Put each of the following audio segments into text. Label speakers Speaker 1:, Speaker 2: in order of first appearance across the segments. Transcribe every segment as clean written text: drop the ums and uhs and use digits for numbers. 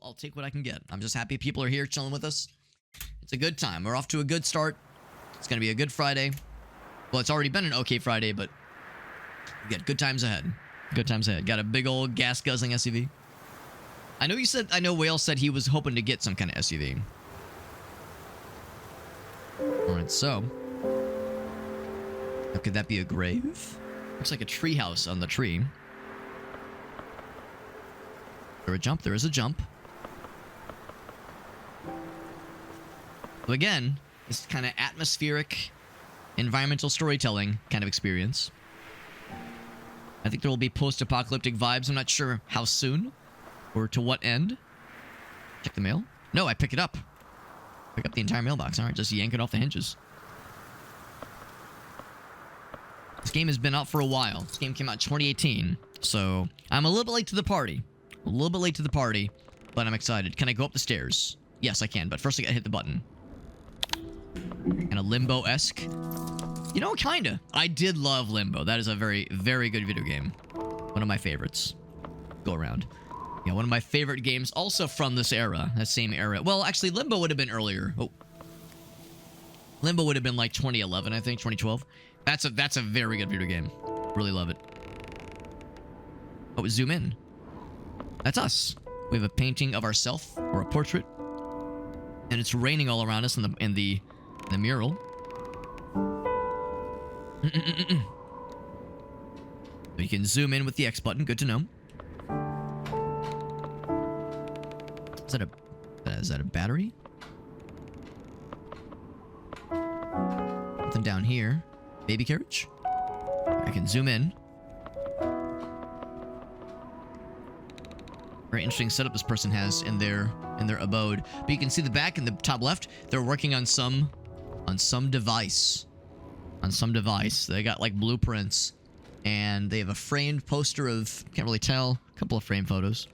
Speaker 1: I'll take what I can get. I'm just happy people are here chilling with us. It's a good time. We're off to a good start. It's gonna be a good Friday. Well, it's already been an okay Friday, but we got good times ahead. Good times ahead. Got a big old gas guzzling SUV. I know Whale said he was hoping to get some kind of SUV. Alright, so. Could that be a grave? Looks like a tree house on the tree. Is there a jump? There is a jump. So again, this kind of atmospheric, environmental storytelling kind of experience. I think there will be post-apocalyptic vibes. I'm not sure how soon or to what end. Check the mail. No, I pick it up. Pick up the entire mailbox. All right, just yank it off the hinges. This game has been out for a while. This game came out in 2018, so I'm a little bit late to the party. But I'm excited. Can I go up the stairs? Yes, I can, but first I gotta hit the button. Kind of Limbo-esque. You know, kinda. I did love Limbo. That is a very, very good video game. One of my favorites. Go around. Yeah, one of my favorite games, also from this era. That same era. Well, actually, Limbo would have been earlier. Oh. Limbo would have been like 2011, I think, 2012. That's a very good video game. Really love it. Oh, zoom in. That's us. We have a painting of ourselves, or a portrait. And it's raining all around us in the mural. You can zoom in with the X button. Good to know. Is that a battery? Nothing down here. Baby carriage. I can zoom in. Very interesting setup this person has in their abode. But you can see the back in the top left. They're working on some device. On some device. They got like blueprints. And they have a framed poster of, can't really tell, a couple of frame photos.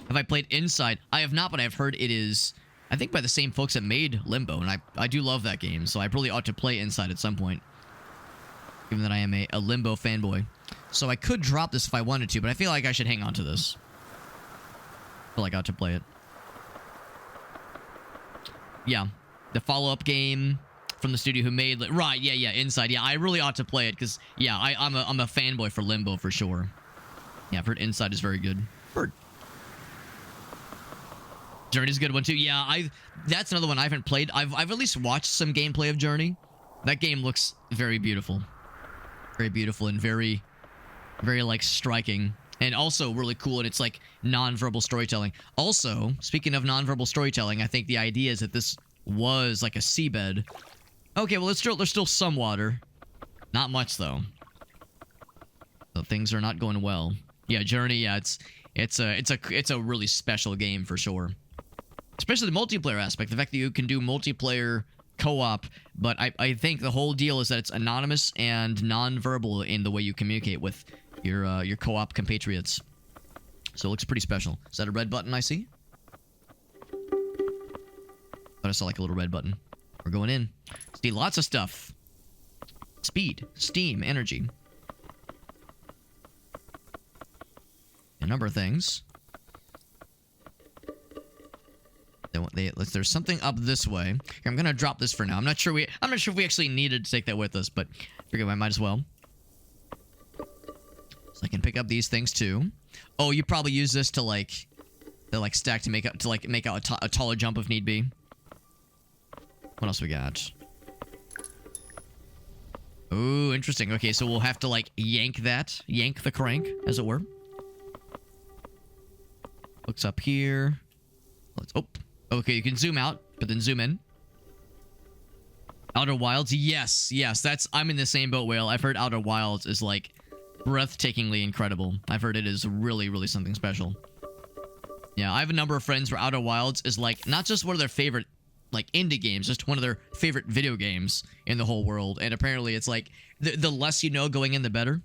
Speaker 1: Have I played Inside? I have not, but I've heard it is, I think, by the same folks that made Limbo. And I do love that game, so I really ought to play Inside at some point. Given that I am a Limbo fanboy. So I could drop this if I wanted to, but I feel like I should hang on to this. I feel like I ought to play it. Yeah. The follow-up game from the studio who made... Right, yeah, Inside. Yeah, I really ought to play it, because, yeah, I'm a fanboy for Limbo, for sure. Yeah, I've heard Inside is very good. Heard. Journey's a good one, too. Yeah, that's another one I haven't played. I've at least watched some gameplay of Journey. That game looks very beautiful. Very beautiful and very, very, like, striking. And also really cool, and it's, like, non-verbal storytelling. Also, speaking of non-verbal storytelling, I think the idea is that this was, like, a seabed. Okay, well, there's still some water. Not much, though. So things are not going well. Yeah, Journey, yeah, it's a really special game, for sure. Especially the multiplayer aspect. The fact that you can do multiplayer co-op, but I think the whole deal is that it's anonymous and non-verbal in the way you communicate with your co-op compatriots. So it looks pretty special. Is that a red button I see? But I saw like a little red button. We're going in. See lots of stuff. Speed, steam, energy. A number of things. There's something up this way. Here, I'm gonna drop this for now. I'm not sure if we actually needed to take that with us, but I figure I might as well. So I can pick up these things too. Oh, you probably use this to like stack to make out a taller jump if need be. What else we got? Ooh, interesting. Okay, so we'll have to like yank the crank, as it were. Looks up here. Okay, you can zoom out, but then zoom in. Outer Wilds, yes, I'm in the same boat, Whale. I've heard Outer Wilds is like breathtakingly incredible. I've heard it is really, really something special. Yeah, I have a number of friends where Outer Wilds is like not just one of their favorite like indie games, just one of their favorite video games in the whole world. And apparently it's like the less you know going in, the better.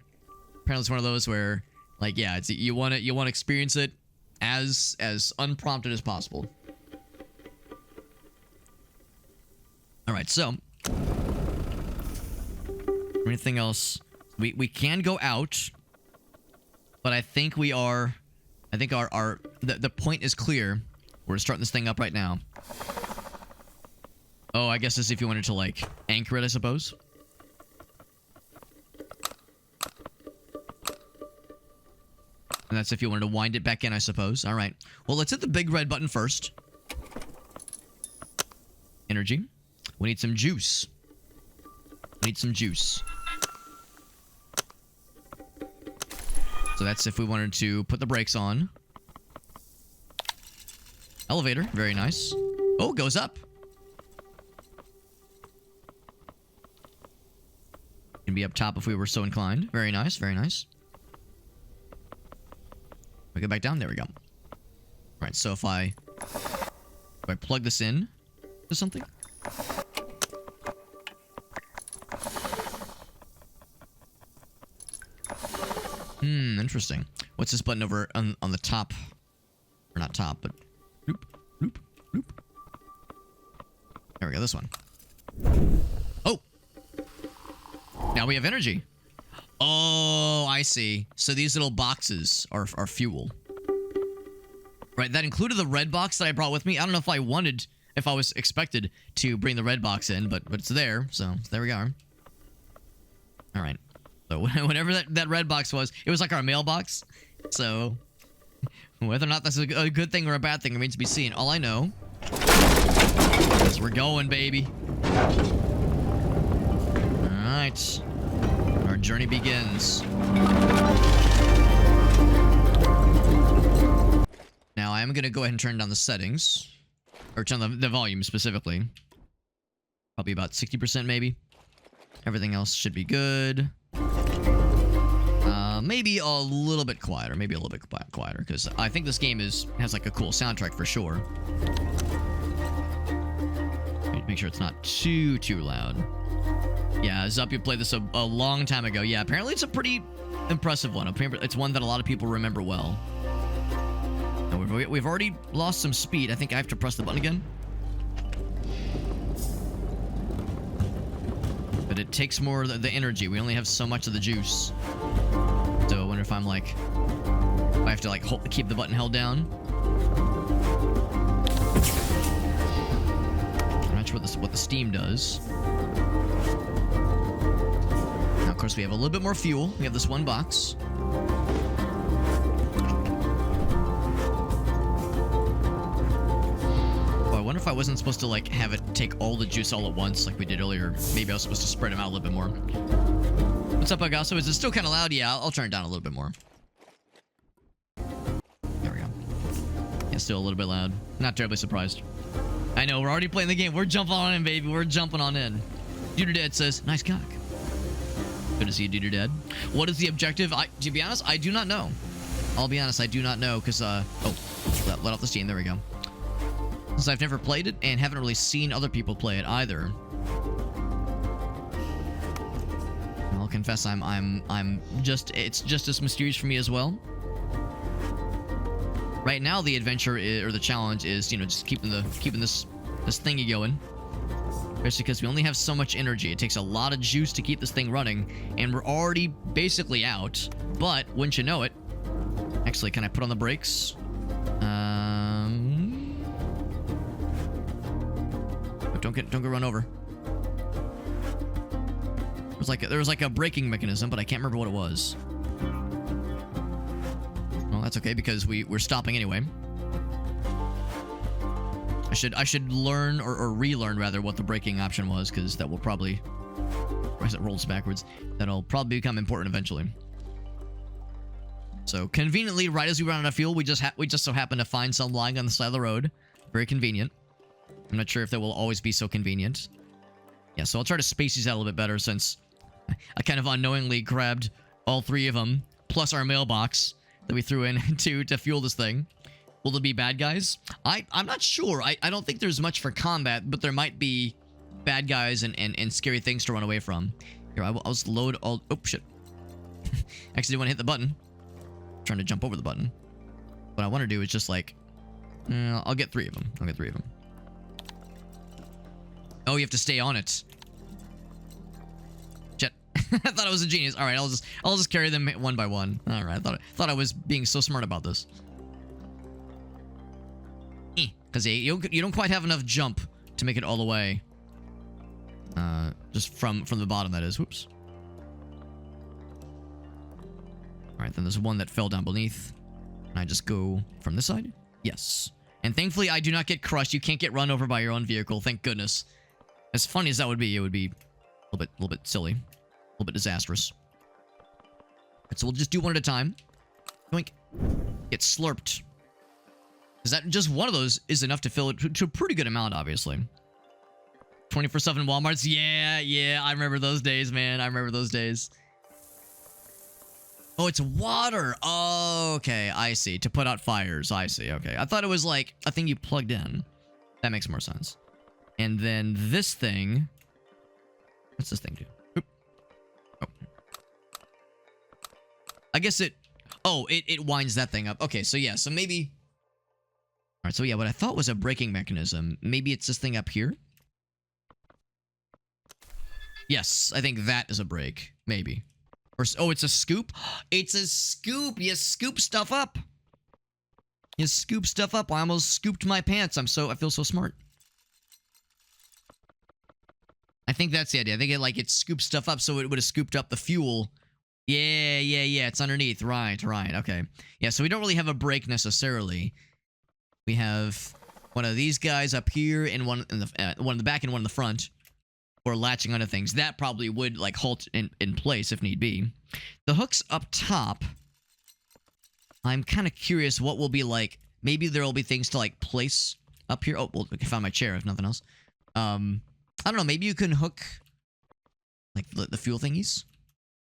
Speaker 1: Apparently it's one of those where like, yeah, it's you want to experience it as unprompted as possible. All right, so anything else? We can go out, but I think our the point is clear. We're starting this thing up right now. Oh, I guess as if you wanted to, like, anchor it, I suppose. And that's if you wanted to wind it back in, I suppose. All right. Well, let's hit the big red button first. Energy. We need some juice. We need some juice. So that's if we wanted to put the brakes on. Elevator. Very nice. Oh, it goes up. Can be up top if we were so inclined. Very nice. Very nice. We go back down. There we go. All right. So if I plug this in to something. Interesting. What's this button over on the top? Or not top, but loop, loop, loop. There we go. This one. Oh. Now we have energy. Oh, I see. So these little boxes are fuel. Right, that included the red box that I brought with me. I don't know if I was expected to bring the red box in, but it's there. So there we go. All right. So whatever that red box was, it was like our mailbox. So whether or not that's a good thing or a bad thing remains to be seen. All I know is we're going, baby. All right. Our journey begins. Now, I am going to go ahead and turn down the settings. Or turn the volume specifically. Probably about 60% maybe. Everything else should be good. Maybe a little bit quieter. Maybe a little bit quieter. Because I think this game has like a cool soundtrack for sure. Make sure it's not too loud. Yeah, Zup, played this a long time ago. Yeah, apparently it's a pretty impressive one. It's one that a lot of people remember well. And we've already lost some speed. I think I have to press the button again. But it takes more of the energy. We only have so much of the juice. So I wonder if I have to like keep the button held down. I'm not sure what the steam does. Now, of course, we have a little bit more fuel. We have this one box. Oh, I wonder if I wasn't supposed to like have it take all the juice all at once like we did earlier. Maybe I was supposed to spread them out a little bit more. What's up, Agasso? Is it still kind of loud? Yeah, I'll turn it down a little bit more. There we go. Yeah, still a little bit loud. Not terribly surprised. I know, we're already playing the game. We're jumping on in, baby. We're jumping on in. Duder Dad says, nice cock. Good to see you, Duder Dad. What is the objective? To be honest, I do not know. I'll be honest, I do not know, because, oh, let off the steam. There we go. Since I've never played it, and haven't really seen other people play it either. I'll confess, it's just as mysterious for me as well. Right now, the adventure or the challenge is, just keeping this thingy going. Especially because we only have so much energy. It takes a lot of juice to keep this thing running, and we're already basically out. But wouldn't you know it? Actually, can I put on the brakes? Don't get run over. There was like a braking mechanism, but I can't remember what it was. Well, that's okay because we're stopping anyway. I should learn or relearn rather what the braking option was, because that will probably, as it rolls backwards, that'll probably become important eventually. So conveniently, right as we run out of fuel, we just so happen to find some lying on the side of the road. Very convenient. I'm not sure if that will always be so convenient. Yeah, so I'll try to space these out a little bit better since I kind of unknowingly grabbed all three of them, plus our mailbox that we threw in to fuel this thing. Will there be bad guys? I'm not sure. I don't think there's much for combat, but there might be bad guys and scary things to run away from. Here, I'll just load all... Oh, shit. Actually, didn't want to hit the button. I'm trying to jump over the button. What I want to do is just like... I'll get three of them. Oh, you have to stay on it. Shit. I thought I was a genius. All right, I'll just carry them one by one. All right, I thought I was being so smart about this. Because you don't quite have enough jump to make it all the way. Just from the bottom, that is. Whoops. Alright, then there's one that fell down beneath. Can I just go from this side? Yes. And thankfully, I do not get crushed. You can't get run over by your own vehicle. Thank goodness. As funny as that would be, it would be a little bit silly. A little bit disastrous. Right, so we'll just do one at a time. Yoink. Get slurped. Because that just one of those is enough to fill it to a pretty good amount, obviously. 24/7 Walmarts. Yeah, I remember those days, man. I remember those days. Oh, it's water. Oh, okay, I see. To put out fires. I see. Okay. I thought it was like a thing you plugged in. That makes more sense. And then this thing. What's this thing do? Oop. Oh. I guess it. Oh, it winds that thing up. Okay, so yeah, so maybe. All right, so yeah, what I thought was a braking mechanism. Maybe it's this thing up here. Yes, I think that is a brake. Maybe. Or, oh, it's a scoop? It's a scoop! You scoop stuff up! You scoop stuff up. I almost scooped my pants. I feel so smart. I think that's the idea. I think it scoops stuff up so it would have scooped up the fuel. Yeah, it's underneath. Right, okay. Yeah, so we don't really have a brake necessarily. We have one of these guys up here and one in the back and one in the front. Or latching onto things. That probably would, like, halt in place if need be. The hooks up top, I'm kind of curious what will be like. Maybe there will be things to, like, place up here. Oh, well, I found my chair, if nothing else. I don't know. Maybe you can hook, like, the fuel thingies.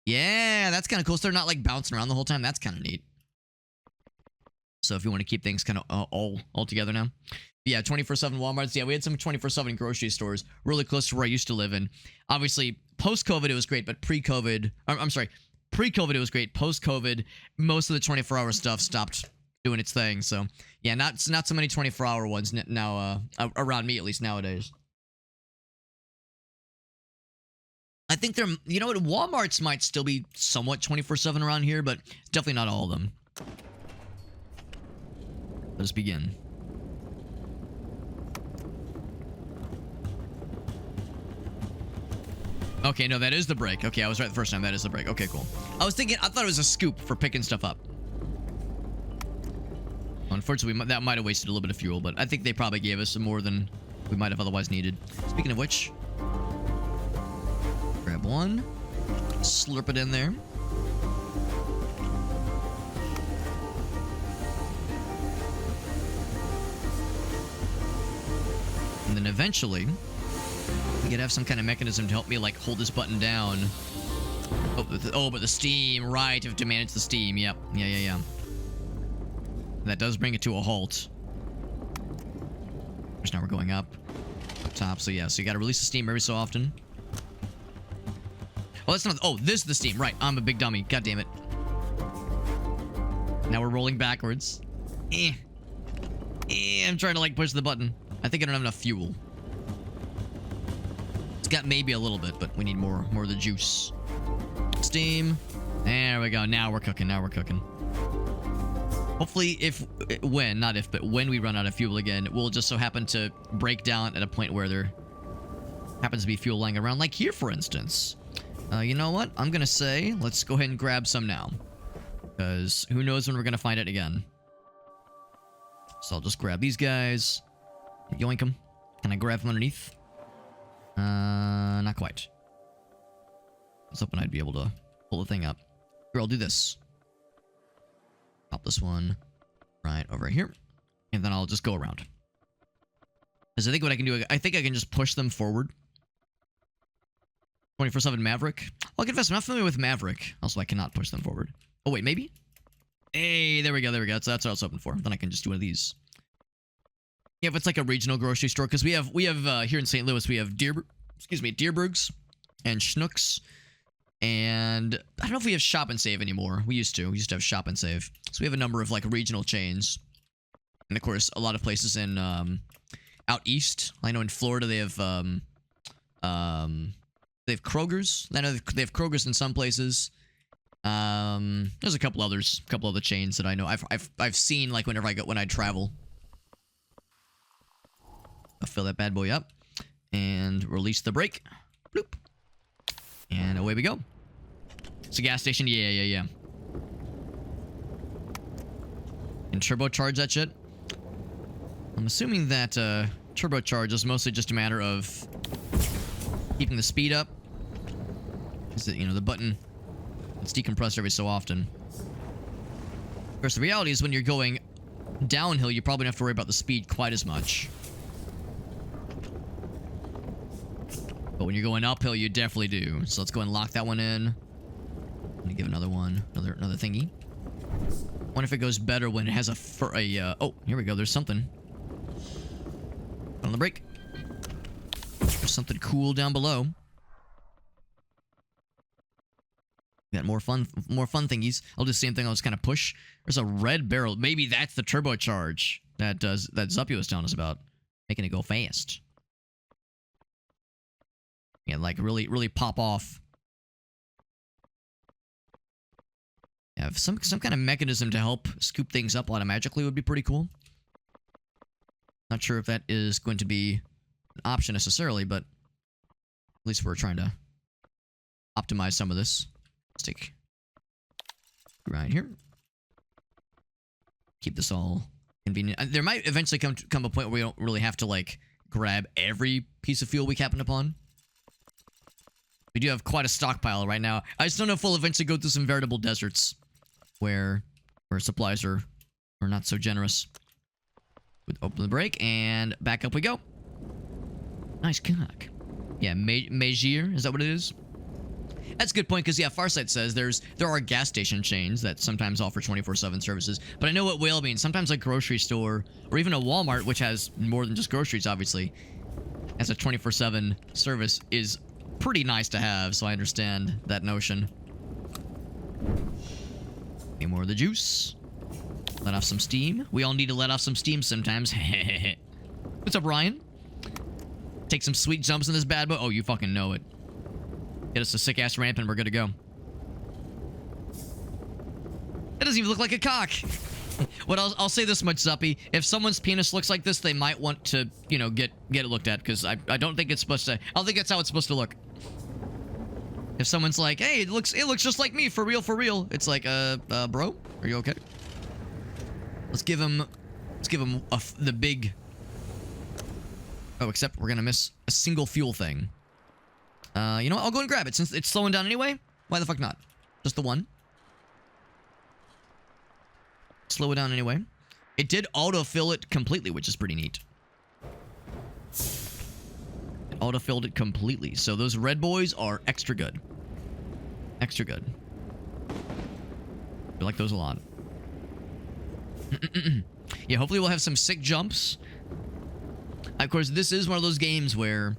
Speaker 1: Yeah, that's kind of cool. So they're not, like, bouncing around the whole time. That's kind of neat. So if you want to keep things kind of all together now. Yeah, 24/7 Walmarts. Yeah, we had some 24/7 grocery stores really close to where I used to live. And obviously, post-COVID, it was great. But pre-COVID, I'm sorry, pre-COVID, it was great. Post-COVID, most of the 24-hour stuff stopped doing its thing. So yeah, not so many 24-hour ones now around me, at least nowadays. I think they're, you know what, Walmarts might still be somewhat 24/7 around here, but definitely not all of them. Let us begin. Okay, no, that is the brake. Okay, I was right the first time. That is the brake. Okay, cool. I thought it was a scoop for picking stuff up. Unfortunately, that might have wasted a little bit of fuel, but I think they probably gave us some more than we might have otherwise needed. Speaking of which, grab one, slurp it in there. And then eventually, we could have some kind of mechanism to help me, like, hold this button down. Oh, but the steam, right? You have to manage the steam. Yep. Yeah. That does bring it to a halt. Now we're going up top. So yeah, so you gotta release the steam every so often. Oh, that's not. Oh, this is the steam. Right. I'm a big dummy. God damn it. Now we're rolling backwards. I'm trying to, like, push the button. I think I don't have enough fuel. It's got maybe a little bit, but we need more of the juice. Steam. There we go. Now we're cooking. Hopefully, not if, but when we run out of fuel again, we'll just so happen to break down at a point where there happens to be fuel lying around, like here, for instance. You know what? I'm gonna say, let's go ahead and grab some now. Because who knows when we're gonna find it again. So I'll just grab these guys. Yoink them. Can I grab them underneath? Not quite. I was hoping I'd be able to pull the thing up. Here, I'll do this. Pop this one right over here. And then I'll just go around. Because I think what I can do, I think I can just push them forward. 24/7 Maverick. Well, I confess, I'm not familiar with Maverick. Also, I cannot push them forward. Oh, wait, maybe? Hey, there we go. So that's what I was hoping for. Then I can just do one of these. Yeah, if it's like a regional grocery store, because we have here in St. Louis, we have Dierbergs and Schnucks, and I don't know if we have Shop and Save anymore. We used to have Shop and Save, so we have a number of, like, regional chains, and of course a lot of places in out east. I know in Florida they have Kroger's. I know they have Kroger's in some places. There's a couple other chains that I know I've seen, like, when I travel. I'll fill that bad boy up. And release the brake. Bloop. And away we go. It's a gas station. Yeah. And turbocharge that shit. I'm assuming that turbocharge is mostly just a matter of keeping the speed up. Is it, the button, it's decompressed every so often. Of course, the reality is when you're going downhill, you probably don't have to worry about the speed quite as much. But when you're going uphill, you definitely do. So let's go and lock that one in. I'm gonna give another one, another thingy. Wonder if it goes better when it has oh, here we go. There's something. On the brake. There's something cool down below. Got more fun thingies. I'll do the same thing. I'll just kind of push. There's a red barrel. Maybe that's the turbocharge that Zuppy was telling us about, making it go fast. Yeah, like really pop off. Yeah, some kind of mechanism to help scoop things up automatically would be pretty cool. Not sure if that is going to be an option necessarily, but at least we're trying to optimize some of this. Let's take right here. Keep this all convenient. There might eventually come a point where we don't really have to like grab every piece of fuel we happen upon. We do have quite a stockpile right now. I just don't know if we'll eventually go through some veritable deserts where supplies are not so generous. Open the brake and back up we go. Nice cock. Yeah, Megir, is that what it is? That's a good point, because yeah, Farsight says there are gas station chains that sometimes offer 24/7 services, but I know what whale means. Sometimes a grocery store, or even a Walmart, which has more than just groceries, obviously, as a 24/7 service is pretty nice to have, so I understand that notion. Any more of the juice. Let off some steam. We all need to let off some steam sometimes. What's up, Ryan? Take some sweet jumps in this bad boy. Oh, you fucking know it. Get us a sick-ass ramp and we're good to go. That doesn't even look like a cock. What I'll say this much, Zuppy. If someone's penis looks like this, they might want to, get it looked at, because I don't think it's supposed to... I don't think that's how it's supposed to look. If someone's like, hey, it looks just like me, for real. It's like, bro, are you okay? Let's give him the big... Oh, except we're gonna miss a single fuel thing. You know what? I'll go and grab it since it's slowing down anyway. Why the fuck not? Just the one. Slow it down anyway. It did autofill it completely, which is pretty neat. It autofilled it completely. So those red boys are extra good. Extra good. I like those a lot. Yeah, hopefully we'll have some sick jumps. Of course, this is one of those games where,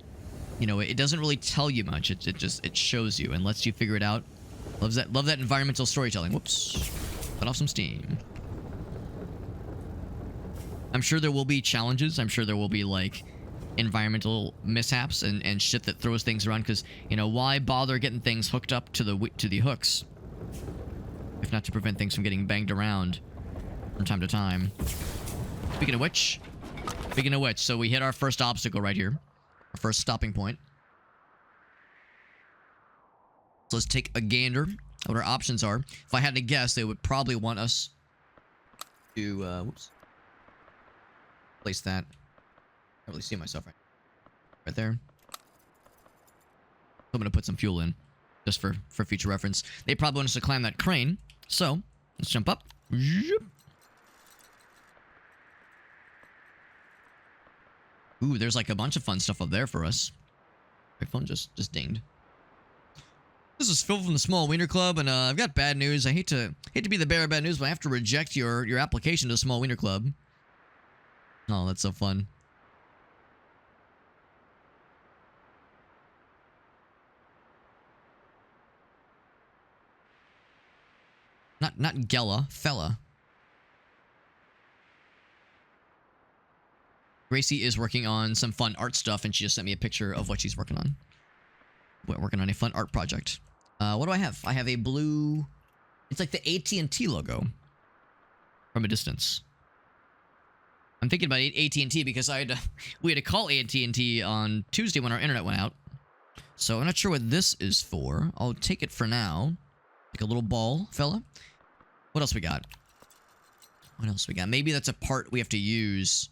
Speaker 1: it doesn't really tell you much. It shows you and lets you figure it out. Love that environmental storytelling. Whoops. Let off some steam. I'm sure there will be challenges. I'm sure there will be, like, environmental mishaps and shit that throws things around, because, why bother getting things hooked up to the hooks if not to prevent things from getting banged around from time to time. Speaking of which, so we hit our first obstacle right here. Our first stopping point. So let's take a gander at what our options are. If I had to guess, they would probably want us to, whoops. Place that. I can't really see myself right there. I'm gonna put some fuel in, just for future reference. They probably want us to climb that crane, so let's jump up. Ooh, there's like a bunch of fun stuff up there for us. My phone just dinged. This is Phil from the Small Wiener Club, and I've got bad news. I hate to be the bearer of bad news, but I have to reject your application to the Small Wiener Club. Oh, that's so fun. Not Gella, Fella. Gracie is working on some fun art stuff, and she just sent me a picture of what she's working on. We're working on a fun art project. What do I have? I have a blue... It's like the AT&T logo from a distance. I'm thinking about AT&T because we had to call AT&T on Tuesday when our internet went out. So I'm not sure what this is for. I'll take it for now. Like a little ball, fella. What else we got? What else we got? Maybe that's a part we have to use.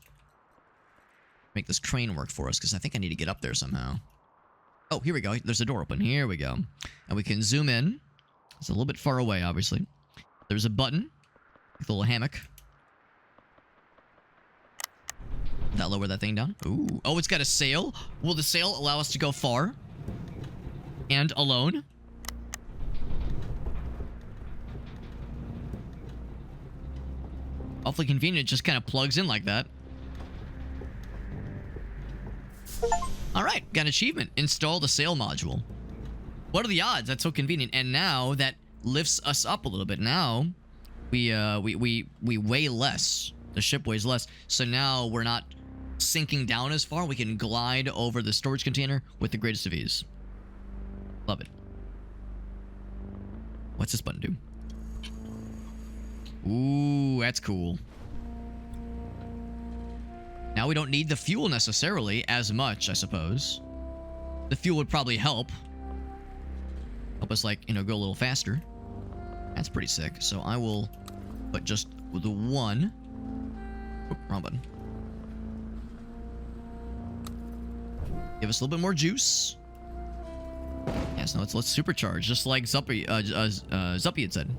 Speaker 1: Make this crane work for us, because I think I need to get up there somehow. Oh, here we go. There's a door open. Here we go. And we can zoom in. It's a little bit far away, obviously. There's a button. With a little hammock. That lower that thing down. Ooh. Oh, it's got a sail. Will the sail allow us to go far? And alone? Awfully convenient. It just kind of plugs in like that. Alright, got an achievement. Install the sail module. What are the odds? That's so convenient. And now that lifts us up a little bit. Now we weigh less. The ship weighs less. So now we're not sinking down as far. We can glide over the storage container with the greatest of ease. Love it. What's this button do? Ooh, that's cool. Now we don't need the fuel necessarily as much, I suppose. The fuel would probably help. Help us, like, you know, go a little faster. That's pretty sick. So I will put just with the one. Oop, wrong button. Give us a little bit more juice. Yes, no, let's supercharge, just like Zuppy had said.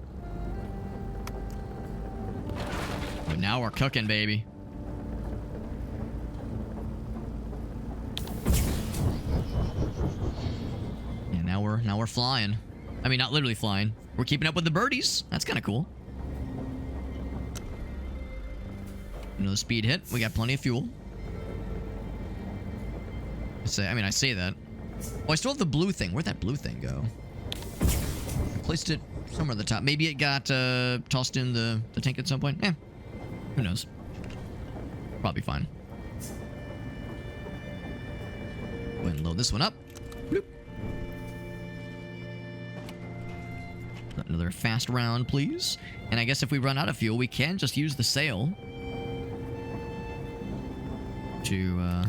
Speaker 1: But now we're cooking, baby. Yeah, now we're flying. I mean, not literally flying. We're keeping up with the birdies. That's kind of cool. You know, the speed hit. We got plenty of fuel. I say that. Oh, I still have the blue thing. Where'd that blue thing go? I placed it somewhere at the top. Maybe it got tossed in the tank at some point. Eh. Who knows? Probably fine. Go ahead and load this one up. Bloop. Another fast round, please. And I guess if we run out of fuel, we can just use the sail to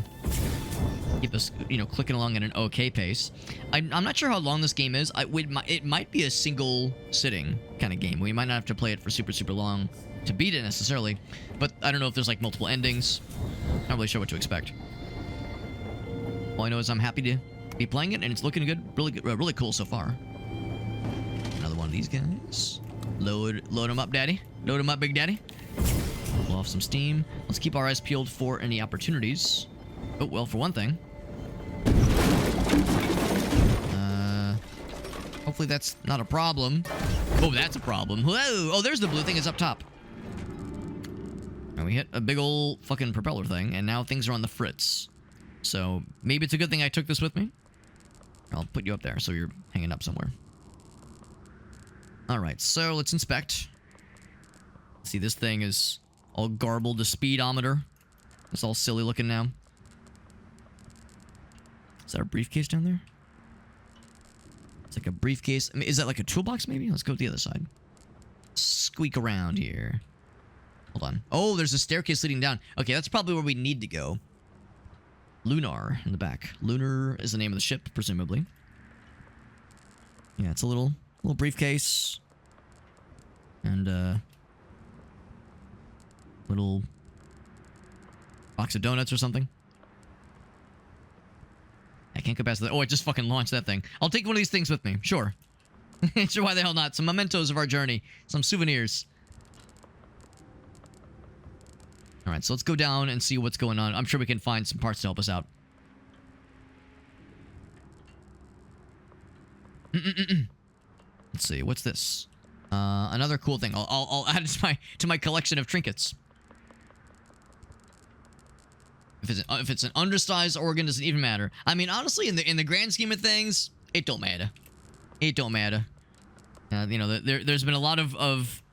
Speaker 1: keep us, you know, clicking along at an okay pace. I'm not sure how long this game is. It might be a single sitting kind of game. We might not have to play it for super long to beat it necessarily, but I don't know if there's like multiple endings. Not really sure what to expect. All I know is I'm happy to be playing it, and it's looking good. Really cool so far. Another one of these guys. Load them up, daddy. Load them up, big daddy. Blow off some steam. Let's keep our eyes peeled for any opportunities. Oh, well, for one thing. Hopefully that's not a problem. Oh, that's a problem. Whoa! Oh, there's the blue thing. It's up top. And we hit a big old fucking propeller thing, and now things are on the fritz. So maybe it's a good thing I took this with me. I'll put you up there so you're hanging up somewhere. Alright, so let's inspect. See, this thing is all garbled. The speedometer. It's all silly looking now. Is that a briefcase down there? It's like a briefcase. I mean, is that like a toolbox maybe? Let's go to the other side. Squeak around here. Hold on. Oh, there's a staircase leading down. Okay, that's probably where we need to go. Lunar in the back. Lunar is the name of the ship, presumably. Yeah, it's a little briefcase. And, little box of donuts or something. I can't go past that. Oh, I just fucking launched that thing. I'll take one of these things with me. Sure. Sure, why the hell not? Some mementos of our journey. Some souvenirs. Alright, so let's go down and see what's going on. I'm sure we can find some parts to help us out. Let's see, what's this? Another cool thing. I'll add it to my collection of trinkets. If it's an undersized organ, doesn't even matter. I mean, honestly, in the grand scheme of things, it don't matter. It don't matter. You know, there's been a lot of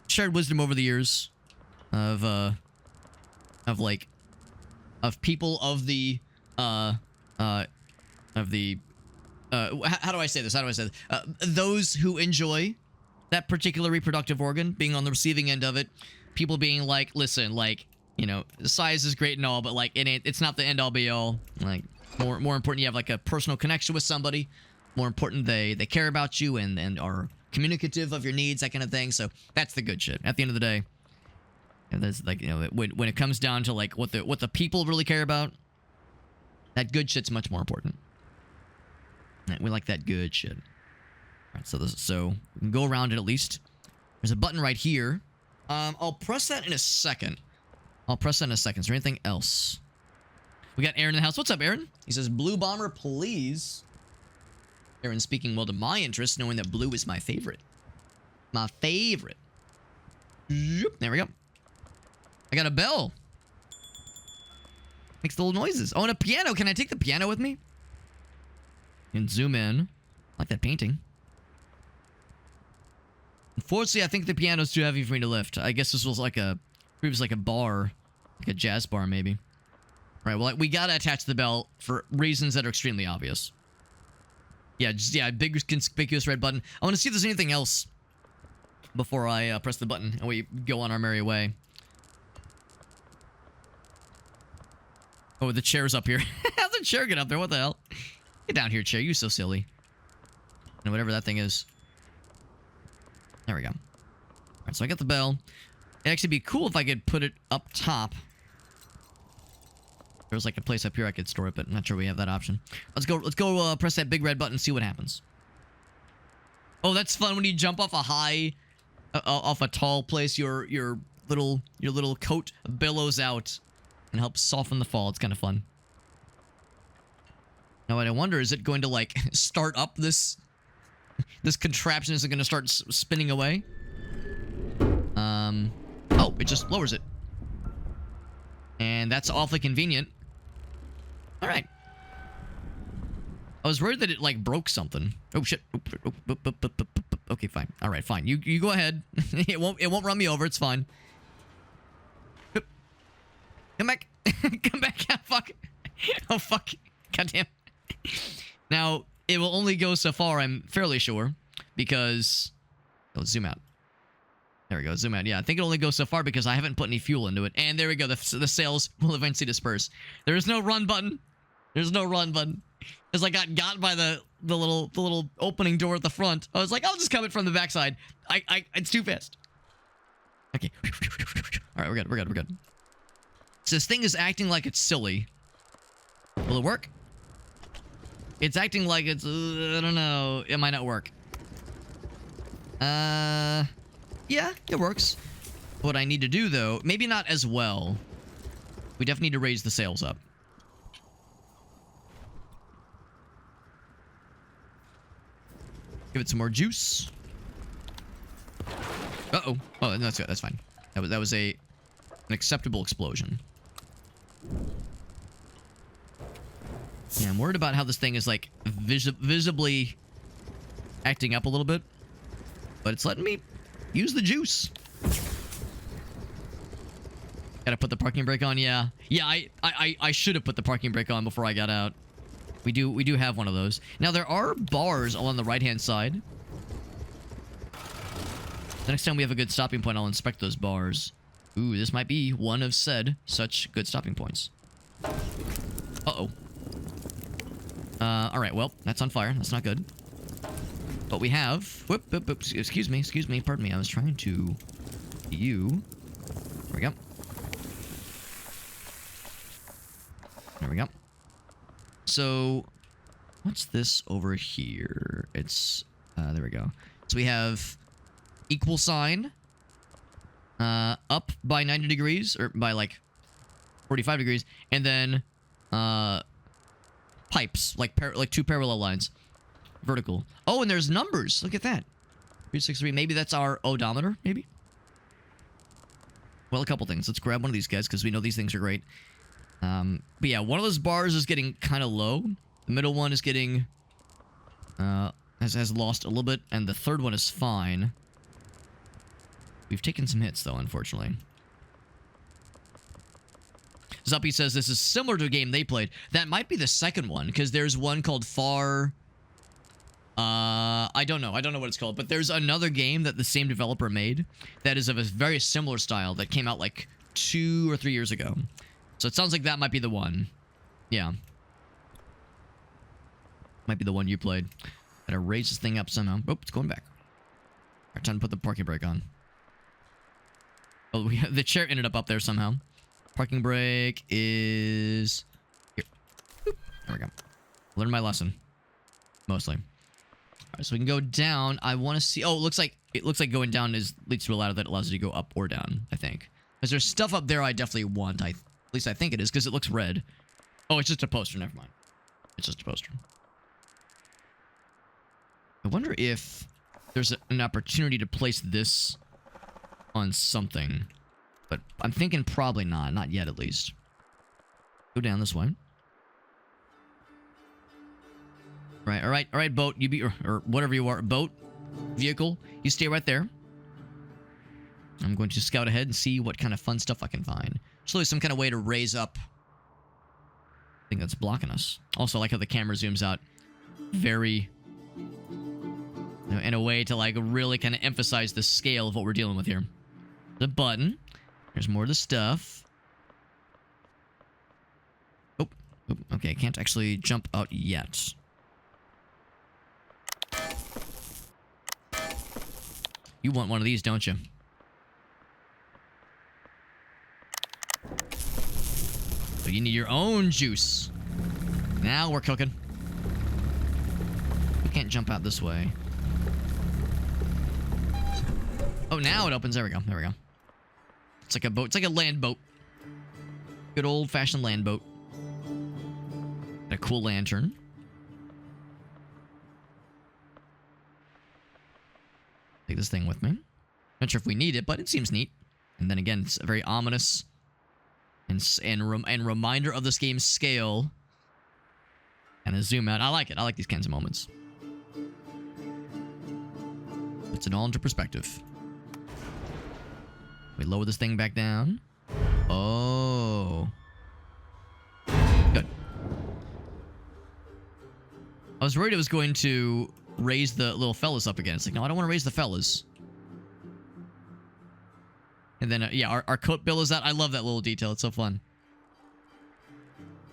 Speaker 1: shared wisdom over the years of people of the how do I say this? Those who enjoy that particular reproductive organ being on the receiving end of it, people being like, listen, like, you know, the size is great and all, but like it's not the end all be all. Like more important you have like a personal connection with somebody. More important they care about you and are communicative of your needs, that kind of thing. So that's the good shit. At the end of the day, and there's like, you know, when it comes down to like what the people really care about, that good shit's much more important. We like that good shit. All right, so we can go around it at least. There's a button right here. I'll press that in a second. Is there anything else? We got Aaron in the house. What's up, Aaron? He says, Blue Bomber, please. Aaron speaking well to my interest, knowing that blue is my favorite. My favorite. There we go. I got a bell. Makes the little noises. Oh, and a piano. Can I take the piano with me? And zoom in. I like that painting. Unfortunately, I think the piano's too heavy for me to lift. I guess this was like a bar, like a jazz bar maybe. Right, well, we gotta attach the bell for reasons that are extremely obvious. Yeah, big conspicuous red button. I want to see if there's anything else before I press the button and we go on our merry way. Oh, the chair's up here. How'd the chair get up there? What the hell? Get down here, chair. You're so silly. And whatever that thing is. There we go. Alright, so I got the bell. It'd actually be cool if I could put it up top. There's like a place up here I could store it, but I'm not sure we have that option. Let's go press that big red button and see what happens. Oh, that's fun when you jump off off a tall place. Your little coat billows out and helps soften the fall. It's kind of fun. Now what I wonder, is it going to like start up this contraption? Is it going to start spinning away? Oh, it just lowers it. And that's awfully convenient. All right. I was worried that it like broke something. Oh shit. Okay, fine. All right, fine. You go ahead. it won't run me over. It's fine. Come back. Come back. Oh, fuck. Oh fuck. Goddamn. Now it will only go so far, I'm fairly sure, because let's zoom out. There we go, zoom out. Yeah, I think it only goes so far because I haven't put any fuel into it. And there we go, the sails will eventually disperse. There is no run button. There's no run button. Because I got by the little opening door at the front. I was like, I'll just come in from the backside. It's too fast. Okay. All right, we're good. So this thing is acting like it's silly. Will it work? It's acting like it's, I don't know. It might not work. Yeah, it works. What I need to do, though, maybe not as well. We definitely need to raise the sails up. Give it some more juice. Uh-oh. Oh, no, that's fine. That was an acceptable explosion. Yeah, I'm worried about how this thing is, like, visibly acting up a little bit. But it's letting me use the juice. Gotta put the parking brake on, yeah. Yeah, I should have put the parking brake on before I got out. We do have one of those. Now, there are bars along the right-hand side. The next time we have a good stopping point, I'll inspect those bars. Ooh, this might be one of such good stopping points. Uh-oh. Alright, well, that's on fire. That's not good. But we have... Whoop, excuse me, pardon me. I was trying to... There we go. There we go. So, what's this over here? It's... there we go. So we have... Equal sign. Up by 90 degrees, or by, like, 45 degrees. And then, pipes, like two parallel lines. Vertical. Oh, and there's numbers. Look at that. 363. Maybe that's our odometer, maybe? Well, a couple things. Let's grab one of these guys, because we know these things are great. But yeah, one of those bars is getting kind of low. The middle one is getting... has lost a little bit. And the third one is fine. We've taken some hits, though, unfortunately. Zuppy says this is similar to a game they played. That might be the second one, because there's one called Far... I don't know what it's called, but there's another game that the same developer made that is of a very similar style that came out, like, 2 or 3 years ago. So it sounds like that might be the one. Yeah. Might be the one you played. Gotta raise this thing up somehow. Oh, it's going back. Alright, time to put the parking brake on. Oh, the chair ended up there somehow. Parking brake is... here. Boop. There we go. Learned my lesson. Mostly. Alright, so we can go down. I want to see... oh, it looks like going down leads to a ladder that allows you to go up or down, I think. Because there's stuff up there I definitely want. At least I think it is, because it looks red. Oh, it's just a poster. Never mind. It's just a poster. I wonder if there's an opportunity to place this on something. But I'm thinking probably not. Not yet, at least. Go down this way. Right, alright, boat. You be, or whatever you are. Boat. Vehicle. You stay right there. I'm going to scout ahead and see what kind of fun stuff I can find. There's some kind of way to raise up. I think that's blocking us. Also, I like how the camera zooms out. Very... in a way to like really kind of emphasize the scale of what we're dealing with here. The button. There's more of the stuff. Oh, okay. I can't actually jump out yet. You want one of these, don't you? So you need your own juice. Now we're cooking. We can't jump out this way. Oh, now it opens. There we go. There we go. It's like a boat. It's like a land boat. Good old-fashioned land boat. Got a cool lantern. Take this thing with me. Not sure if we need it, but it seems neat. And then again, it's very ominous and reminder of this game's scale. And a zoom out. I like it. I like these kinds of moments. Puts it all into perspective. We lower this thing back down. Oh. Good. I was worried it was going to raise the little fellas up again. It's like, no, I don't want to raise the fellas. And then, yeah, our coat bill is that. I love that little detail. It's so fun.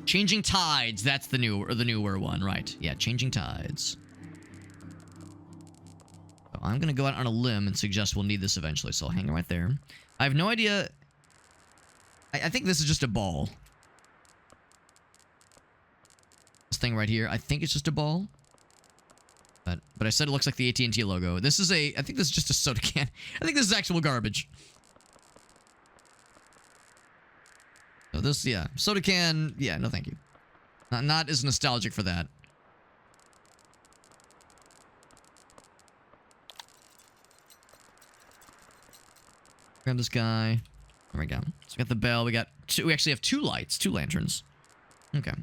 Speaker 1: Changing tides. That's the newer one, right? Yeah, changing tides. So I'm gonna go out on a limb and suggest we'll need this eventually. So I'll hang it right there. I have no idea. I think this is just a ball. This thing right here. I think it's just a ball. But I said it looks like the AT&T logo. This is I think this is just a soda can. I think this is actual garbage. So this, yeah. Soda can, yeah, no thank you. Not as nostalgic for that. Grab this guy. There we go. So we got the bell. We actually have 2 lights, 2 lanterns. Okay.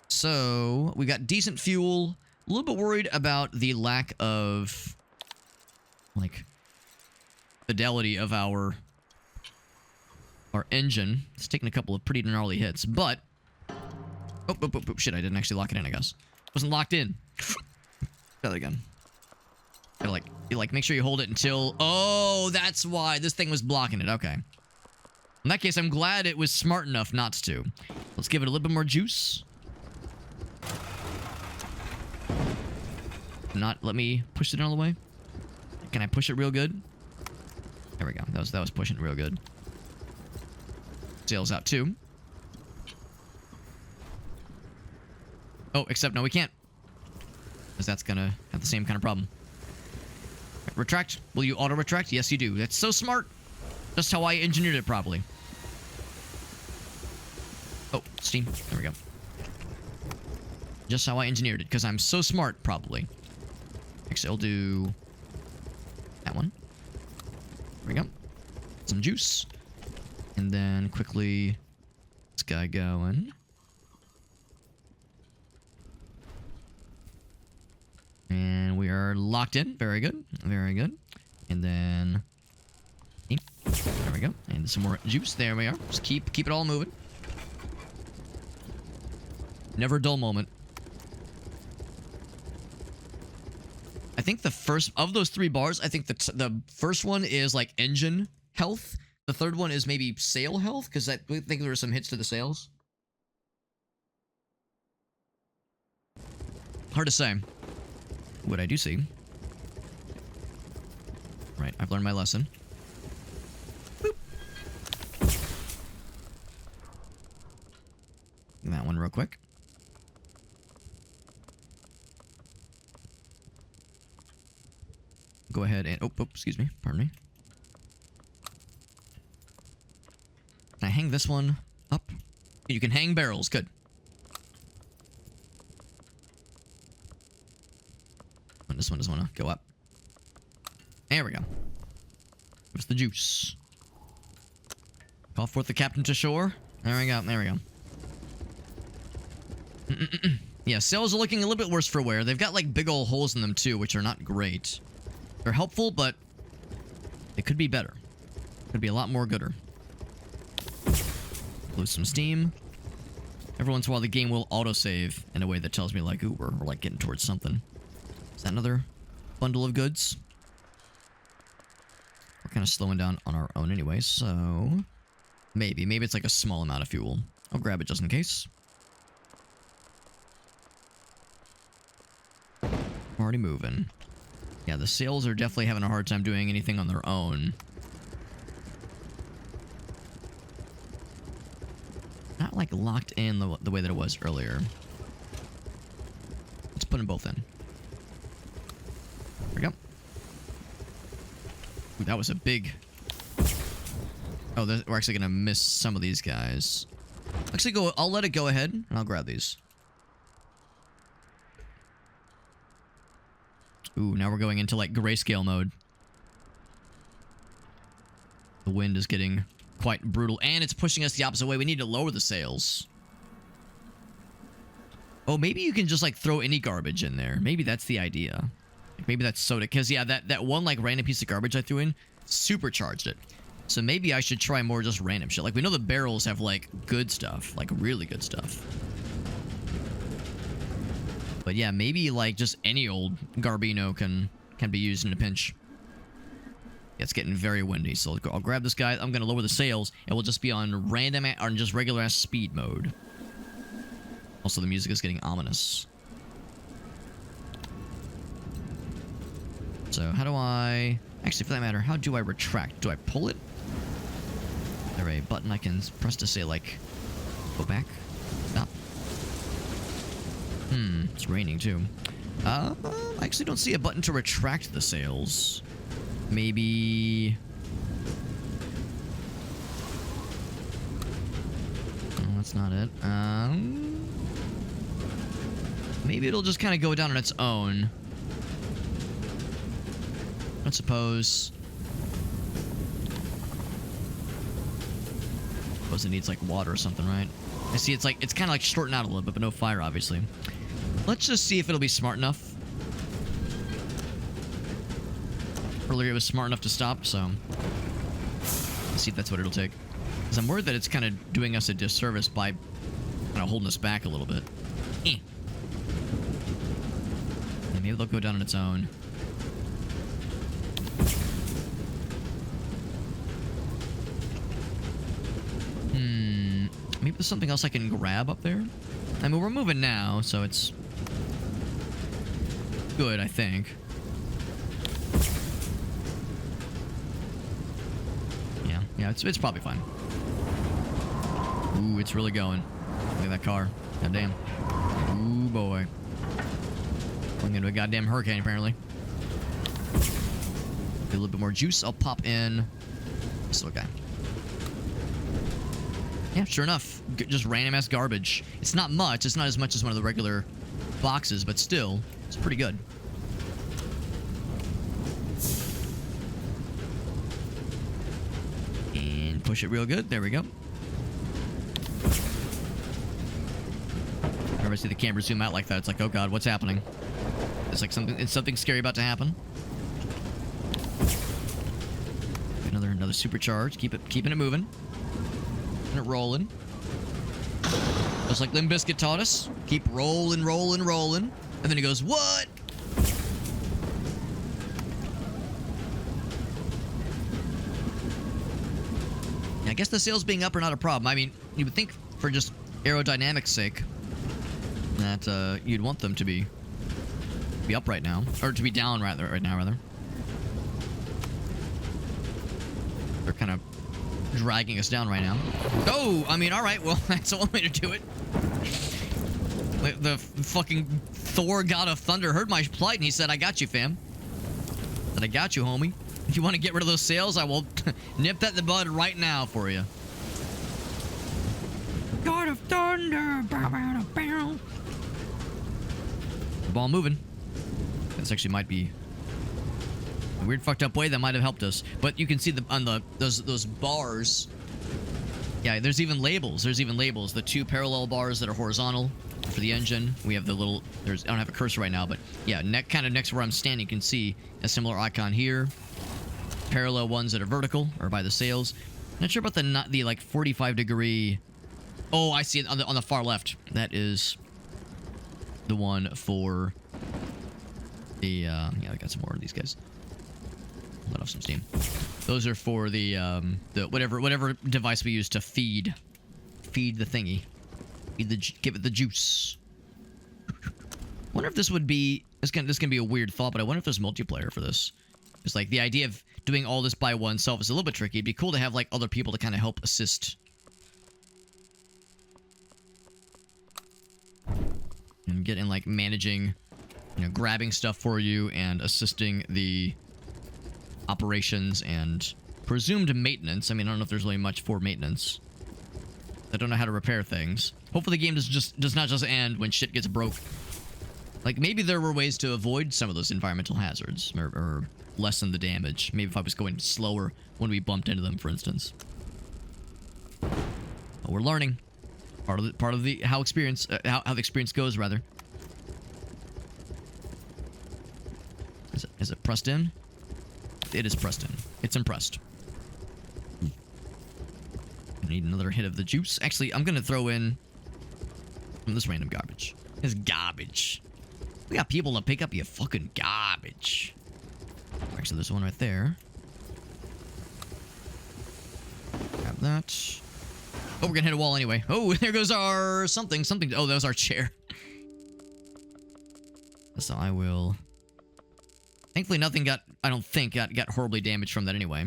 Speaker 1: So we got decent fuel. A little bit worried about the lack of, like, fidelity of our engine. It's taking a couple of pretty gnarly hits, but... Oh, shit, I didn't actually lock it in, I guess. Wasn't locked in. Try that again. Gotta, like, make sure you hold it until... Oh, that's why this thing was blocking it. Okay. In that case, I'm glad it was smart enough not to. Let's give it a little bit more juice. Let me push it all the way. Can I push it real good? There we go. That was pushing it real good. Sails out too. Oh, except no, we can't. Because that's gonna have the same kind of problem. Retract. Will you auto-retract? Yes, you do. That's so smart. Just how I engineered it properly. Oh, steam. There we go. Just how I engineered it, because I'm so smart, probably. Actually, I'll do that one. There we go. Some juice. And then quickly, this guy going. And we are locked in. Very good. Very good. And then... There we go. And some more juice. There we are. Just keep it all moving. Never a dull moment. I think the first of those 3 bars, I think the first one is like engine health. The third one is maybe sail health, because I think there were some hits to the sails. Hard to say. What I do see. Right, I've learned my lesson. Boop. That one real quick. Go ahead and... Oh, excuse me. Pardon me. Can I hang this one up? You can hang barrels. Good. And this one doesn't want to go up. There we go. Where's the juice? Call forth the captain to shore. There we go. There we go. Yeah, sails are looking a little bit worse for wear. They've got like big old holes in them too, which are not great. They're helpful, but they could be better. Could be a lot more gooder. Lose some steam. Every once in a while, the game will autosave in a way that tells me, like, ooh, we're like getting towards something. Is that another bundle of goods? We're kind of slowing down on our own anyway, so... Maybe it's like a small amount of fuel. I'll grab it just in case. Already moving. Yeah, the sails are definitely having a hard time doing anything on their own. Not like locked in the way that it was earlier. Let's put them both in. There we go. Ooh, that was a big... Oh, we're actually gonna miss some of these guys. Actually, I'll let it go ahead, and I'll grab these. Ooh, now we're going into, like, grayscale mode. The wind is getting quite brutal, and it's pushing us the opposite way. We need to lower the sails. Oh, maybe you can just, like, throw any garbage in there. Maybe that's the idea. Like, maybe that's soda, because, yeah, that one, like, random piece of garbage I threw in supercharged it. So maybe I should try more just random shit. Like, we know the barrels have, like, good stuff. Like, really good stuff. But yeah, maybe like just any old Garbino can be used in a pinch. Yeah, it's getting very windy, so I'll grab this guy. I'm gonna lower the sails, and we'll just be on random or just regular ass speed mode. Also, the music is getting ominous. So how do I... Actually, for that matter, how do I retract? Do I pull it? Is there a button I can press to say, like, go back? Stop. It's raining too. I actually don't see a button to retract the sails. Maybe... Oh, that's not it. Maybe it'll just kind of go down on its own. I suppose it needs like water or something, right? I see it's kind of like shorting out a little bit, but no fire, obviously. Let's just see if it'll be smart enough. Earlier it was smart enough to stop, so... Let's see if that's what it'll take. Because I'm worried that it's kind of doing us a disservice by kind of holding us back a little bit. And maybe they'll go down on its own. Maybe there's something else I can grab up there? I mean, we're moving now, so it's... good, I think. Yeah, it's probably fine. Ooh, it's really going. Look at that car. God damn. Ooh, boy. I'm into a goddamn hurricane, apparently. Get a little bit more juice. I'll pop in this little guy. Yeah, sure enough. Just random-ass garbage. It's not much. It's not as much as one of the regular boxes, but still, it's pretty good. And push it real good. There we go. Whenever I see the camera zoom out like that, it's like, oh god, what's happening? It's like something scary about to happen. Another supercharge. Keeping it moving. Keeping it rolling. Just like Limp Bizkit taught us. Keep rolling, rolling, rolling. And then he goes, what? I guess the sails being up are not a problem. I mean, you would think for just aerodynamics sake that you'd want them to be up right now, or to be down right now. They're kind of dragging us down right now. Oh, I mean, all right. Well, that's one way to do it. The fucking Thor, God of Thunder, heard my plight, and he said, "I got you, fam. And I got you, homie. If you want to get rid of those sails, I will nip that in the bud right now for you." God of Thunder. Bow, bow, bow. The ball moving. This actually might be a weird, fucked up way that might have helped us. But you can see those bars. Yeah, there's even labels. The two parallel bars that are horizontal for the engine. We have the little. I don't have a cursor right now, but yeah, kind of next to where I'm standing, you can see a similar icon here. Parallel ones that are vertical or by the sails. Not sure about the like 45-degree. Oh, I see it on the far left. That is the one for the yeah, I got some more of these guys. Let off some steam. Those are for the whatever device we use to feed the thingy. Give it the juice. Wonder if this would be this gonna be a weird thought, but I wonder if there's multiplayer for this. It's like the idea of doing all this by oneself is a little bit tricky. It'd be cool to have like other people to kind of help assist. And get in like managing, grabbing stuff for you and assisting the operations and presumed maintenance. I mean, I don't know if there's really much for maintenance. I don't know how to repair things. Hopefully the game does not just end when shit gets broke. Like, maybe there were ways to avoid some of those environmental hazards or lessen the damage. Maybe if I was going slower when we bumped into them, for instance. But we're learning. Part of the how the experience goes, rather. Is it pressed in? It is pressed in. It's impressed. I need another hit of the juice. Actually, I'm gonna throw in this random garbage. It's garbage. We got people to pick up your fucking garbage. Actually, there's one right there. Grab that. Oh, we're gonna hit a wall anyway. Oh, there goes our something. Oh, that was our chair. So I will. Thankfully, nothing I don't think got horribly damaged from that anyway.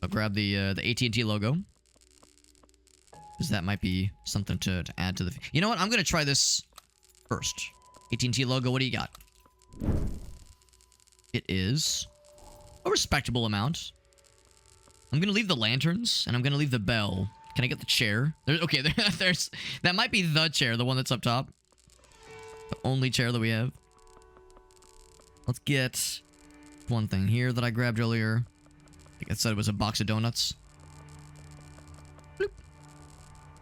Speaker 1: I'll grab the AT&T logo. Because that might be something to add to the... You know what? I'm going to try this first. AT&T logo, what do you got? It is a respectable amount. I'm going to leave the lanterns, and I'm going to leave the bell. Can I get the chair? Okay, there's... That might be the chair, the one that's up top. The only chair that we have. Let's get one thing here that I grabbed earlier. I think I said it was a box of donuts. Bloop.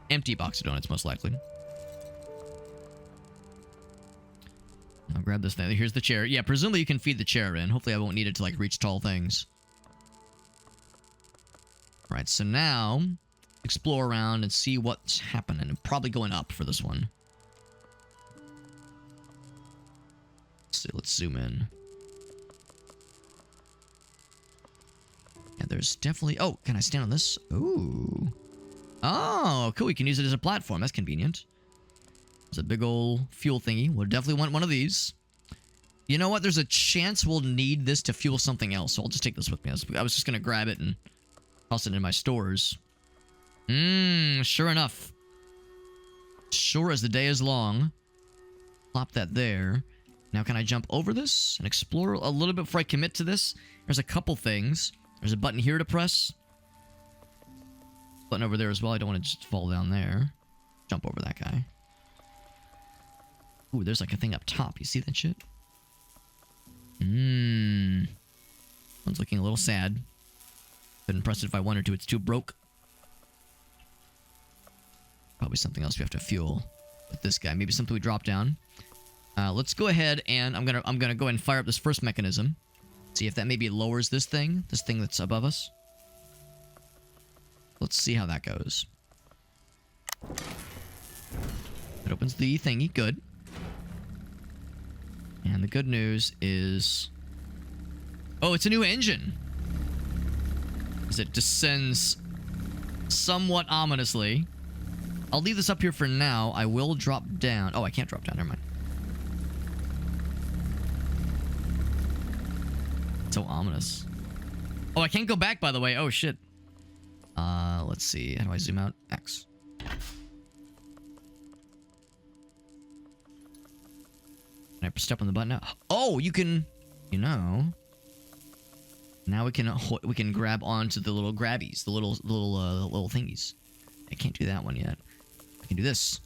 Speaker 1: Empty box of donuts, most likely. I'll grab this thing. Here's the chair. Yeah, presumably you can feed the chair in. Hopefully I won't need it to, like, reach tall things. Alright, so now... explore around and see what's happening. I'm probably going up for this one. Let's zoom in. Yeah, there's definitely... Oh, can I stand on this? Ooh. Oh, cool. We can use it as a platform. That's convenient. There's a big old fuel thingy. We'll definitely want one of these. You know what? There's a chance we'll need this to fuel something else, so I'll just take this with me. I was just going to grab it and toss it in my stores. Sure enough. Sure as the day is long. Plop that there. Now, can I jump over this and explore a little bit before I commit to this? There's a couple things. There's a button here to press. Button over there as well. I don't want to just fall down there. Jump over that guy. Ooh, there's like a thing up top. You see that shit? One's looking a little sad. Couldn't press it if I wanted to. It's too broke. Probably something else we have to fuel with this guy. Maybe something we drop down. Let's go ahead and I'm gonna go ahead and fire up this first mechanism. See if that maybe lowers this thing that's above us. Let's see how that goes. It opens the thingy. Good. And the good news is... Oh, it's a new engine! As it descends somewhat ominously. I'll leave this up here for now. I will drop down. Oh, I can't drop down. Never mind. So ominous. Oh, I can't go back, by the way. Oh, shit. Let's see. How do I zoom out? X. Can I step on the button now? Oh, you can... You know... Now we can grab onto the little grabbies. The little thingies. I can't do that one yet. I can do this.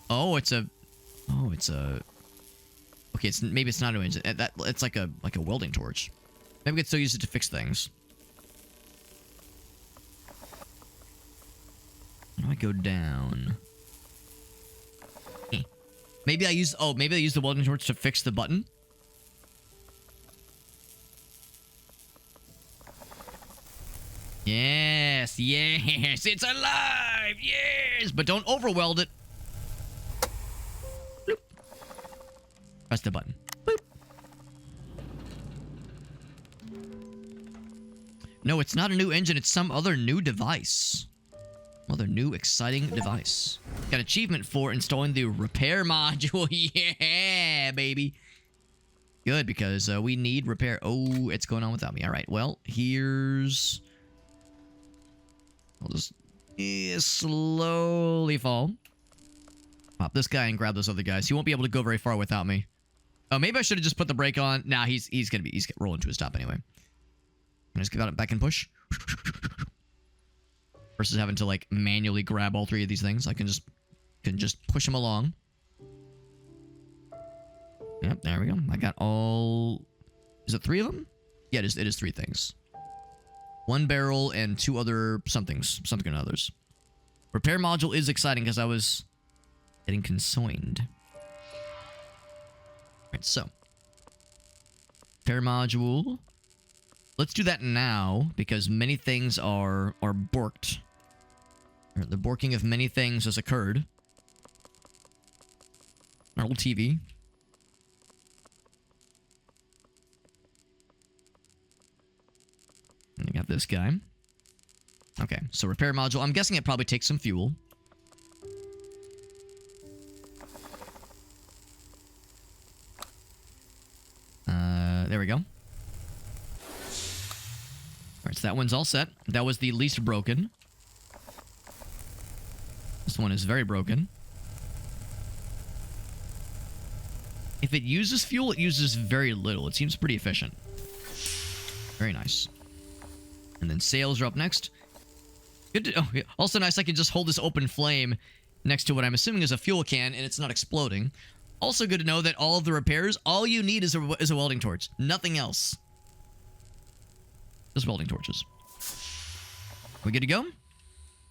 Speaker 1: Oh, it's a... Oh, it's a... Okay, maybe it's not an engine. It's like a welding torch. Maybe we could still use it to fix things. How do I go down? Maybe I use... Oh, maybe I use the welding torch to fix the button? Yes, yes, it's alive, yes! But don't overweld it. Bloop. Press the button. Boop. No, it's not a new engine, it's some other new device. Another new exciting device. Got achievement for installing the repair module. Yeah, baby. Good, because we need repair. Oh, it's going on without me. All right, well, here's... I'll just slowly fall. Pop this guy and grab those other guys. He won't be able to go very far without me. Oh, maybe I should have just put the brake on. Nah, he's rolling to a stop anyway. I just got it back and push. Versus having to like manually grab all three of these things. I can just push them along. Yep, there we go. I got all... Is it three of them? Yeah, it is three things. One barrel and two other something and others. Repair module is exciting because I was getting concerned. Alright, so. Repair module. Let's do that now because many things are borked. The borking of many things has occurred. Our old TV. And we got this guy. Okay, so repair module. I'm guessing it probably takes some fuel. There we go. Alright, so that one's all set. That was the least broken. This one is very broken. If it uses fuel, it uses very little. It seems pretty efficient. Very nice. And then sails are up next. Good to, oh, yeah. Also nice I can just hold this open flame next to what I'm assuming is a fuel can and it's not exploding. Also good to know that all of the repairs, all you need is a welding torch. Nothing else. Just welding torches. We good to go?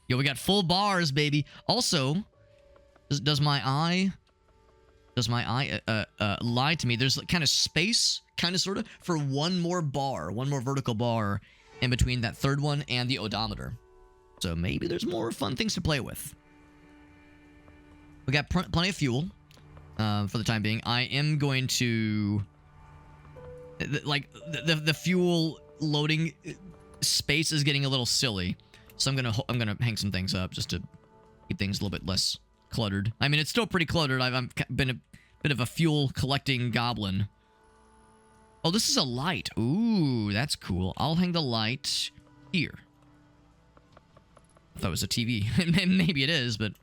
Speaker 1: Yo, we got full bars, baby. Also, does my eye lie to me? There's kind of space, kind of sort of, for one more vertical bar in between that third one and the odometer. So maybe there's more fun things to play with. We got plenty of fuel for the time being. I am going to... the fuel loading space is getting a little silly. So I'm gonna hang some things up just to keep things a little bit less cluttered. I mean, it's still pretty cluttered. I've been a bit of a fuel collecting goblin. Oh, this is a light. Ooh, that's cool. I'll hang the light here. I thought it was a TV. Maybe it is, but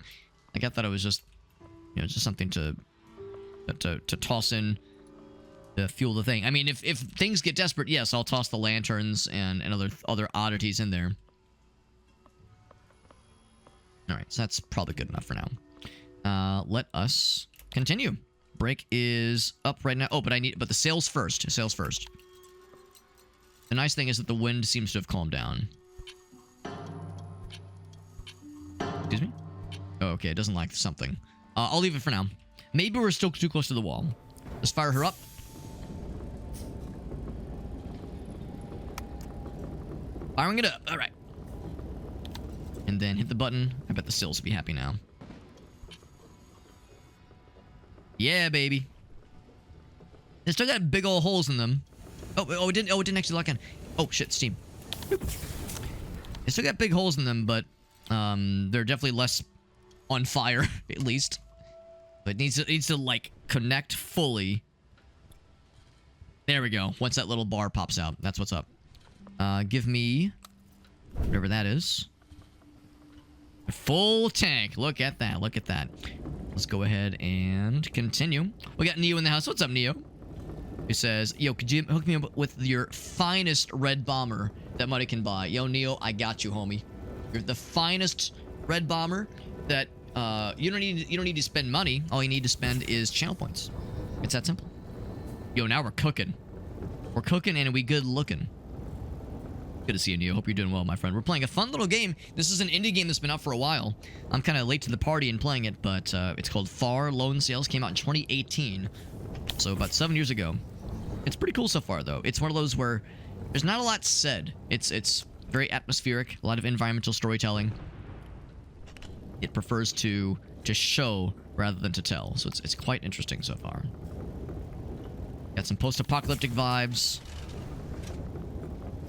Speaker 1: I thought it was just, you know, just something to toss in to fuel the thing. I mean, if things get desperate, yes, I'll toss the lanterns and other oddities in there. All right, so that's probably good enough for now. Let us continue. Brake is up right now. Oh, but the sails first. Sails first. The nice thing is that the wind seems to have calmed down. Excuse me? Oh, okay, it doesn't like something. I'll leave it for now. Maybe we're still too close to the wall. Let's fire her up. Firing it up. All right. And then hit the button. I bet the sails will be happy now. Yeah, baby. They still got big old holes in them. Oh, it didn't actually lock in. Oh, shit, steam. They still got big holes in them, but they're definitely less on fire, at least. But it needs to like connect fully. There we go. Once that little bar pops out, that's what's up. Give me whatever that is. A full tank. Look at that. Look at that. Let's go ahead and continue. We got Neo in the house. What's up, Neo? He says, yo, could you hook me up with your finest red bomber that money can buy? Yo, Neo, I got you, homie. You're the finest red bomber that you don't need to spend money. All you need to spend is channel points. It's that simple. Yo, now we're cooking. We're cooking and we good looking. Good to see you, Neo. Hope you're doing well, my friend. We're playing a fun little game. This is an indie game that's been out for a while. I'm kind of late to the party in playing it, but it's called Far Lone Sails. Came out in 2018, so about 7 years ago. It's pretty cool so far, though. It's one of those where there's not a lot said. It's very atmospheric, a lot of environmental storytelling. It prefers to show rather than to tell, so it's quite interesting so far. Got some post-apocalyptic vibes.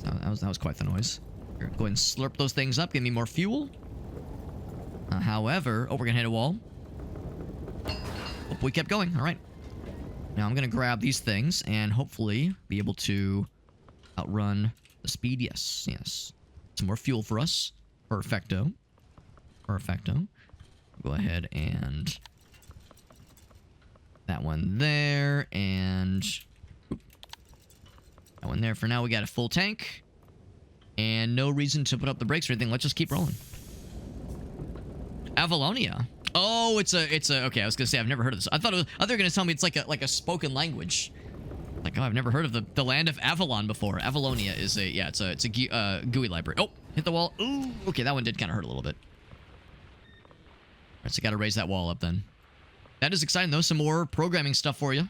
Speaker 1: That was quite the noise. Here, go ahead and slurp those things up. Give me more fuel. However, oh, we're gonna hit a wall. Oh, we kept going. All right. Now I'm gonna grab these things and hopefully be able to outrun the speed. Yes, yes. Some more fuel for us. Perfecto. Perfecto. Go ahead and that one there and that one there. For now, we got a full tank. And no reason to put up the brakes or anything. Let's just keep rolling. Avalonia. Oh, it's a okay, I was gonna say I've never heard of this. I thought they were gonna tell me it's like a spoken language. Like, oh, I've never heard of the land of Avalon before. Avalonia is it's a GUI library. Oh, hit the wall. Ooh, okay, that one did kind of hurt a little bit. All right, so gotta raise that wall up then. That is exciting though. Some more programming stuff for you.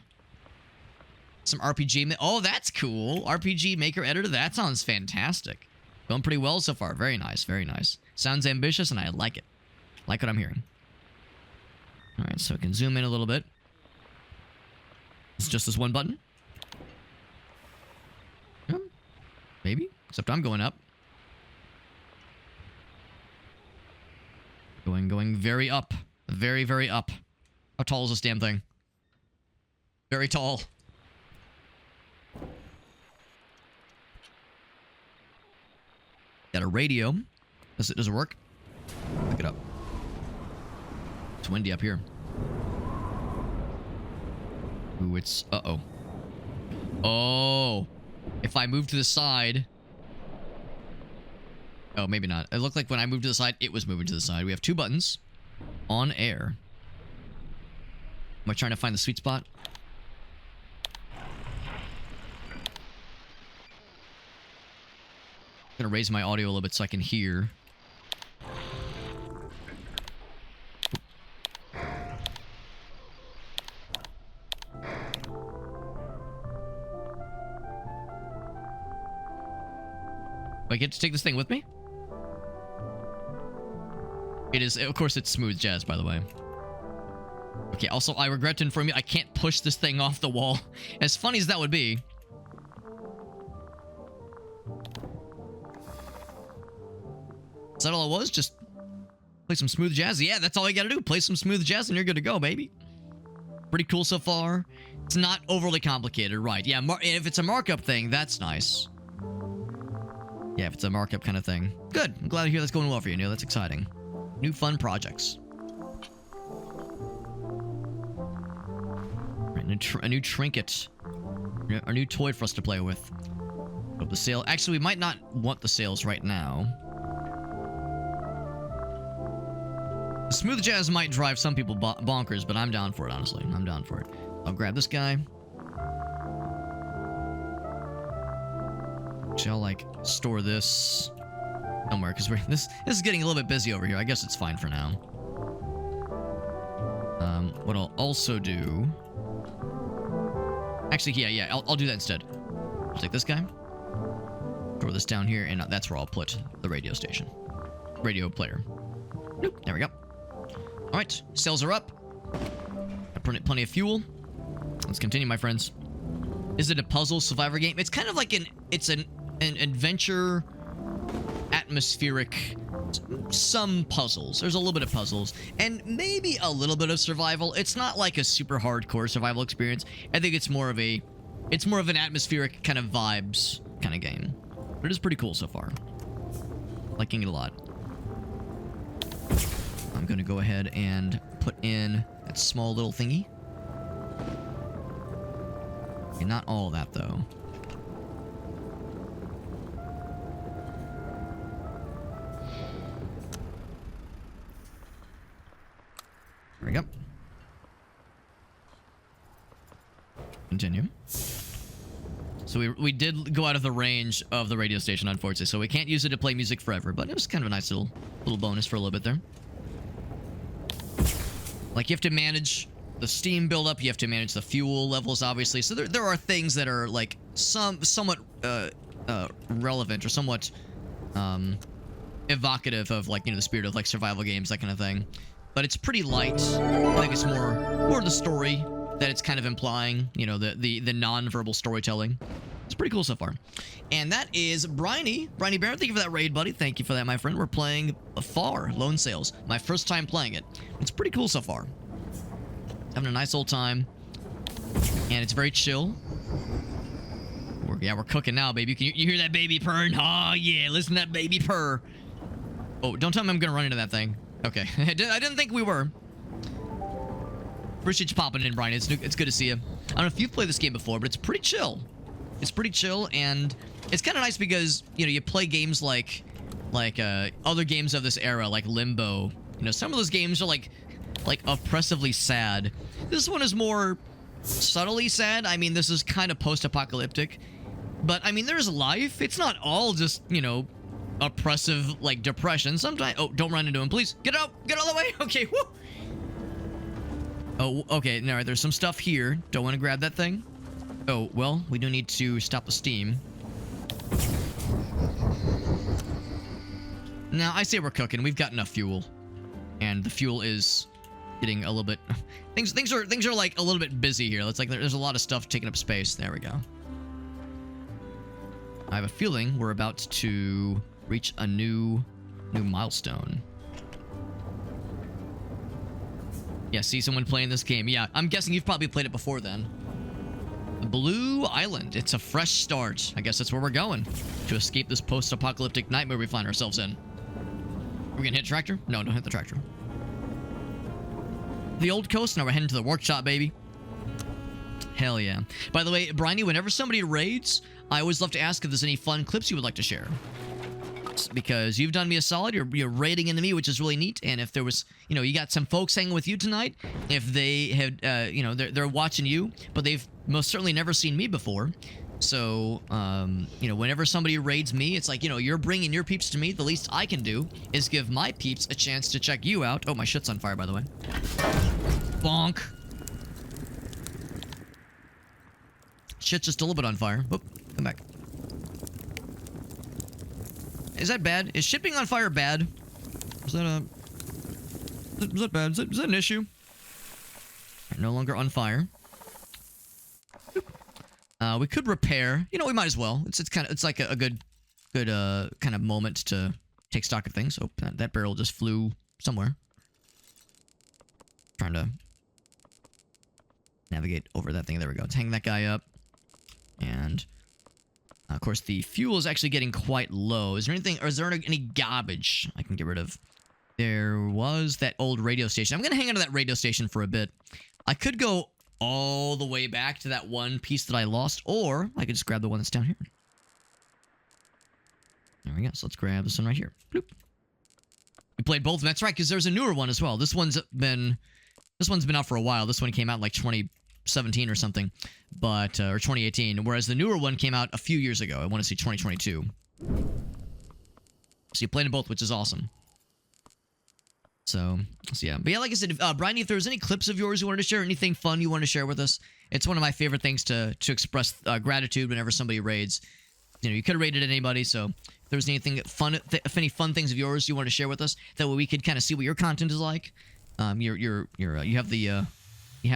Speaker 1: Some RPG. Oh, that's cool. RPG Maker Editor. That sounds fantastic. Going pretty well so far. Very nice. Very nice. Sounds ambitious, and I like it. Like what I'm hearing. All right, so we can zoom in a little bit. It's just this one button. Maybe. Except I'm going up. Going very up. Very, very up. How tall is this damn thing? Very tall. Got a radio. Does it work? Pick it up. It's windy up here. Ooh, it's... Uh-oh. Oh. If I move to the side... Oh, maybe not. It looked like when I moved to the side, it was moving to the side. We have two buttons. On air. Am I trying to find the sweet spot? I'm gonna raise my audio a little bit so I can hear. Do I get to take this thing with me? It is, of course, it's smooth jazz, by the way. Okay, also, I regret to inform you, I can't push this thing off the wall. As funny as that would be. Is that all it was? Just play some smooth jazz? Yeah, that's all you gotta do. Play some smooth jazz and you're good to go, baby. Pretty cool so far. It's not overly complicated, right? Yeah, if it's a markup thing, that's nice. Yeah, if it's a markup kind of thing. Good. I'm glad to hear that's going well for you, Neil. That's exciting. New fun projects. Right, a new trinket. A new toy for us to play with. Hope the sail... Actually, we might not want the sails right now. Smooth jazz might drive some people bonkers, but I'm down for it, honestly. I'm down for it. I'll grab this guy. Actually, I'll, like, store this somewhere, because this is getting a little bit busy over here. I guess it's fine for now. What I'll also do... Actually, yeah, I'll do that instead. I'll take this guy. Throw this down here, and that's where I'll put the radio station. Radio player. Nope, there we go. Alright, sails are up. Plenty of fuel. Let's continue, my friends. Is it a puzzle survivor game? It's kind of like it's an adventure atmospheric, some puzzles. There's a little bit of puzzles, and maybe a little bit of survival. It's not like a super hardcore survival experience. I think it's more of an atmospheric kind of vibes kind of game. But it is pretty cool so far. Liking it a lot. I'm gonna go ahead and put in that small little thingy. Okay, not all of that though. There we go. Continue. So we did go out of the range of the radio station, unfortunately, so we can't use it to play music forever, but it was kind of a nice little bonus for a little bit there. Like, you have to manage the steam buildup, you have to manage the fuel levels, obviously, so there are things that are, like, somewhat relevant or somewhat evocative of, like, you know, the spirit of, like, survival games, that kind of thing. But it's pretty light. I think it's more the story that it's kind of implying, you know, the non-verbal storytelling. It's pretty cool so far. And that is Briny. Briny Baron, thank you for that raid, buddy. Thank you for that, my friend. We're playing Far Lone Sails. My first time playing it. It's pretty cool so far. Having a nice old time. And it's very chill. We're cooking now, baby. You hear that baby purring? Oh, yeah. Listen to that baby purr. Oh, don't tell me I'm going to run into that thing. Okay. I didn't think we were. Appreciate you popping in, Brian. It's good to see you. I don't know if you've played this game before, but it's pretty chill. It's pretty chill, and it's kind of nice because, you know, you play games like other games of this era, like Limbo. You know, some of those games are like oppressively sad. This one is more subtly sad. I mean, this is kind of post-apocalyptic, but I mean, there's life. It's not all just, you know, oppressive, like, depression. Sometimes... Oh, don't run into him, please. Get out of the way. Okay, whoo. Oh, okay, all right, there's some stuff here. Don't want to grab that thing. Oh, well, we do need to stop the steam. Now, I say we're cooking. We've got enough fuel. And the fuel is getting a little bit... Things are like a little bit busy here. It's like there's a lot of stuff taking up space. There we go. I have a feeling we're about to reach a new milestone. Yeah, see someone playing this game. Yeah, I'm guessing you've probably played it before then. Blue Island. It's a fresh start. I guess that's where we're going to escape this post-apocalyptic nightmare we find ourselves in. We're gonna hit tractor? No, don't hit the tractor. The old coast. Now we're heading to the workshop, baby. Hell yeah. By the way, Bryony, whenever somebody raids, I always love to ask if there's any fun clips you would like to share. Because you've done me a solid, you're raiding into me, which is really neat. And if there was, you know, you got some folks hanging with you tonight, if they have, you know, they're watching you, but they've most certainly never seen me before. So, you know, whenever somebody raids me, it's like, you know, you're bringing your peeps to me. The least I can do is give my peeps a chance to check you out. Oh, my shit's on fire, by the way. Bonk. Shit's just a little bit on fire. Whoop, come back. Is that bad? Is shipping on fire bad? Is that bad? Is that an issue? No longer on fire. We could repair. You know, we might as well. It's like a good kind of moment to take stock of things. Oh, that barrel just flew somewhere. Trying to navigate over that thing. There we go. Let's hang that guy up. And of course, the fuel is actually getting quite low. Is there anything, or is there any garbage I can get rid of? There was that old radio station. I'm going to hang on to that radio station for a bit. I could go all the way back to that one piece that I lost, or I could just grab the one that's down here. There we go. So let's grab this one right here. Bloop. We played both. That's right, because there's a newer one as well. This one's been out for a while. This one came out like 2017 or something, but or 2018, whereas the newer one came out a few years ago. I want to say 2022. So you played them both, which is awesome. So yeah. But yeah, like I said, Bryony, if there's any clips of yours you wanted to share, anything fun you want to share with us, it's one of my favorite things to express gratitude whenever somebody raids. You know, you could have raided anybody, so if there's anything fun, if any fun things of yours you want to share with us, that way we could kind of see what your content is like. You have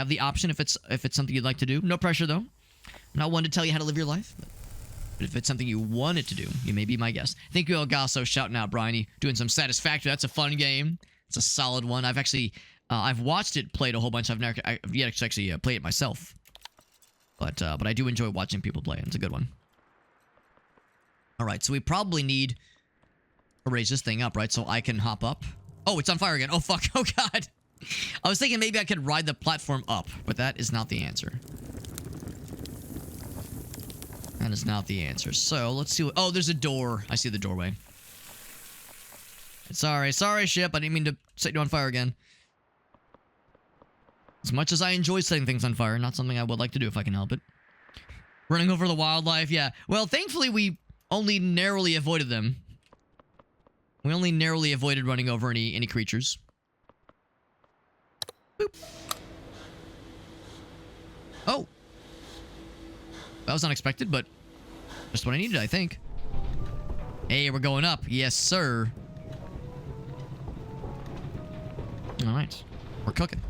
Speaker 1: the option if it's something you'd like to do. No pressure though. I'm not one to tell you how to live your life. But But if it's something you want it to do, you may be my guest. Thank you, El Gasso, shouting out Bryony, doing some Satisfactory. That's a fun game. It's a solid one. I've actually, I've watched it played a whole bunch. I've yet to actually play it myself. But I do enjoy watching people play it. It's a good one. All right, so we probably need to raise this thing up, right? So I can hop up. Oh, it's on fire again. Oh, fuck. Oh, God. I was thinking maybe I could ride the platform up, but that is not the answer. That is not the answer. So, let's see what... Oh, there's a door. I see the doorway. Sorry, ship. I didn't mean to set you on fire again. As much as I enjoy setting things on fire, not something I would like to do if I can help it. Running over the wildlife, yeah. Well, thankfully, we only narrowly avoided them. We only narrowly avoided running over any creatures. Boop. Oh. That was unexpected, but just what I needed, I think. Hey, we're going up. Yes, sir. All right. We're cooking.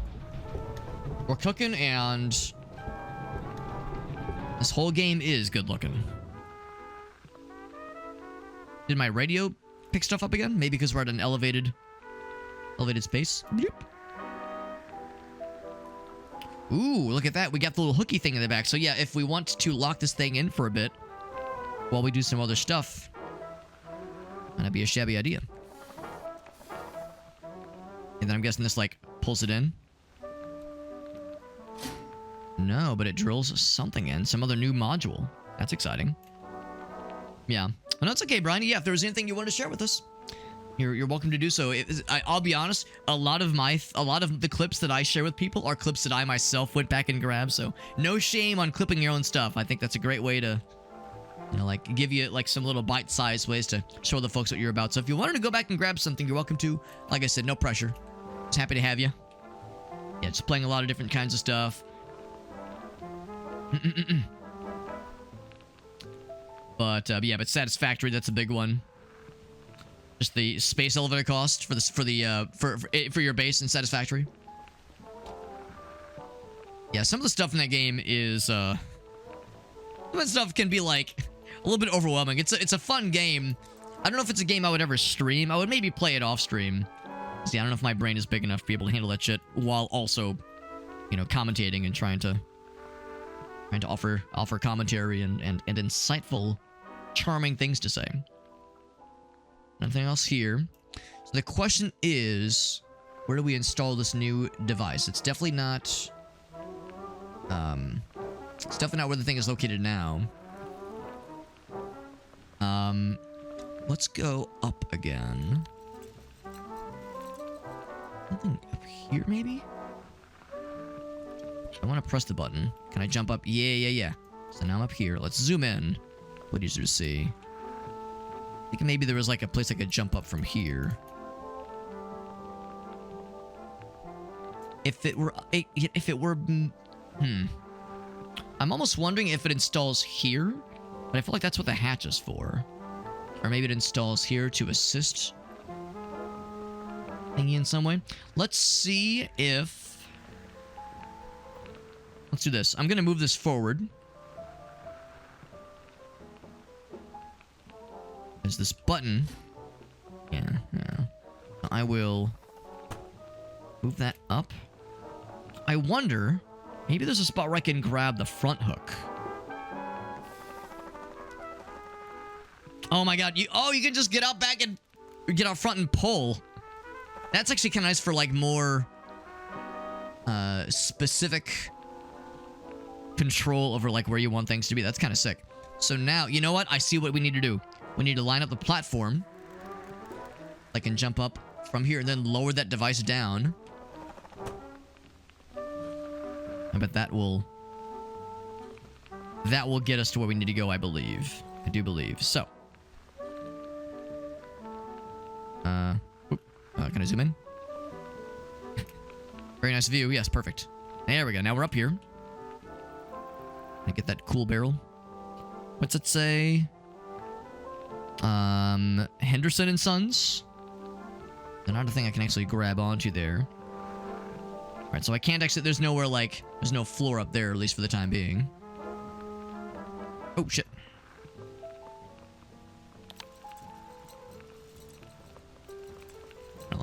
Speaker 1: We're cooking, and this whole game is good looking. Did my radio pick stuff up again? Maybe because we're at an elevated space. Bloop. Ooh, look at that. We got the little hooky thing in the back. So yeah, if we want to lock this thing in for a bit while we do some other stuff, that'd be a shabby idea. And then I'm guessing this, like, pulls it in. No, but it drills something in. Some other new module. That's exciting. Yeah. Well, that's okay, Brian. Yeah, if there was anything you wanted to share with us, you're welcome to do so. I'll be honest, a lot of the clips that I share with people are clips that I myself went back and grabbed, so no shame on clipping your own stuff. I think that's a great way to, you know, like, give you, like, some little bite-sized ways to show the folks what you're about. So if you wanted to go back and grab something, you're welcome to. Like I said, no pressure. Just happy to have you. Yeah, just playing a lot of different kinds of stuff. But yeah, but Satisfactory, that's a big one. Just the space elevator cost for your base in Satisfactory. Yeah, some of the stuff in that game is some of that stuff can be like a little bit overwhelming. It's a fun game. I don't know if it's a game I would ever stream. I would maybe play it off stream. See, I don't know if my brain is big enough to be able to handle that shit while also, you know, commentating and trying to offer commentary and insightful, charming things to say. Nothing else here. So the question is, where do we install this new device? It's definitely not where the thing is located now. Let's go up again. Something up here, maybe? I want to press the button. Can I jump up? Yeah. So now I'm up here. Let's zoom in. What easier to see? I think maybe there was like a place I could jump up from here. If it were, I'm almost wondering if it installs here, but I feel like that's what the hatch is for. Or maybe it installs here to assist thingy in some way. Let's see if... Let's do this. I'm going to move this forward. There's this button. Yeah. I will move that up. I wonder, maybe there's a spot where I can grab the front hook. Oh my god, you can just get out back and get out front and pull. That's actually kind of nice for like more specific control over like where you want things to be. That's kind of sick. So now, you know what? I see what we need to do. We need to line up the platform. I can jump up from here and then lower that device down. I bet that will get us to where we need to go, I believe. I do believe. So. Can I zoom in? Very nice view. Yes, perfect. There we go. Now we're up here. I get that cool barrel. What's it say? Henderson and Sons. Another thing I can actually grab onto there. Alright, so I can't actually... There's nowhere, like... There's no floor up there, at least for the time being. Oh, shit.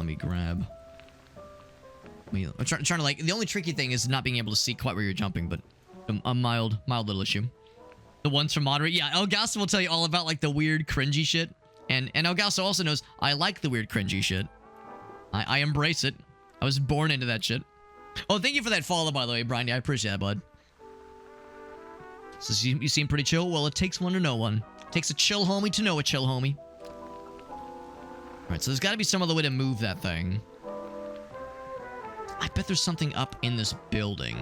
Speaker 1: let me grab. I'm trying to like, the only tricky thing is not being able to see quite where you're jumping, but a mild little issue. The ones from Moderate, yeah, Elgaso will tell you all about like the weird cringy shit. And Elgaso also knows I like the weird cringy shit. I embrace it. I was born into that shit. Oh, thank you for that follow, by the way, Brian. Yeah, I appreciate that, bud. So you seem pretty chill. Well, it takes one to know one. It takes a chill homie to know a chill homie. Alright, so there's got to be some other way to move that thing. I bet there's something up in this building.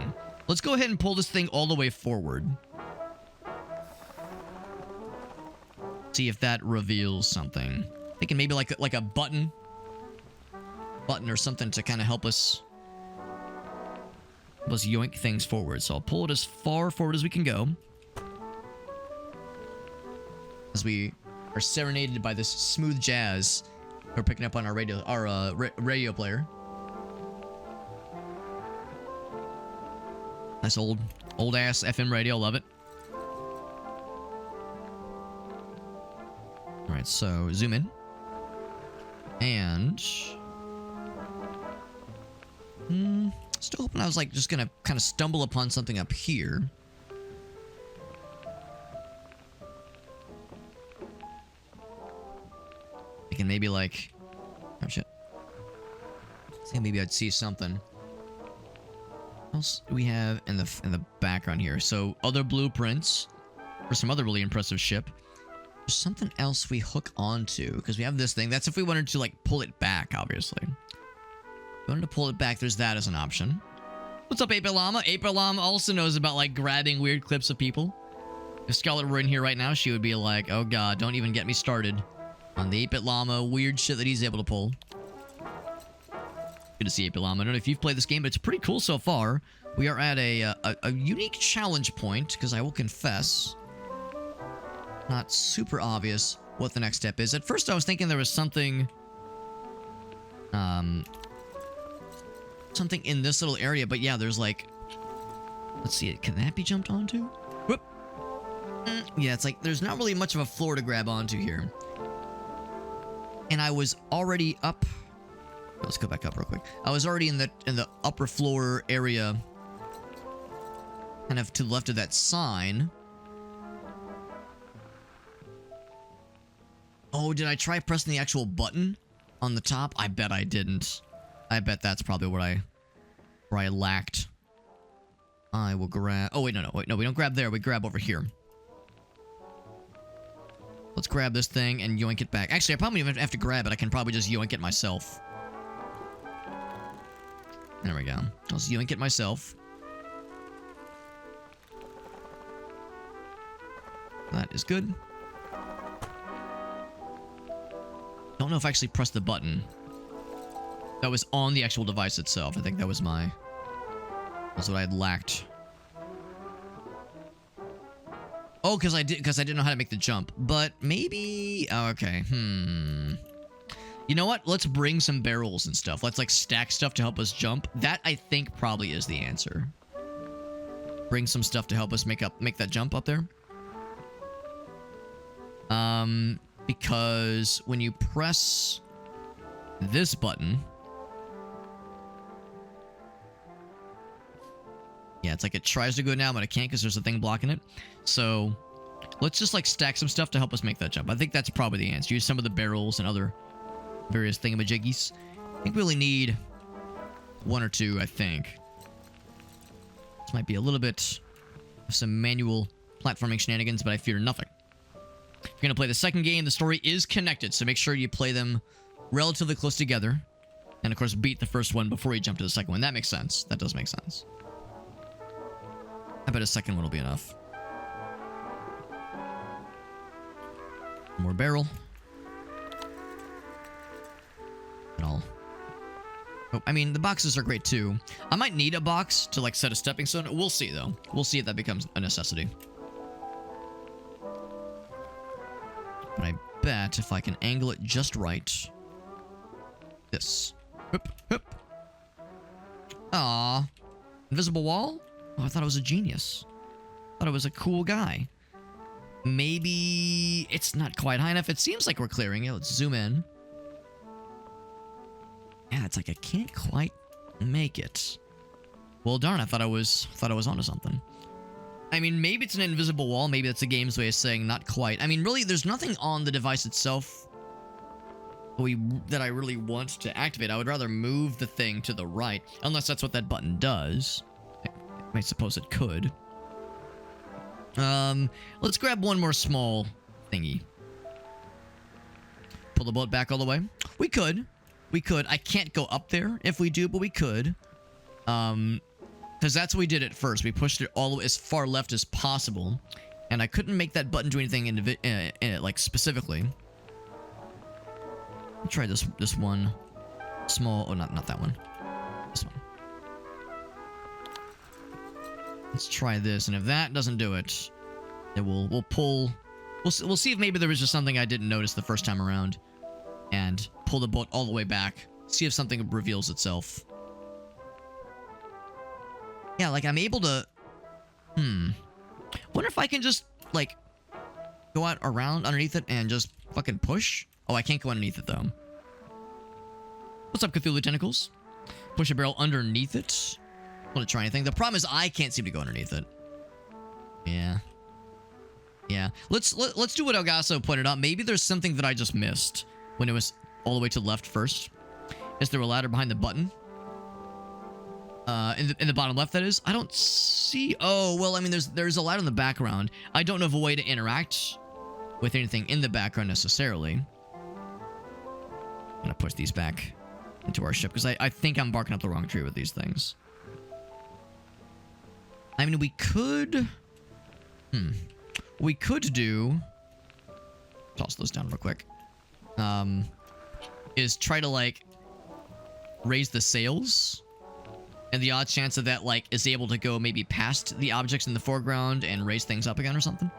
Speaker 1: Let's go ahead and pull this thing all the way forward. See if that reveals something. Thinking maybe like a button or something to kind of help us yoink things forward. So I'll pull it as far forward as we can go, as we are serenaded by this smooth jazz we're picking up on our radio player. Nice old ass FM radio. Love it. All right, so zoom in, and still hoping I was like just gonna kind of stumble upon something up here. Thinking maybe like, oh shit. Think maybe I'd see something. What else do we have in the background here? So other blueprints for some other really impressive ship. There's something else we hook onto because we have this thing. That's if we wanted to like pull it back, obviously. If we wanted to pull it back, there's that as an option. What's up, 8-Bit Llama? 8-Bit Llama also knows about like grabbing weird clips of people. If Scarlet were in here right now, she would be like, oh god, don't even get me started on the 8-Bit Llama weird shit that he's able to pull. Good to see 8-Bit Llama. I don't know if you've played this game, but it's pretty cool so far. We are at a unique challenge point, because I will confess, not super obvious what the next step is. At first I was thinking there was something something in this little area, but yeah, there's like, let's see, can that be jumped onto? Whoop. Yeah, it's like there's not really much of a floor to grab onto here. And I was already up. Let's go back up real quick. I was already in the upper floor area, kind of to the left of that sign. Oh, did I try pressing the actual button on the top? I bet I didn't. I bet that's probably where I lacked. I will grab... Oh, wait, no, we don't grab there. We grab over here. Let's grab this thing and yoink it back. Actually, I probably don't even have to grab it. I can probably just yoink it myself. There we go. I'll just yoink it myself. That is good. Don't know if I actually pressed the button. That was on the actual device itself. I think that was what I had lacked. Oh, because I didn't know how to make the jump. But maybe... Oh, okay. You know what? Let's bring some barrels and stuff. Let's like stack stuff to help us jump. That I think probably is the answer. Bring some stuff to help us make that jump up there. Because when you press this button, yeah, it's like it tries to go down, but it can't because there's a thing blocking it. So let's just like stack some stuff to help us make that jump. I think that's probably the answer. Use some of the barrels and other various thingamajiggies. I think we only need one or two, I think. This might be a little bit of some manual platforming shenanigans, but I fear nothing. If you're going to play the second game, the story is connected, so make sure you play them relatively close together. And, of course, beat the first one before you jump to the second one. That makes sense. That does make sense. I bet a second one will be enough. More barrel. And all. Oh, I mean, the boxes are great, too. I might need a box to, like, set a stepping stone. We'll see, though. We'll see if that becomes a necessity. But I bet if I can angle it just right... This. Hup, hup. Aww. Invisible wall? Oh, I thought it was a genius. I thought it was a cool guy. Maybe it's not quite high enough. It seems like we're clearing it. Let's zoom in. Yeah, it's like I can't quite make it. Well, darn, I thought I was onto something. I mean, maybe it's an invisible wall. Maybe that's the game's way of saying not quite. I mean, really, there's nothing on the device itself that I really want to activate. I would rather move the thing to the right, unless that's what that button does. I suppose it could. Let's grab one more small thingy. Pull the boat back all the way. We could. I can't go up there if we do, but we could. Because that's what we did at first. We pushed it all the way as far left as possible, and I couldn't make that button do anything in it, like specifically. Let's try this one. Small. Oh, not that one. This one. Let's try this, and if that doesn't do it, then we'll pull. We'll see if maybe there was just something I didn't notice the first time around, and pull the boat all the way back. See if something reveals itself. Yeah, like I'm able to. Wonder if I can just like go out around underneath it and just fucking push. Oh, I can't go underneath it, though. What's up, Cthulhu Tentacles? Push a barrel underneath it. Want to try anything? The problem is I can't seem to go underneath it. Yeah. Let's do what Elgaso pointed out. Maybe there's something that I just missed when it was all the way to the left first. Is there a ladder behind the button? In the bottom left, that is. I don't see. Oh, well, I mean, there's a ladder in the background. I don't know of a way to interact with anything in the background necessarily. I'm gonna push these back into our ship because I think I'm barking up the wrong tree with these things. I mean, we could do, toss those down real quick, is try to like raise the sails, and the odd chance of that like is able to go maybe past the objects in the foreground and raise things up again or something.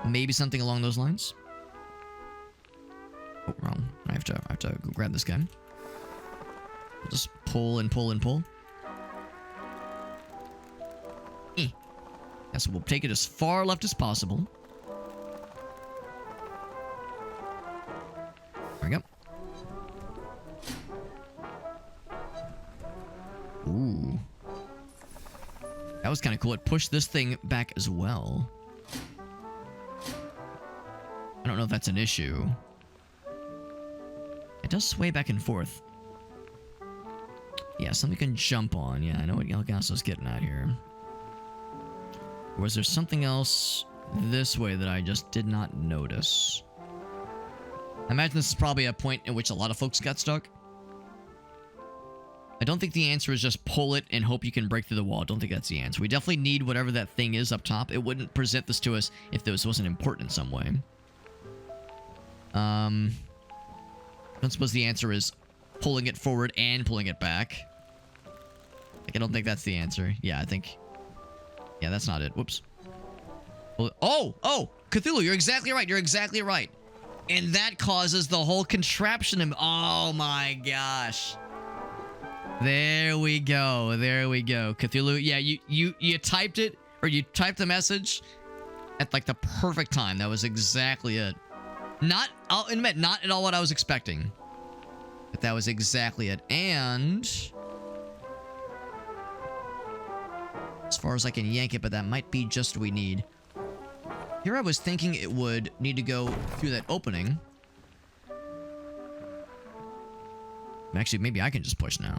Speaker 1: Maybe something along those lines. Oh, wrong. I have to go grab this guy. Just pull and pull and pull. Yeah, so we'll take it as far left as possible. There we go. Ooh. That was kind of cool. It pushed this thing back as well. I don't know if that's an issue. It does sway back and forth. Yeah, something can jump on. Yeah, I know what Elgaso's getting at here. Or was there something else this way that I just did not notice? I imagine this is probably a point in which a lot of folks got stuck. I don't think the answer is just pull it and hope you can break through the wall. I don't think that's the answer. We definitely need whatever that thing is up top. It wouldn't present this to us if this wasn't important in some way. I don't suppose the answer is pulling it forward and pulling it back. Like, I don't think that's the answer. Yeah, I think... Yeah, that's not it. Whoops. Oh! Cthulhu, you're exactly right. You're exactly right. And that causes the whole contraption. Oh my gosh. There we go. There we go. Cthulhu, yeah, you typed it, or you typed the message at like the perfect time. That was exactly it. I'll admit, not at all what I was expecting. But that was exactly it. And as far as I can yank it, but that might be just what we need. Here I was thinking it would need to go through that opening. Actually, maybe I can just push now.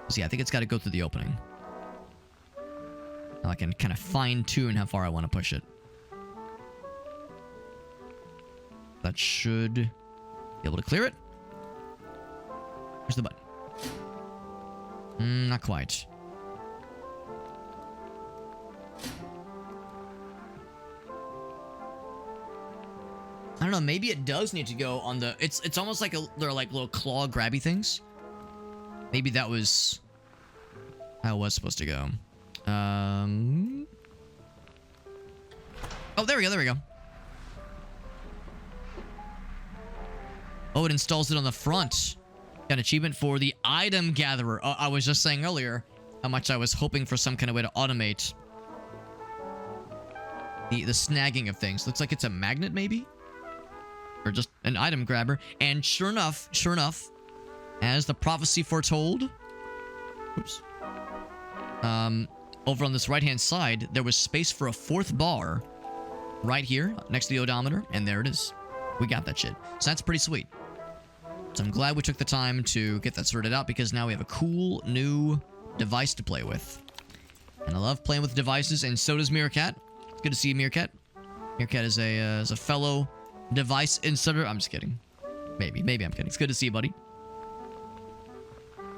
Speaker 1: So yeah, I think it's got to go through the opening. Now I can kind of fine-tune how far I want to push it. That should be able to clear it. Where's the button? Not quite. I don't know, maybe it does need to go on the... It's almost like they're like little claw grabby things. Maybe that was how it was supposed to go. Oh, there we go. Oh, it installs it on the front. Got an achievement for the item gatherer. Oh, I was just saying earlier how much I was hoping for some kind of way to automate the snagging of things. Looks like it's a magnet, maybe? Or just an item grabber. And sure enough, As the prophecy foretold. Oops. Over on this right-hand side, there was space for a 4th bar. Right here, next to the odometer. And there it is. We got that shit. So that's pretty sweet. So I'm glad we took the time to get that sorted out, because now we have a cool new device to play with. And I love playing with devices, and so does Meerkat. It's good to see you, Meerkat. Meerkat is a fellow device inserter. I'm just kidding. Maybe I'm kidding. It's good to see you, buddy.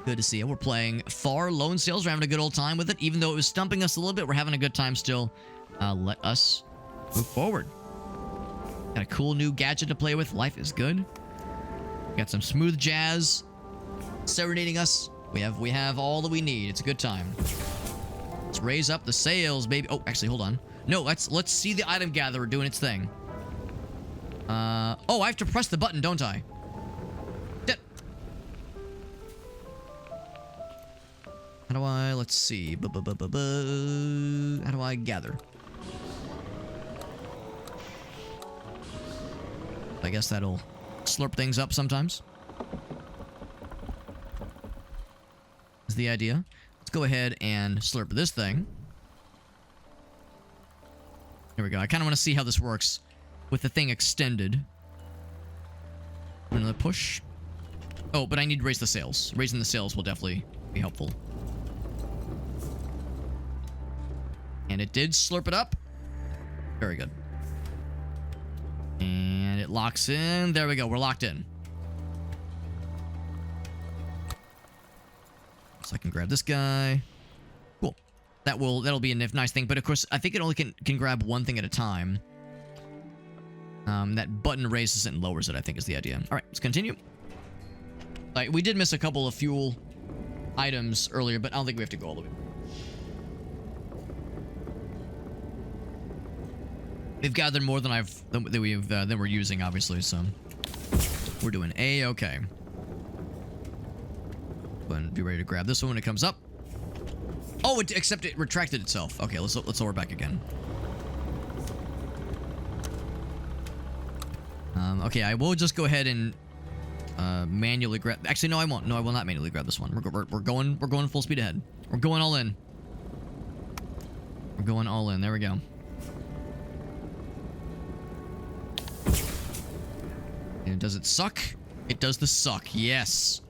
Speaker 1: Good to see you. We're playing Far Lone Sails. We're having a good old time with it. Even though it was stumping us a little bit, we're having a good time still. Let us move forward. Got a cool new gadget to play with. Life is good. Got some smooth jazz serenading us. We have all that we need. It's a good time. Let's raise up the sails, baby. Oh, actually, hold on. No, let's see the item gatherer doing its thing. Oh, I have to press the button, don't I? How do I, let's see. How do I gather? I guess that'll slurp things up sometimes. Is the idea. Let's go ahead and slurp this thing. Here we go. I kind of want to see how this works with the thing extended. Another push. Oh, but I need to raise the sails. Raising the sails will definitely be helpful. And it did slurp it up. Very good. And it locks in. There we go. We're locked in. So I can grab this guy. Cool. That'll be a nice thing. But of course, I think it only can grab one thing at a time. That button raises it and lowers it, I think is the idea. All right, let's continue. Like, we did miss a couple of fuel items earlier, but I don't think we have to go all the way. We've gathered more than we're using, obviously, so we're doing A-okay. Go ahead and be ready to grab this one when it comes up. Oh, except it retracted itself. Okay, let's lower back again. Okay, I will just go ahead and manually grab. Actually, no, I won't. No, I will not manually grab this one. We're going full speed ahead. We're going all in. We're going all in. There we go. And does it suck? It does the suck. Yes.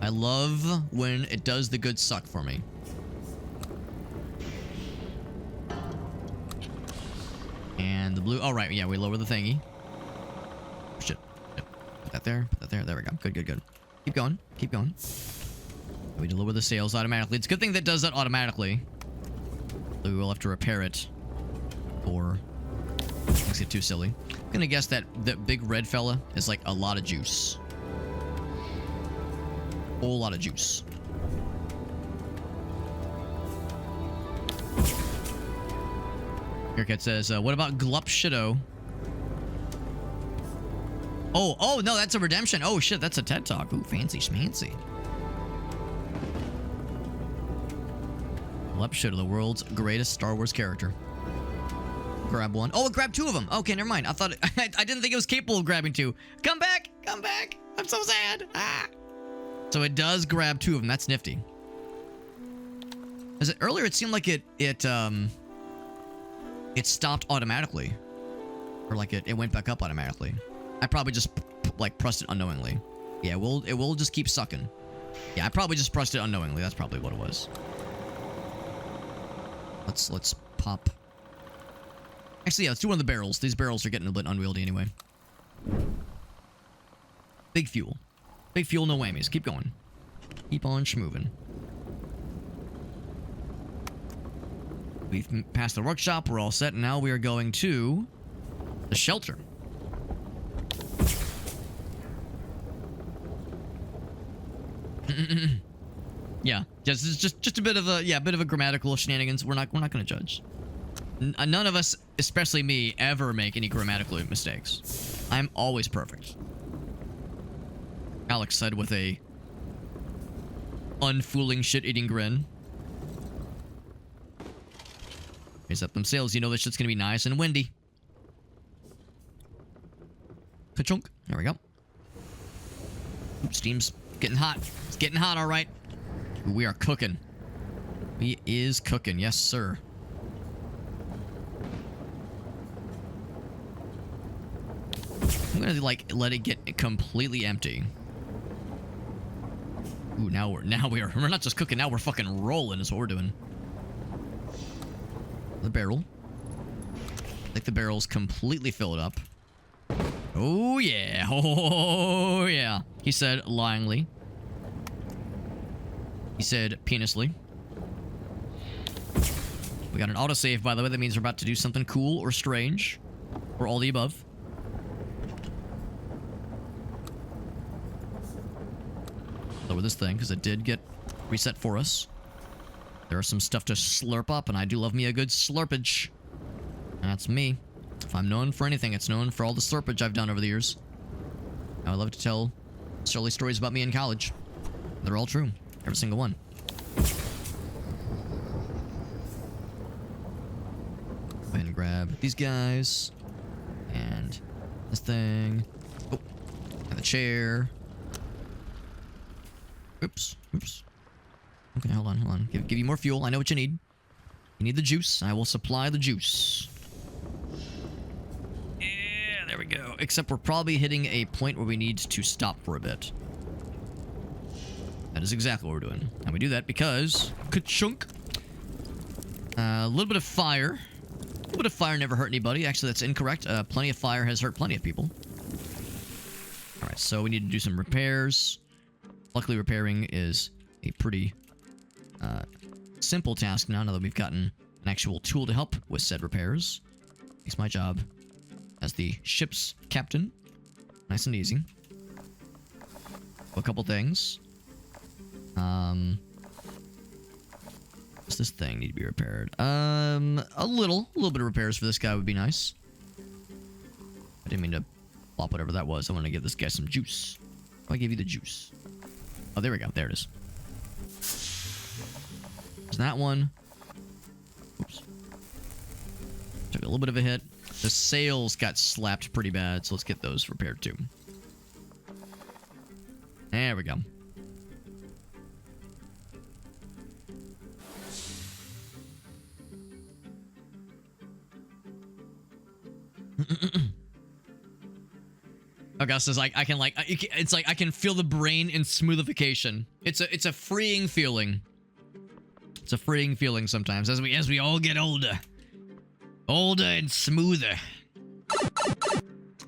Speaker 1: I love when it does the good suck for me. And the blue. Oh, right. Yeah, we lower the thingy. Shit. Put that there. Put that there. There we go. Good. Keep going. Keep going. We need to lower the sails automatically. It's a good thing that does that automatically. We will have to repair it. Or things get too silly. I'm gonna guess that the big red fella is like a lot of juice. Whole lot of juice. Meerkat says, what about Glup Shido? Oh, no, that's a redemption. Oh, shit, that's a TED Talk. Ooh, fancy schmancy. Glup Shido, the world's greatest Star Wars character. Grab one. Oh, it grabbed two of them. Okay, never mind. I thought I didn't think it was capable of grabbing two. Come back. I'm so sad. Ah. So it does grab two of them. That's nifty. Earlier it seemed like it stopped automatically, or like it went back up automatically. I probably just like pressed it unknowingly. Yeah, it will just keep sucking. Yeah, I probably just pressed it unknowingly. That's probably what it was. Let's pop. Actually, yeah, let's do one of the barrels. These barrels are getting a bit unwieldy anyway. Big fuel. Big fuel, no whammies. Keep going. Keep on schmoving. We've passed the workshop. We're all set. And now we are going to the shelter. Yeah, just a bit of a grammatical shenanigans. We're not going to judge. None of us, especially me, ever make any grammatical mistakes. I'm always perfect. Alex said with a unfooling shit-eating grin. Raise up them sails. You know this shit's gonna be nice and windy. Ka-chunk. There we go. Oops, steam's getting hot. It's getting hot, all right. We are cooking. We is cooking. Yes, sir. I'm gonna like let it get completely empty. Ooh, we're not just cooking, now we're fucking rolling is what we're doing. The barrel. I think the barrel's completely filled up. Oh yeah. Oh yeah. He said lyingly. He said penisly. We got an autosave, by the way. That means we're about to do something cool or strange. Or all the above. Lower this thing, because it did get reset for us. There are some stuff to slurp up, and I do love me a good slurpage. That's me. If I'm known for anything, it's known for all the slurpage I've done over the years. I would love to tell silly stories about me in college. They're all true. Every single one. Go ahead and grab these guys. And this thing. Oh, and the chair. Oops. Oops. Okay, hold on. Give you more fuel. I know what you need. You need the juice. I will supply the juice. Yeah, there we go. Except we're probably hitting a point where we need to stop for a bit. That is exactly what we're doing. And we do that because... Ka-chunk! A little bit of fire. A little bit of fire never hurt anybody. Actually, that's incorrect. Plenty of fire has hurt plenty of people. Alright, so we need to do some repairs. Luckily, repairing is a pretty simple task now that we've gotten an actual tool to help with said repairs. Makes my job as the ship's captain nice and easy. A couple things. Does this thing need to be repaired? A little bit of repairs for this guy would be nice. I didn't mean to plop whatever that was. I want to give this guy some juice. I give you the juice. Oh, there we go. There it is. There's that one. Oops. Took a little bit of a hit. The sails got slapped pretty bad, so let's get those repaired too. There we go. Augustus, like I can like it's like I can feel the brain in smoothification. It's a freeing feeling. It's a freeing feeling sometimes as we all get older and smoother.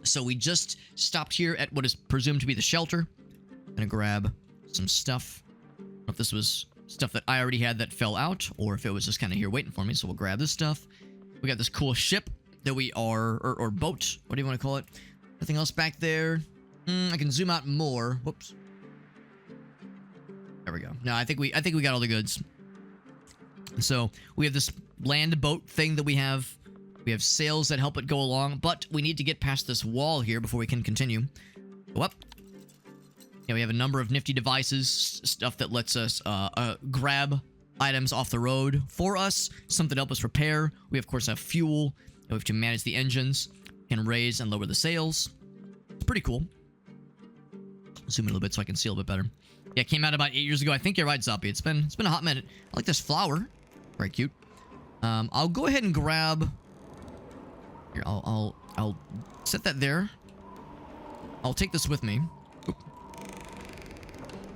Speaker 1: So we just stopped here at what is presumed to be the shelter. Gonna grab some stuff. I don't know if this was stuff that I already had that fell out, or if it was just kind of here waiting for me. So we'll grab this stuff. We got this cool ship that we are, or boat. What do you want to call it? Nothing else back there. I can zoom out more. Whoops. There we go. No, I think we got all the goods. So we have this land boat thing that we have. We have sails that help it go along, but we need to get past this wall here before we can continue. Go up. Yeah, we have a number of nifty devices, stuff that lets us grab items off the road for us, something to help us repair. We of course have fuel. We have to manage the engines, can raise and lower the sails. It's pretty cool. Zoom in a little bit so I can see a little bit better. Yeah, it came out about 8 years ago. I think you're right, Zoppy. It's been a hot minute. I like this flower. Very cute. I'll go ahead and grab. Here, I'll set that there. I'll take this with me. Oop.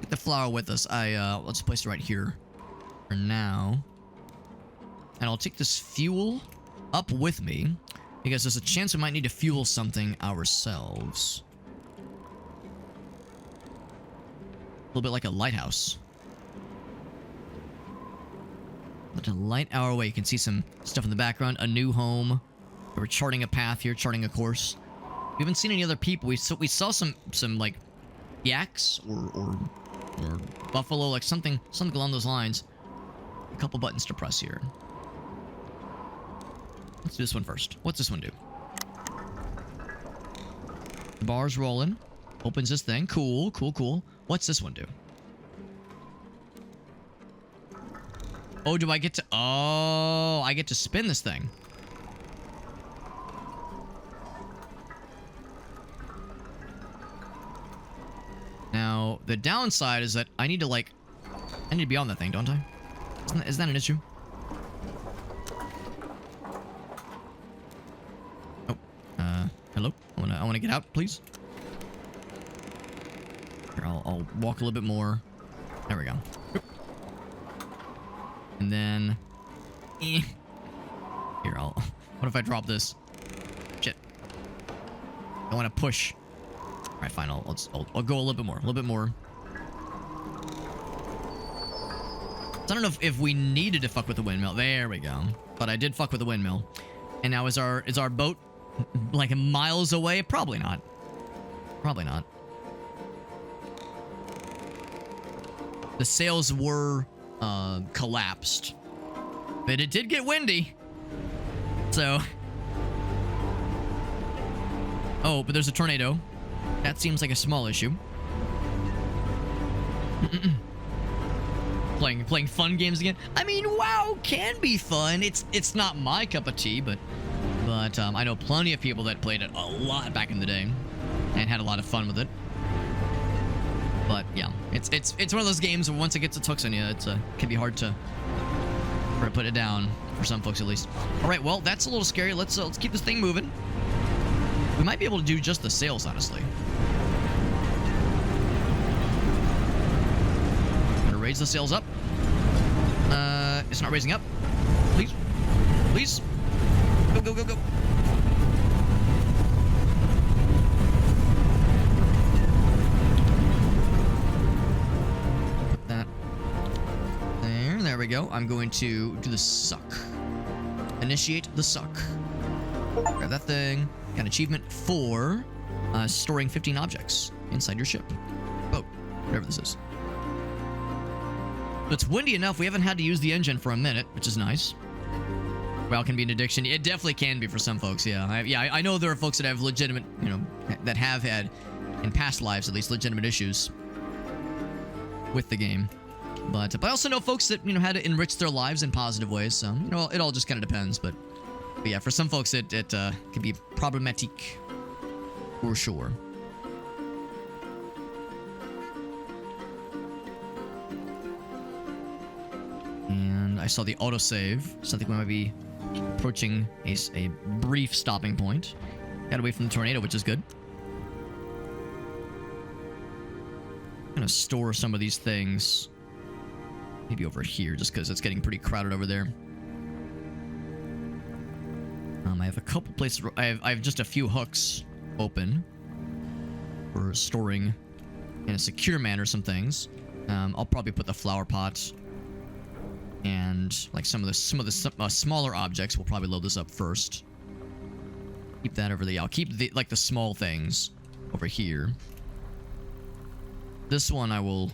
Speaker 1: Get the flower with us. Let's place it right here for now. And I'll take this fuel up with me because there's a chance we might need to fuel something ourselves. A little bit like a lighthouse. To light our way. You can see some stuff in the background. A new home. We're charting a path here, charting a course. We haven't seen any other people. We saw some like yaks or buffalo, like something along those lines. A couple buttons to press here. Let's do this one first. What's this one do? The bar's rolling. Opens this thing. Cool, cool, cool. What's this one do? Oh, do I get to... Oh, I get to spin this thing. Now, The downside is that I need to like, I need to be on that thing, don't I? Is that an issue? Oh, hello? I wanna get out, please. Here, I'll walk a little bit more. There we go. And then, here, what if I drop this? Shit. I want to push. All right, fine. I'll go a little bit more. So I don't know if we needed to fuck with the windmill. There we go. But I did fuck with the windmill. And now is our boat like miles away? Probably not. Probably not. The sails were collapsed, but it did get windy. So, oh, but there's a tornado. That seems like a small issue. Playing fun games again. I mean, WoW can be fun. It's not my cup of tea, but I know plenty of people that played it a lot back in the day and had a lot of fun with it. But yeah, it's one of those games where once it gets its hooks on you, it can be hard to put it down for some folks at least. All right, well that's a little scary. Let's keep this thing moving. We might be able to do just the sails, honestly. I'm gonna raise the sails up. It's not raising up. Please, please, go. There we go. I'm going to do the suck. Initiate the suck. Grab that thing. Got an achievement for storing 15 objects inside your ship. Boat. Whatever this is. But it's windy enough. We haven't had to use the engine for a minute, which is nice. WoW can be an addiction. It definitely can be for some folks, yeah. I know there are folks that have legitimate, that have had, in past lives at least, legitimate issues with the game. But I also know folks that, had to enrich their lives in positive ways, so, it all just kind of depends, but yeah, for some folks it can be problematic, for sure. And I saw the autosave, so I think we might be approaching a brief stopping point. Got away from the tornado, which is good. I'm gonna store some of these things maybe over here, just because it's getting pretty crowded over there. I have a couple places. I have just a few hooks open for storing in a secure manner some things. I'll probably put the flower pot and like some of the smaller objects. We'll probably load this up first. Keep that over there. I'll keep the small things over here. This one I will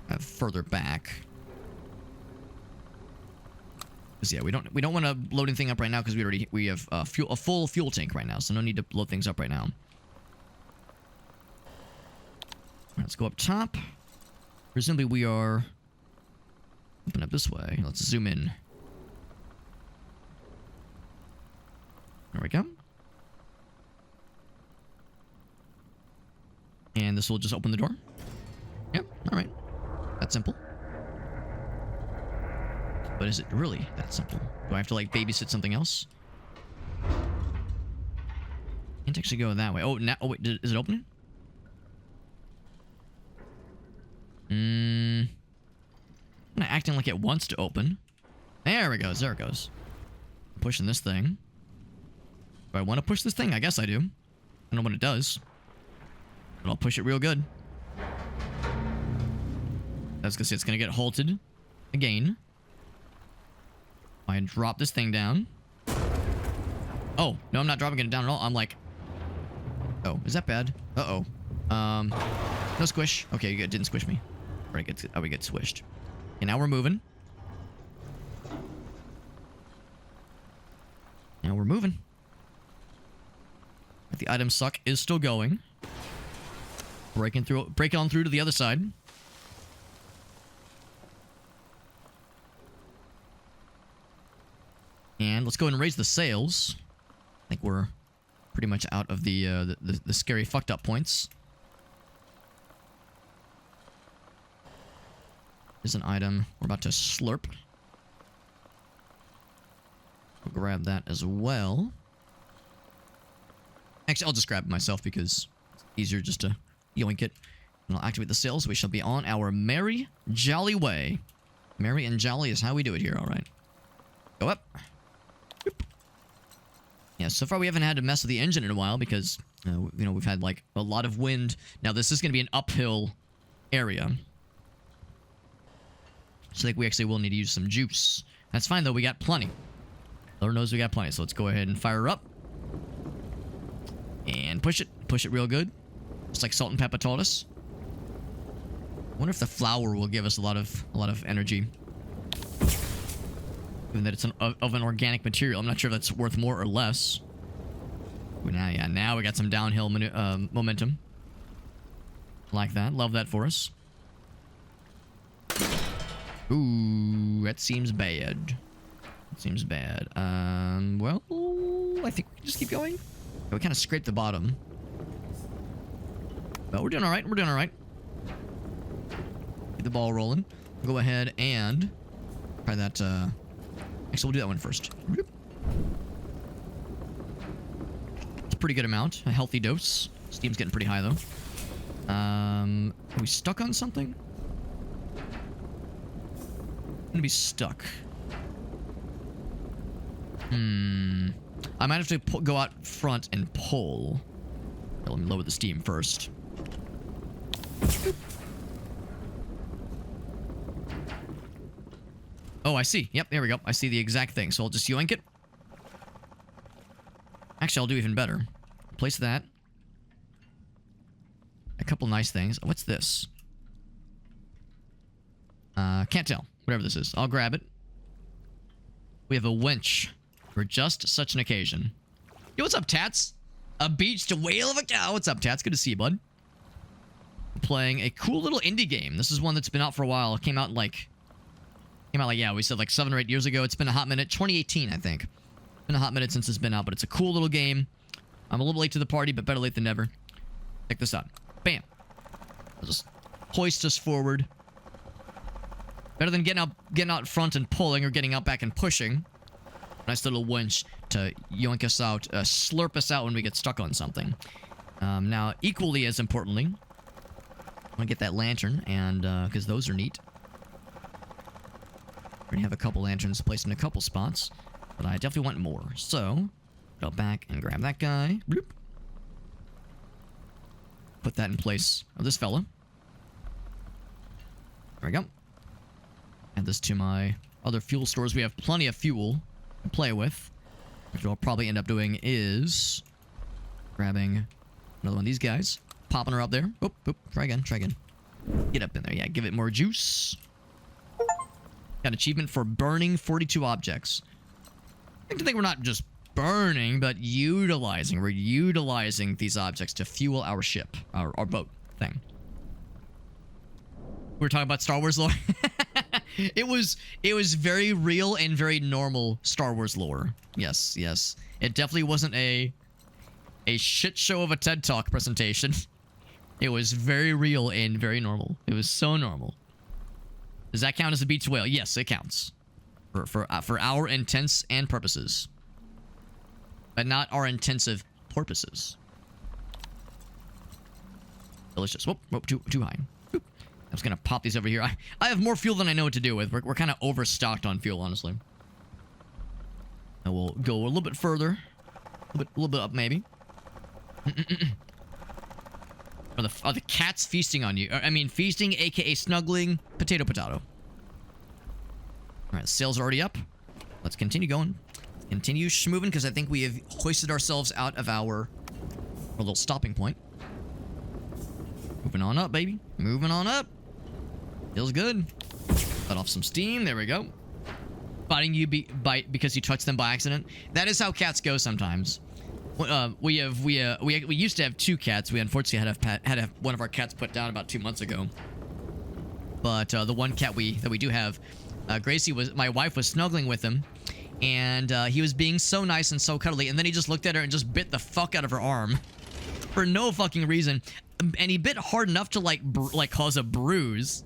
Speaker 1: have further back. Because yeah, we don't want to load anything up right now because we have a full fuel tank right now, so no need to load things up right now. Let's go up top. Presumably we are open up this way. Let's zoom in. There we go. And this will just open the door. Yep. All right. That's simple. But is it really that simple? Do I have to like babysit something else? Can't actually go that way. Oh, now. Oh wait, is it opening? Not acting like it wants to open. There it goes. There it goes. I'm pushing this thing. Do I want to push this thing? I guess I do. I don't know what it does, but I'll push it real good. That's because it's gonna get halted again. I drop this thing down. Oh, no, I'm not dropping it down at all. I'm like, oh, is that bad? Uh-oh. No squish. Okay, it didn't squish me. Or we get squished. Okay, now we're moving. Now we're moving. The item suck is still going. Break on through to the other side. And let's go ahead and raise the sails. I think we're pretty much out of the scary fucked up points. There's an item we're about to slurp. We'll grab that as well. Actually, I'll just grab it myself because it's easier just to yoink it. And I'll activate the sails. We shall be on our merry, jolly way. Merry and jolly is how we do it here, alright. Go up. Boop. Yeah, so far we haven't had to mess with the engine in a while because, you know, we've had, like, a lot of wind. Now, this is going to be an uphill area. So I think we actually will need to use some juice. That's fine, though. We got plenty. Lord knows we got plenty, so let's go ahead and fire her up. And push it. Push it real good. Just like Salt and Pepper taught us. Wonder if the flour will give us a lot of energy. Given that it's of an organic material. I'm not sure if that's worth more or less. But now we got some downhill momentum. Like that. Love that for us. Ooh, that seems bad. It seems bad. Well, I think we can just keep going. We kind of scraped the bottom. But we're doing alright. We're doing alright. Get the ball rolling. Go ahead and try that. Actually, we'll do that one first. It's a pretty good amount. A healthy dose. Steam's getting pretty high, though. Are we stuck on something? I'm gonna be stuck. I might have to go out front and pull. Let me lower the steam first. Oh, I see. Yep, there we go. I see the exact thing. So I'll just yoink it. Actually, I'll do even better. Place that. A couple nice things. What's this? Can't tell. Whatever this is. I'll grab it. We have a winch for just such an occasion. Yo, what's up, Tats? A beached whale of a cow. What's up, Tats? Good to see you, bud. Playing a cool little indie game. This is one that's been out for a while. It came out like, yeah, we said like 7 or 8 years ago. It's been a hot minute. 2018, I think. Been a hot minute since it's been out, but it's a cool little game. I'm a little late to the party, but better late than never. Check this out. Bam. I'll just hoist us forward. Better than getting out front and pulling or getting out back and pushing. Nice little winch to yoink us out, slurp us out when we get stuck on something. Now, equally as importantly, I'm gonna get that lantern, and because those are neat. We're gonna have a couple lanterns placed in a couple spots, but I definitely want more. So, go back and grab that guy. Bloop. Put that in place of this fella. There we go. Add this to my other fuel stores. We have plenty of fuel to play with. What I'll probably end up doing is grabbing another one of these guys, popping her up there. Oop, oop, try again, try again. Get up in there, yeah, give it more juice. Got an achievement for burning 42 objects. I think we're not just burning, but utilizing. We're utilizing these objects to fuel our ship, our boat thing. We were talking about Star Wars lore. It was very real and very normal Star Wars lore. Yes, yes. It definitely wasn't a shit show of a TED Talk presentation. It was very real and very normal. It was so normal. Does that count as a beached whale? Yes, it counts. For our intents and purposes. But not our intensive purposes. Delicious. Whoop, whoop, too high. Boop. I'm just gonna pop these over here. I have more fuel than I know what to do with. We're kind of overstocked on fuel, honestly. And we'll go a little bit further. A little bit up, maybe. Are the cats feasting on you? I mean, feasting, aka snuggling. Potato, potato. Alright, sails are already up. Let's continue going. Continue schmoving, because I think we have hoisted ourselves out of our little stopping point. Moving on up, baby. Moving on up. Feels good. Let off some steam. There we go. Biting you because you touched them by accident. That is how cats go sometimes. We used to have 2 cats. We unfortunately had to have one of our cats put down about 2 months ago. But the one cat that we do have, Gracie, my wife was snuggling with him, and he was being so nice and so cuddly, and then he just looked at her and just bit the fuck out of her arm for no fucking reason, and he bit hard enough to like cause a bruise.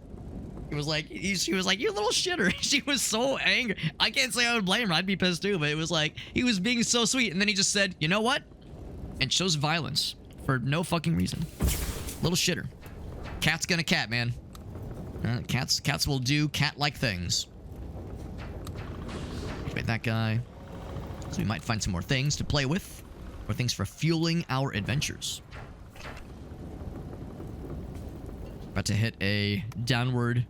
Speaker 1: She was like, you little shitter. She was so angry. I can't say I would blame her. I'd be pissed too, but it was like, he was being so sweet. And then he just said, you know what? And chose violence for no fucking reason. Little shitter. Cat's gonna cat, man. Cats will do cat-like things. Activate that guy. So we might find some more things to play with. Or things for fueling our adventures. About to hit a downward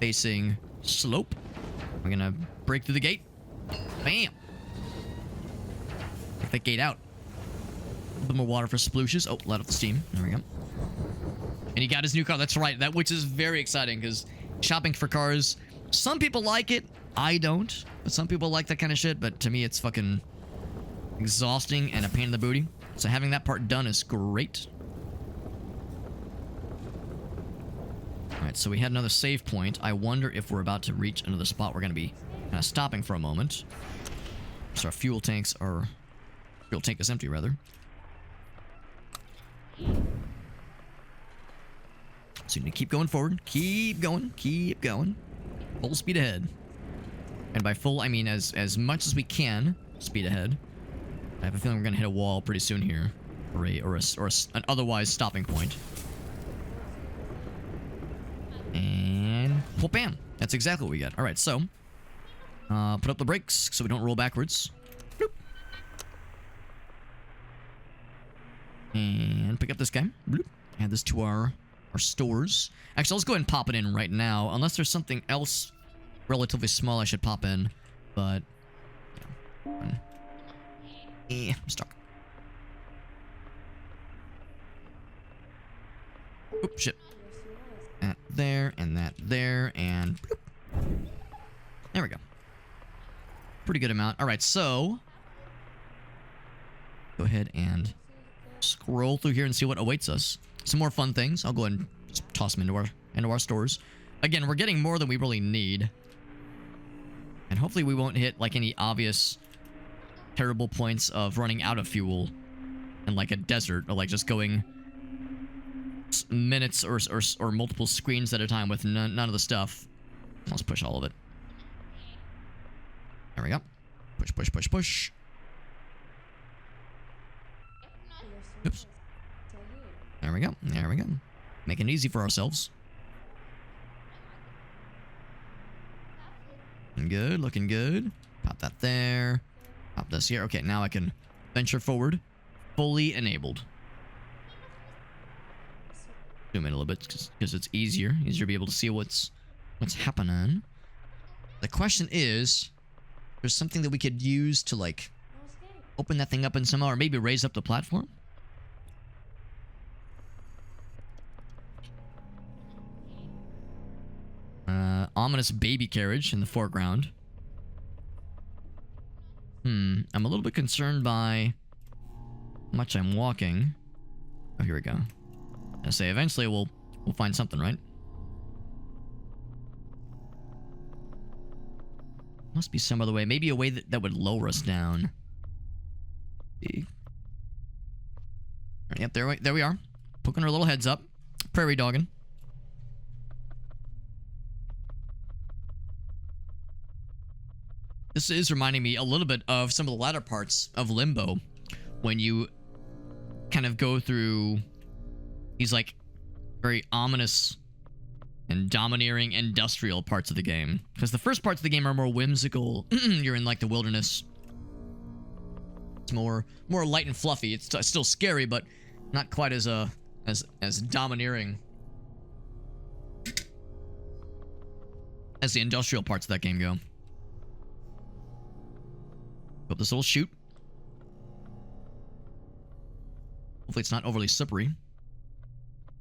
Speaker 1: facing slope. We're gonna break through the gate. Bam! Get that gate out. A little bit more water for splooshes. Oh, let off the steam. There we go. And he got his new car. That's right. Which is very exciting because shopping for cars, some people like it. I don't. But some people like that kind of shit. But to me, it's fucking exhausting and a pain in the booty. So having that part done is great. Alright, so we had another save point. I wonder if we're about to reach another spot. We're going to be kind of stopping for a moment. So our fuel tanks are... Fuel tank is empty, rather. So you need to keep going forward. Keep going. Keep going. Full speed ahead. And by full, I mean as much as we can speed ahead. I have a feeling we're going to hit a wall pretty soon here. Or an otherwise stopping point. And well, bam. That's exactly what we got. All right, so put up the brakes so we don't roll backwards. Bloop. And pick up this guy. Bloop. Add this to our stores. Actually, let's go ahead and pop it in right now. Unless there's something else relatively small I should pop in. But I'm stuck. Oop, shit. That there, and that there, and bloop. There we go. Pretty good amount. Alright, so go ahead and scroll through here and see what awaits us. Some more fun things. I'll go ahead and just toss them into our stores. Again, we're getting more than we really need. And hopefully we won't hit like any obvious terrible points of running out of fuel in like a desert, or like just going minutes or multiple screens at a time with none of the stuff. Let's push all of it. There we go. Push, push, push, push. Oops. There we go. There we go. Making it easy for ourselves. Looking good, looking good. Pop that there. Pop this here. Okay, now I can venture forward. Fully enabled. Zoom in a little bit because it's easier to be able to see what's happening. The question is, there's something that we could use to like open that thing up in somehow, or maybe raise up the platform. Ominous baby carriage in the foreground. I'm a little bit concerned by how much I'm walking. Oh, here we go. I say eventually we'll find something, right? Must be some other way. Maybe a way that would lower us down. Yep, there we are. Poking our little heads up. Prairie dogging. This is reminding me a little bit of some of the latter parts of Limbo, when you kind of go through these like very ominous and domineering industrial parts of the game. Because the first parts of the game are more whimsical. You're in like the wilderness. It's more light and fluffy. It's still scary, but not quite as domineering as the industrial parts of that game go. Go up this little chute. Hopefully it's not overly slippery.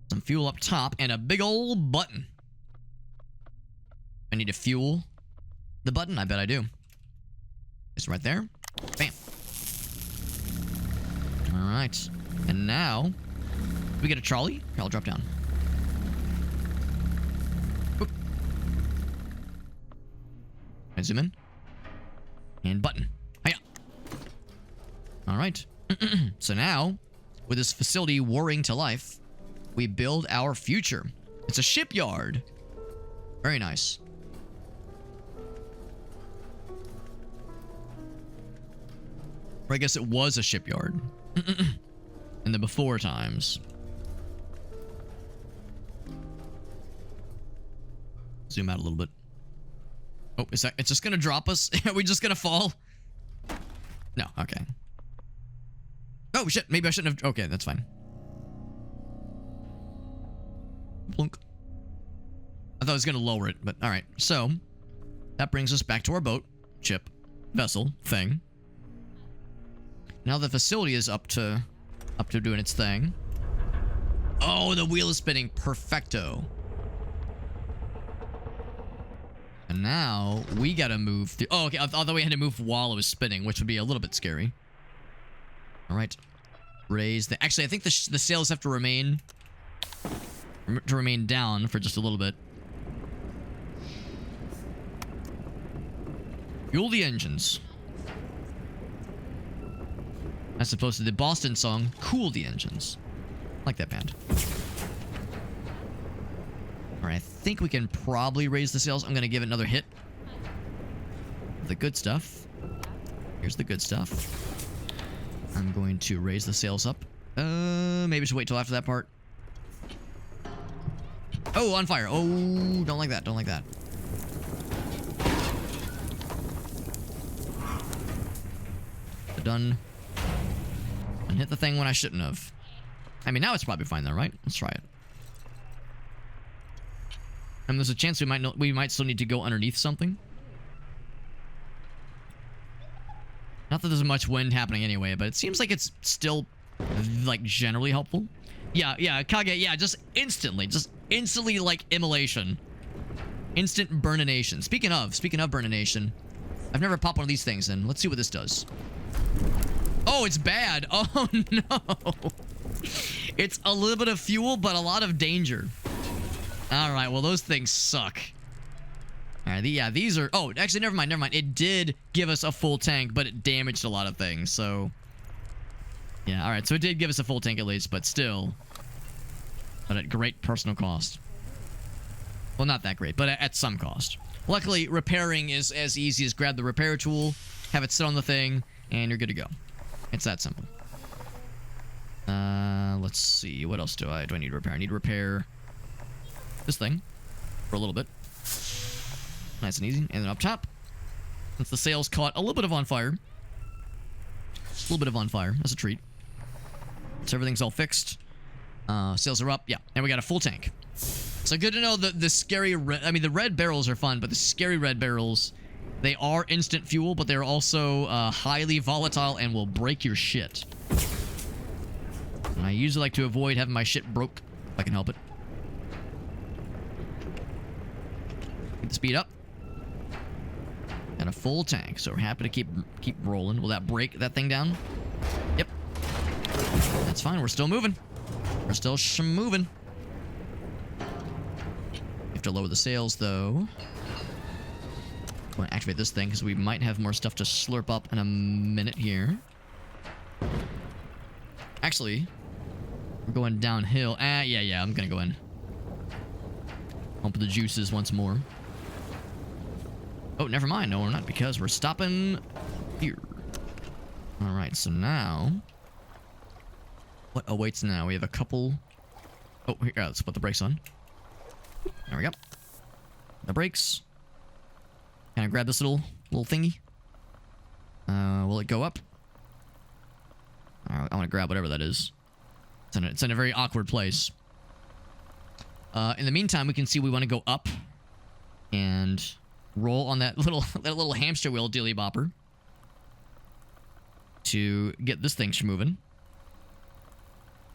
Speaker 1: Some fuel up top and a big old button. I need to fuel the button. I bet I do. It's right there. Bam. All right. And now we get a trolley. Here, I'll drop down. Oop. I zoom in. And button. Hiya. All right. So now, with this facility whirring to life, we build our future. It's a shipyard. Very nice. Or I guess it was a shipyard. In the before times. Zoom out a little bit. Oh, is that... It's just gonna drop us? Are we just gonna fall? No, okay. Oh, shit. Maybe I shouldn't have... Okay, that's fine. Plunk. I thought I was gonna lower it, but alright. So, that brings us back to our boat, ship, vessel, thing. Now the facility is up to doing its thing. Oh, the wheel is spinning. Perfecto. And now we gotta move through. Oh, okay. I thought we had to move while it was spinning, which would be a little bit scary. All right. Raise the... Actually, I think the sails have to remain down for just a little bit. Fuel the engines. As opposed to the Boston song, Cool the Engines. I like that band. Alright, I think we can probably raise the sails. I'm going to give it another hit. The good stuff. Here's the good stuff. I'm going to raise the sails up. Maybe just wait till after that part. Oh, on fire. Oh, don't like that. Don't like that. Done. And hit the thing when I shouldn't have. I mean, now it's probably fine though, right? Let's try it. And there's a chance we might still need to go underneath something. Not that there's much wind happening anyway, but it seems like it's still, like, generally helpful. Yeah, Kage, yeah, just instantly, like, immolation. Instant burnination. Speaking of burnination, I've never popped one of these things in. Let's see what this does. Oh, it's bad. Oh, no. It's a little bit of fuel, but a lot of danger. All right, well, those things suck. All right, yeah, these are... Oh, actually, never mind. It did give us a full tank, but it damaged a lot of things, so... Yeah, all right, so it did give us a full tank at least, but still... But at great personal cost. Well, not that great, but at some cost. Luckily, repairing is as easy as grab the repair tool, have it sit on the thing, and you're good to go. It's that simple. Let's see. What else do I need to repair? I need to repair this thing for a little bit. Nice and easy. And then up top, since the sails caught a little bit of on fire. A little bit of on fire. That's a treat. So everything's all fixed. Sails are up. Yeah. And we got a full tank. So good to know that the scary red... I mean, the red barrels are fun, but the scary red barrels... They are instant fuel, but they're also highly volatile and will break your shit. And I usually like to avoid having my shit broke if I can help it. Get the speed up. And a full tank, so we're happy to keep rolling. Will that break that thing down? Yep. That's fine, we're still moving. We're still moving. You have to lower the sails, though. I'm going to activate this thing because we might have more stuff to slurp up in a minute here. Actually, we're going downhill. Yeah, I'm going to go in. Pump the juices once more. Oh, never mind. No, we're not, because we're stopping here. All right, so now... What awaits now? We have a couple... Oh, here, let's put the brakes on. There we go. The brakes. Can I grab this little thingy? Will it go up? I want to grab whatever that is. It's in a very awkward place. In the meantime, we can see we want to go up and roll on that little hamster wheel dealy bopper to get this thing moving.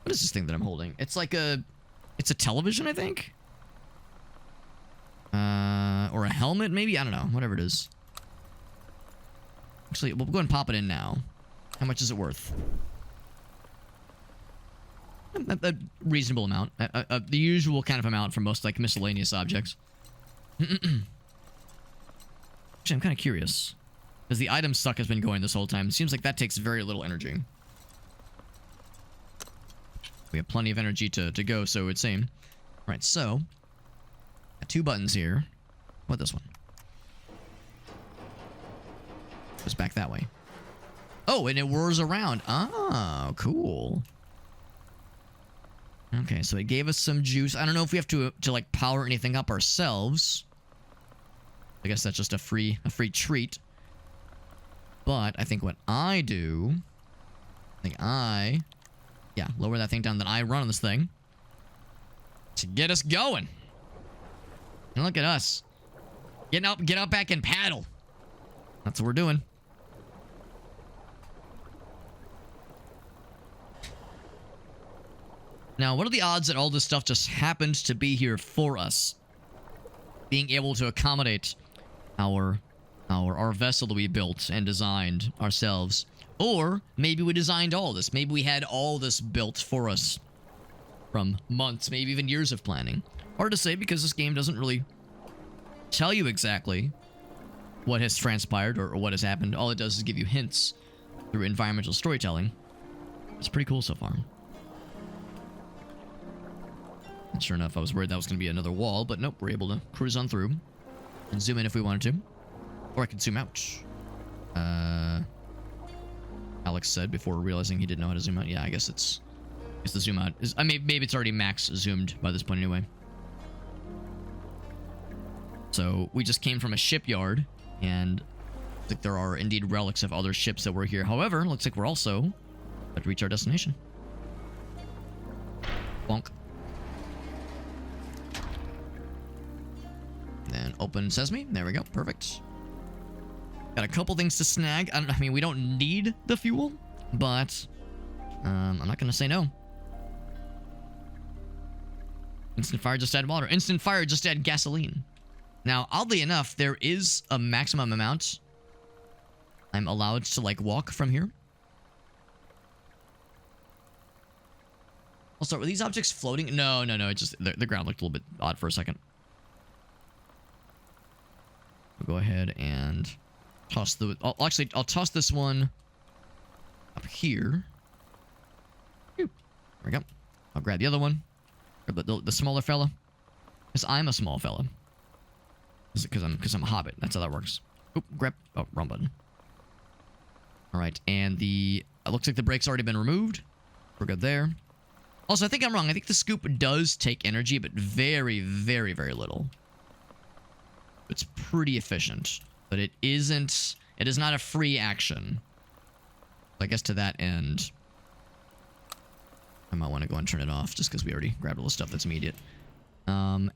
Speaker 1: What is this thing that I'm holding? It's like it's a television, I think. Or a helmet, maybe? I don't know. Whatever it is. Actually, we'll go and pop it in now. How much is it worth? A reasonable amount. The usual kind of amount for most, like, miscellaneous objects. Actually, I'm kind of curious. Because the item suck has been going this whole time. It seems like that takes very little energy. We have plenty of energy to go, so it would seem. Right, so... Got two buttons here. What, this one? Goes back that way. Oh, and it whirs around. Oh, cool. Okay, so it gave us some juice. I don't know if we have to like power anything up ourselves. I guess that's just a free treat. But I think what I do, yeah, lower that thing down. Then I run on this thing to get us going. And look at us, get out back and paddle. That's what we're doing. Now, what are the odds that all this stuff just happened to be here for us? Being able to accommodate our vessel that we built and designed ourselves. Or maybe we designed all this. Maybe we had all this built for us from months, maybe even years of planning. Hard to say because this game doesn't really tell you exactly what has transpired or what has happened. All it does is give you hints through environmental storytelling. It's pretty cool so far. And sure enough, I was worried that was going to be another wall, but nope, we're able to cruise on through and zoom in if we wanted to. Or I could zoom out. Alex said before realizing he didn't know how to zoom out. Yeah, I guess the zoom out is... I mean, maybe it's already max zoomed by this point anyway. So, we just came from a shipyard, and I think there are indeed relics of other ships that were here. However, looks like we're also about to reach our destination. Bonk. Then open sesame. There we go. Perfect. Got a couple things to snag. I mean, we don't need the fuel, but I'm not going to say no. Instant fire just add water. Instant fire just add gasoline. Now, oddly enough, there is a maximum amount I'm allowed to, like, walk from here. Also, were these objects floating? No. It just the ground looked a little bit odd for a second. We'll go ahead and toss the... I'll toss this one up here. There we go. I'll grab the other one. Grab the smaller fella. Because I'm a small fella. Because I'm a hobbit. That's how that works. Oop, grab... Oh, wrong button. Alright, and it looks like the brake's already been removed. We're good there. Also, I think I'm wrong. I think the scoop does take energy, but very, very, very little. It's pretty efficient. But it isn't... It is not a free action. I guess to that end, I might want to go and turn it off, just because we already grabbed all the stuff that's immediate. And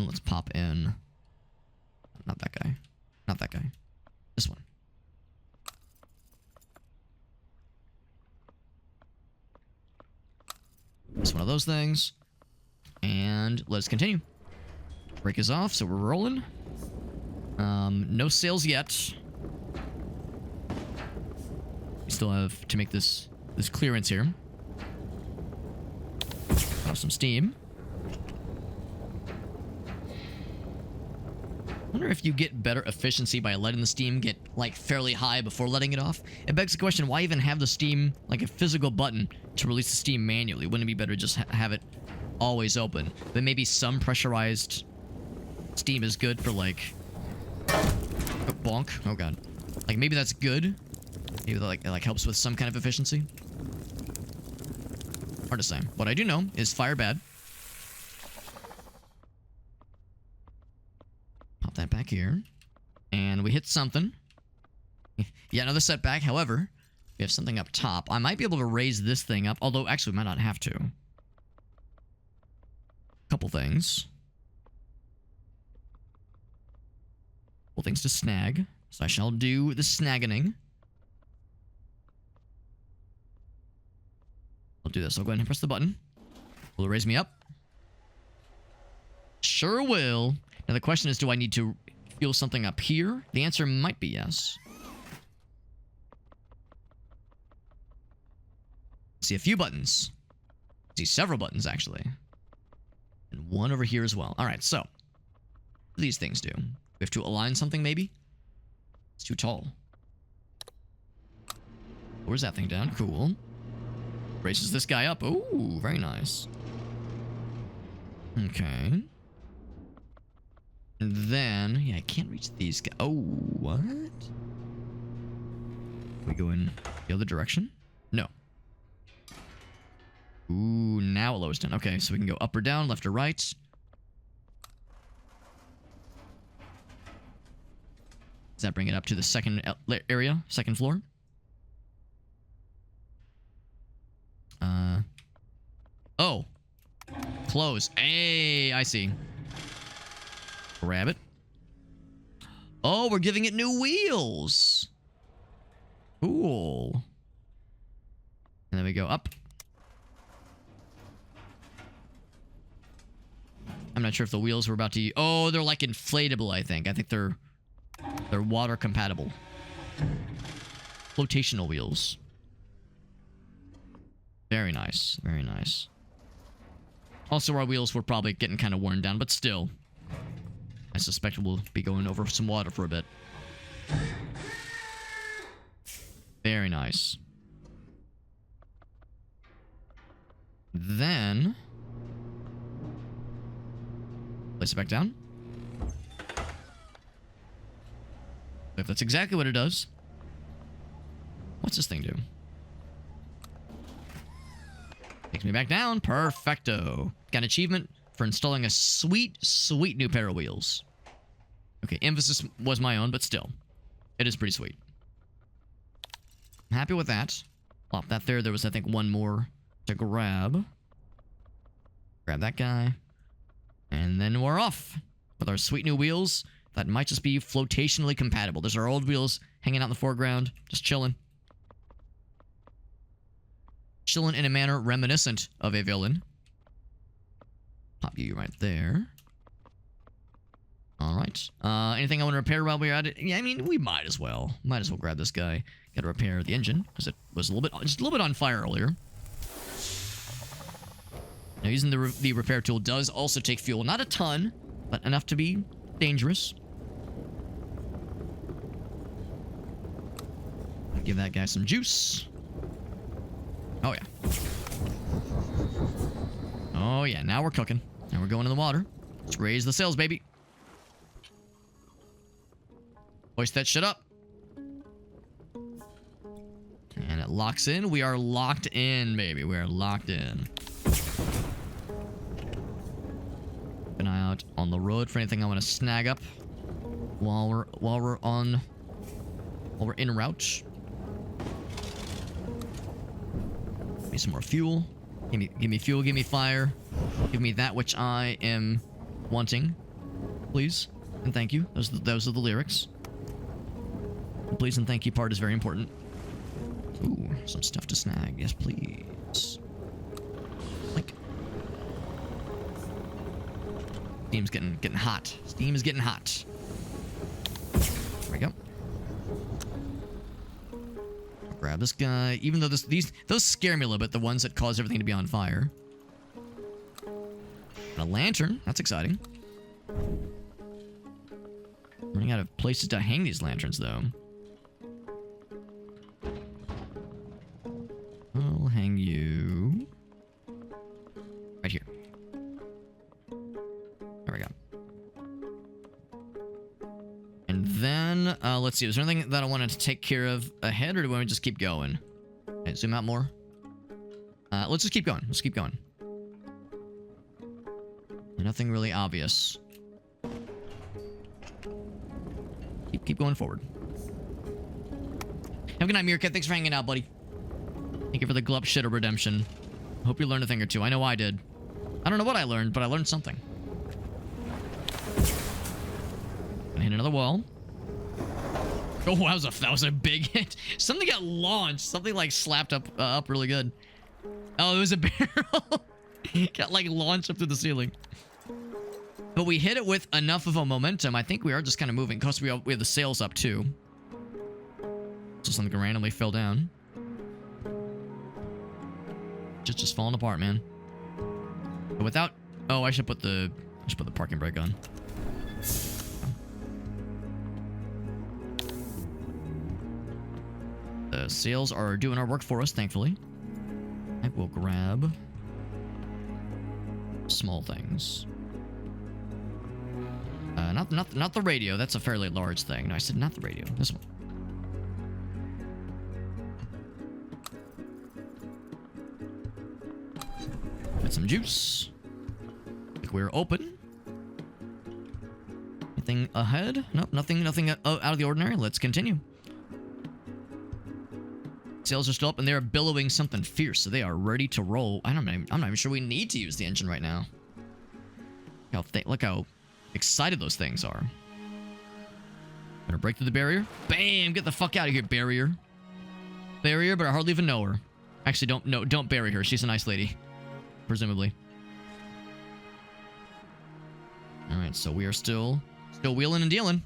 Speaker 1: let's pop in... Not that guy. Not that guy. This one. Just one of those things. And let's continue. Brake is off, so we're rolling. No sails yet. We still have to make this clearance here. Have some steam. I wonder if you get better efficiency by letting the steam get, like, fairly high before letting it off. It begs the question, why even have the steam, like a physical button, to release the steam manually? Wouldn't it be better to just have it always open? But maybe some pressurized steam is good for, like... Oh, bonk. Oh, God. Like, maybe that's good. Maybe that, like helps with some kind of efficiency. Hard to say. What I do know is fire bad. Pop that back here. And we hit something. Yeah, another setback. However, we have something up top. I might be able to raise this thing up. Although, actually, we might not have to. Couple things. Couple things to snag. So I shall do the snagging. I'll do this. I'll go ahead and press the button. Will it raise me up? Sure will. Now the question is, do I need to fuel something up here? The answer might be yes. See a few buttons. See several buttons, actually. And one over here as well. Alright, so. What do these things do? We have to align something, maybe? It's too tall. Where's that thing down? Cool. Raises this guy up. Ooh, very nice. Okay. And then, yeah, I can't reach these guys. Oh, what? We go in the other direction? No. Ooh, now it lowers down. Okay, so we can go up or down, left or right. Does that bring it up to the second area? Second floor? Oh. Close. Hey, I see. Grab it. Oh, we're giving it new wheels. Cool. And then we go up. I'm not sure if the wheels were about to... Oh, they're like inflatable, I think. I think they're water compatible. Flotational wheels. Very nice. Very nice. Also, our wheels were probably getting kind of worn down, but still. I suspect we'll be going over some water for a bit. Very nice. Then... place it back down. If that's exactly what it does. What's this thing do? Takes me back down. Perfecto. Got an achievement for installing a sweet, sweet new pair of wheels. Okay, emphasis was my own, but still. It is pretty sweet. I'm happy with that. Plop that there. There was, I think, one more to grab. Grab that guy. And then we're off with our sweet new wheels that might just be flotationally compatible. There's our old wheels hanging out in the foreground, just chilling. Chilling in a manner reminiscent of a villain. Pop you right there. Alright. Anything I want to repair while we're at it? Yeah, I mean, we might as well. Might as well grab this guy. Gotta repair the engine, because it was just a little bit on fire earlier. Now, using the repair tool does also take fuel. Not a ton, but enough to be dangerous. Give that guy some juice. Oh, yeah. Oh, yeah. Now we're cooking. Now we're going in the water. Let's raise the sails, baby. Hoist that shit up. And it locks in. We are locked in, baby. We are locked in. Keep an eye out on the road for anything I want to snag up while we're en route. Give me some more fuel. Give me fuel. Give me fire. Give me that which I am wanting, please and thank you. Those are the lyrics. The please and thank you part is very important. Ooh, some stuff to snag. Yes, please. Like. Steam's getting hot. Steam is getting hot. There we go. I'll grab this guy. Even though those scare me a little bit, the ones that cause everything to be on fire. And a lantern. That's exciting. Running out of places to hang these lanterns, though. I'll hang you right here. There we go. And then, let's see. Is there anything that I wanted to take care of ahead, or do we want to just keep going? Okay, zoom out more. Let's just keep going. Let's keep going. Nothing really obvious. Keep going forward. Have a good night, Meerkat. Thanks for hanging out, buddy. Thank you for the glup shit of redemption. Hope you learned a thing or two. I know I did. I don't know what I learned, but I learned something. Gonna hit another wall. Oh, that was a big hit. Something got launched. Something like slapped up really good. Oh, it was a barrel. Got like launched up to the ceiling. But we hit it with enough of a momentum. I think we are just kind of moving. Because we have the sails up too. So something randomly fell down. Just falling apart, man. But without... Oh, I should put the parking brake on. The sails are doing our work for us, thankfully. I will grab small things. Not Not the radio. That's a fairly large thing. No, I said not the radio. This one. Get some juice. We're open. Anything ahead? Nope, nothing out of the ordinary. Let's continue. Sails are still up, and they are billowing something fierce, so they are ready to roll. I'm not even sure we need to use the engine right now. Look how excited those things are. Gonna break through the barrier. Bam! Get the fuck out of here, barrier. Barrier, but I hardly even know her. Actually, don't bury her. She's a nice lady. Presumably. Alright, so we are still wheeling and dealing.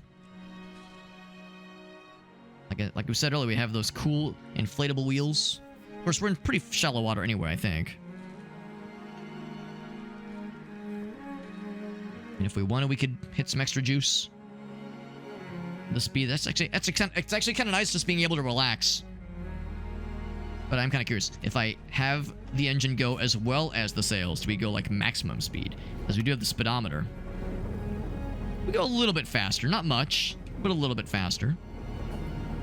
Speaker 1: Like we said earlier, we have those cool inflatable wheels. Of course, we're in pretty shallow water anyway, I think. And if we wanted, we could hit some extra juice. The speed, it's actually kind of nice just being able to relax. But I'm kind of curious, if I have the engine go as well as the sails, do we go like maximum speed? As we do have the speedometer. We go a little bit faster, not much, but a little bit faster.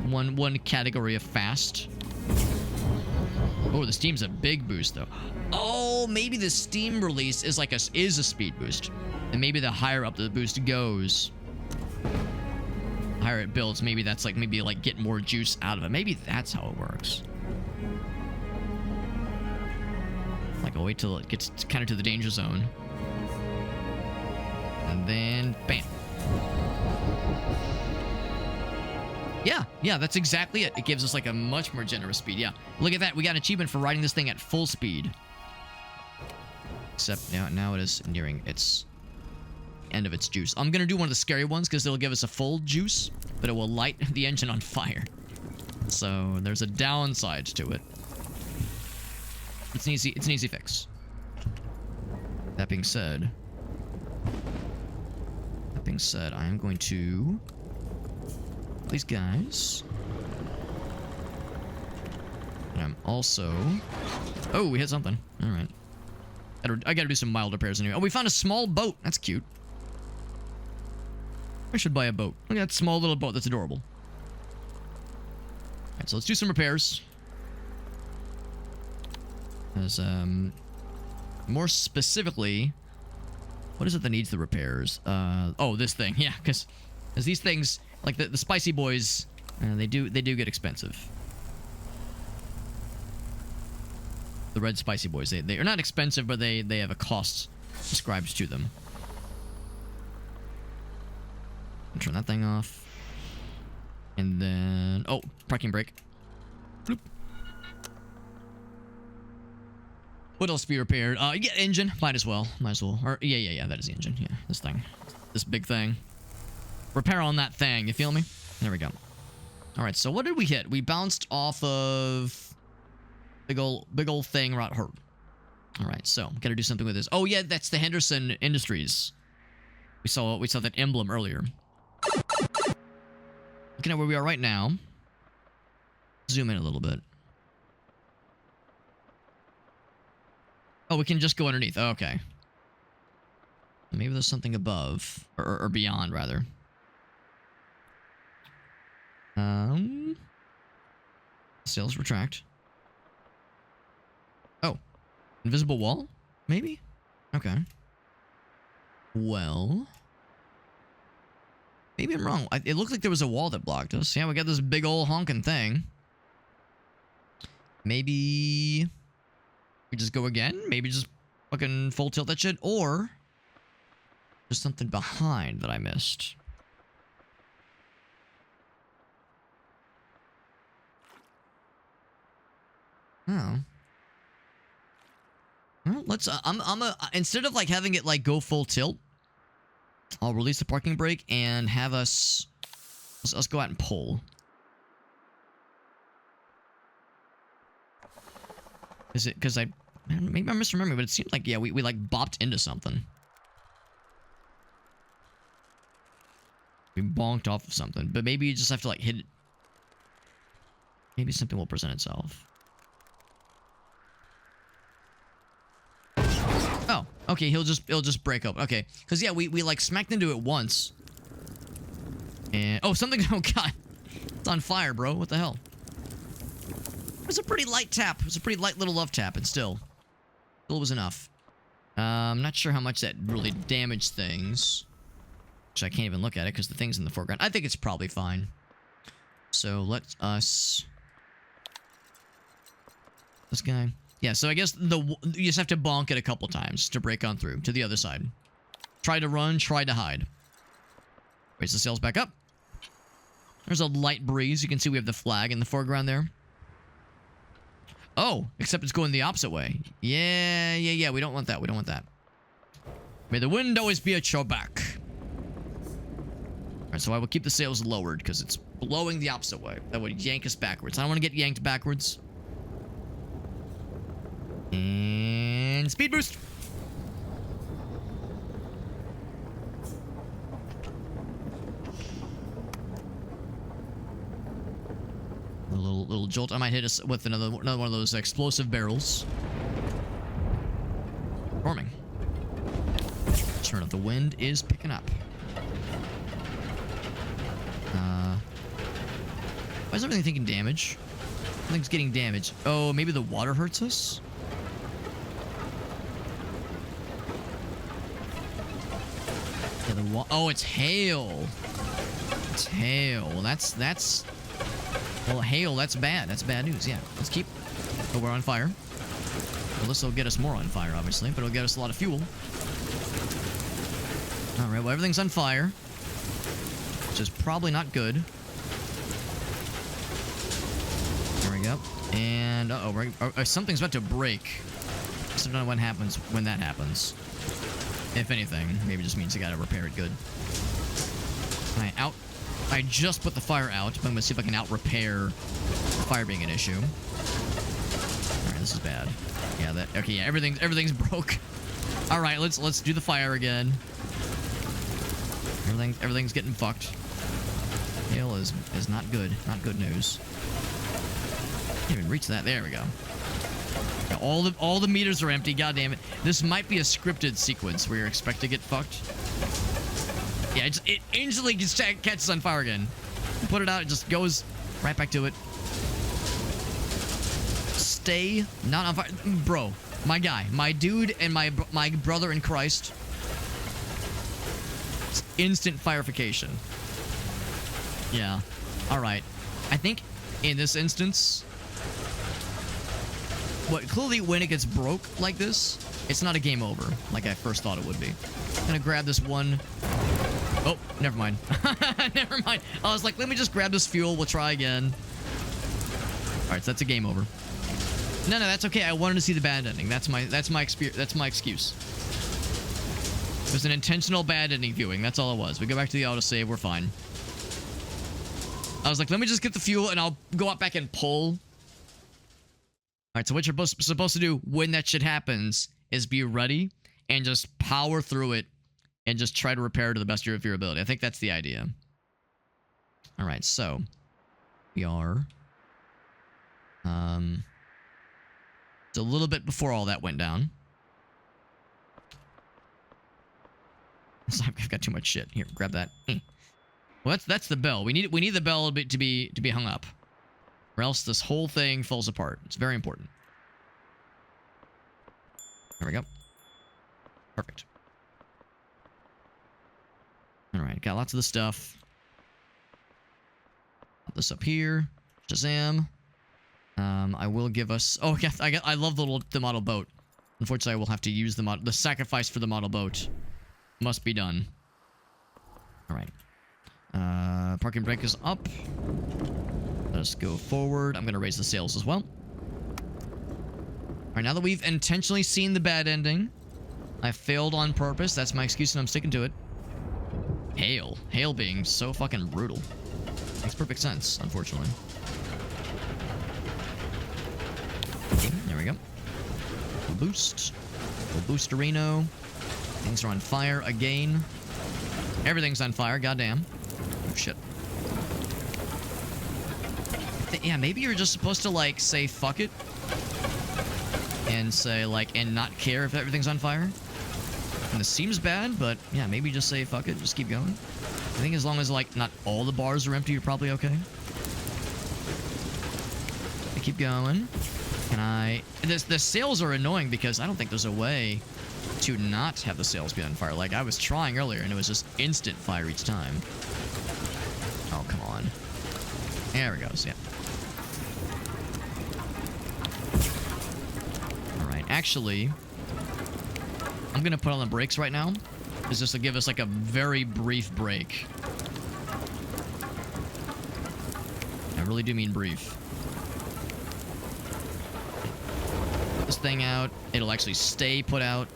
Speaker 1: One category of fast. Oh, the steam's a big boost though. Oh, maybe the steam release is like a speed boost. And maybe the higher up the boost goes, the higher it builds, maybe that's like get more juice out of it. Maybe that's how it works. Like I'll wait till it gets kind of to the danger zone. And then bam. Yeah, that's exactly it. It gives us like a much more generous speed. Yeah, look at that. We got an achievement for riding this thing at full speed. Except now it is nearing its end of its juice. I'm gonna do one of the scary ones because it'll give us a full juice, but it will light the engine on fire. So there's a downside to it. It's an easy fix. That being said, I am going to these guys. And I'm also... Oh, we hit something. All right. I gotta do some mild repairs in here. Oh, we found a small boat. That's cute. I should buy a boat. Look at that small little boat. That's adorable. All right, so let's do some repairs. As, more specifically, what is it that needs the repairs? Oh, this thing. Yeah, because these things, like the spicy boys, they do get expensive. The red spicy boys, they are not expensive, but they have a cost ascribed to them. Turn that thing off. And then... Oh, parking brake. Bloop. What else to be repaired? Yeah, engine. Might as well. Or, yeah, that is the engine. Yeah, this thing. This big thing. Repair on that thing. You feel me? There we go. Alright, so what did we hit? We bounced off of... Big old thing right here. Alright, so, gotta do something with this. Oh, yeah, that's the Henderson Industries. We saw that emblem earlier. Looking at where we are right now. Zoom in a little bit. Oh, we can just go underneath. Oh, okay. Maybe there's something above. Or beyond, rather. Sails retract. Oh. Invisible wall? Maybe? Okay. Well... Maybe I'm wrong. It looked like there was a wall that blocked us. Yeah, we got this big old honking thing. Maybe... we just go again? Maybe just fucking full tilt that shit? Or... there's something behind that I missed. Oh. Well, let's... instead of, like, having it, like, go full tilt, I'll release the parking brake and have us... Let's go out and pull. Is it... because maybe I'm misremembering, but it seemed like, yeah, we like, bopped into something. We bonked off of something. But maybe you just have to, like, hit it. Maybe something will present itself. Oh, okay, it'll just break up. Okay, because yeah, we like smacked into it once, And oh, something. Oh god, it's on fire, bro. What the hell? It was a pretty light tap. It was a pretty light little love tap, and still was enough. I'm not sure how much that really damaged things. Actually, I can't even look at it because the thing's in the foreground. I think it's probably fine. So let's us. This guy. Yeah. So I guess you just have to bonk it a couple times to break on through to the other side. Try to run. Try to hide. Raise the sails back up. There's a light breeze. You can see we have the flag in the foreground there. Oh, except it's going the opposite way. Yeah. We don't want that. We don't want that. May the wind always be at your back. Alright, so I will keep the sails lowered because it's blowing the opposite way. That would yank us backwards. I don't want to get yanked backwards. And speed boost. A little jolt. I might hit us with another one of those explosive barrels. Forming. Turn up. The wind is picking up. Why is everything taking damage? Everything's getting damage. Oh, maybe the water hurts us? Yeah, oh, it's hail. It's hail. Well, that's... Well, hail, that's bad. That's bad news, yeah. Let's keep... Oh, we're on fire. Well, this will get us more on fire, obviously, but it'll get us a lot of fuel. Alright, well, everything's on fire. Which is probably not good. There we go. And, uh-oh, something's about to break. So I don't know what happens when that happens. If anything, maybe it just means I gotta repair it good. Alright, out. I just put the fire out, but I'm gonna see if I can out-repair the fire being an issue. Alright, this is bad. Yeah, okay, yeah, everything's broke. Alright, let's do the fire again. Everything's getting fucked. Hail is not good. Not good news. Can't even reach that. There we go. Yeah, all the meters are empty. God damn it. This might be a scripted sequence where you're expected to get fucked. Yeah, it instantly just catches on fire again. You put it out, it just goes right back to it. Stay not on fire. Bro, my guy, my dude, and my brother in Christ. It's instant firefication. Yeah. Alright. I think in this instance... clearly when it gets broke like this, it's not a game over, like I first thought it would be. I'm gonna grab this one... Oh, never mind. Never mind. I was like, let me just grab this fuel. We'll try again. Alright, so that's a game over. No, that's okay. I wanted to see the bad ending. That's my excuse. It was an intentional bad ending viewing. That's all it was. We go back to the autosave. We're fine. I was like, let me just get the fuel and I'll go out back and pull. Alright, so what you're supposed to do when that shit happens is be ready and just power through it and just try to repair to the best of your ability. I think that's the idea. Alright, so we are... It's a little bit before all that went down. I've got too much shit. Here, grab that. Well, that's the bell. We need the bell to be hung up, or else this whole thing falls apart. It's very important. There we go. Perfect. All right, got lots of the stuff. Put this up here. Shazam. I will give us... Oh, yeah, I love the model boat. Unfortunately, I will have to use the sacrifice for the model boat. Must be done. Alright. Parking brake is up. Let's go forward. I'm going to raise the sails as well. Alright, now that we've intentionally seen the bad ending, I failed on purpose. That's my excuse and I'm sticking to it. Hail. Hail being so fucking brutal. Makes perfect sense, unfortunately. There we go. Full boost. Full boosterino. Things are on fire again. Everything's on fire, goddamn. Oh, shit. Yeah, maybe you're just supposed to, like, say fuck it. And say, like, and not care if everything's on fire. And this seems bad, but, yeah, maybe just say fuck it. Just keep going. I think as long as, like, not all the bars are empty, you're probably okay. I keep going. Can I... The sails are annoying because I don't think there's a way to not have the sails be on fire. Like, I was trying earlier, and it was just instant fire each time. Oh, come on. There it goes, yeah. Alright, actually... I'm gonna put on the brakes right now. Is just to give us, like, a very brief break. I really do mean brief. Put this thing out. It'll actually stay put out.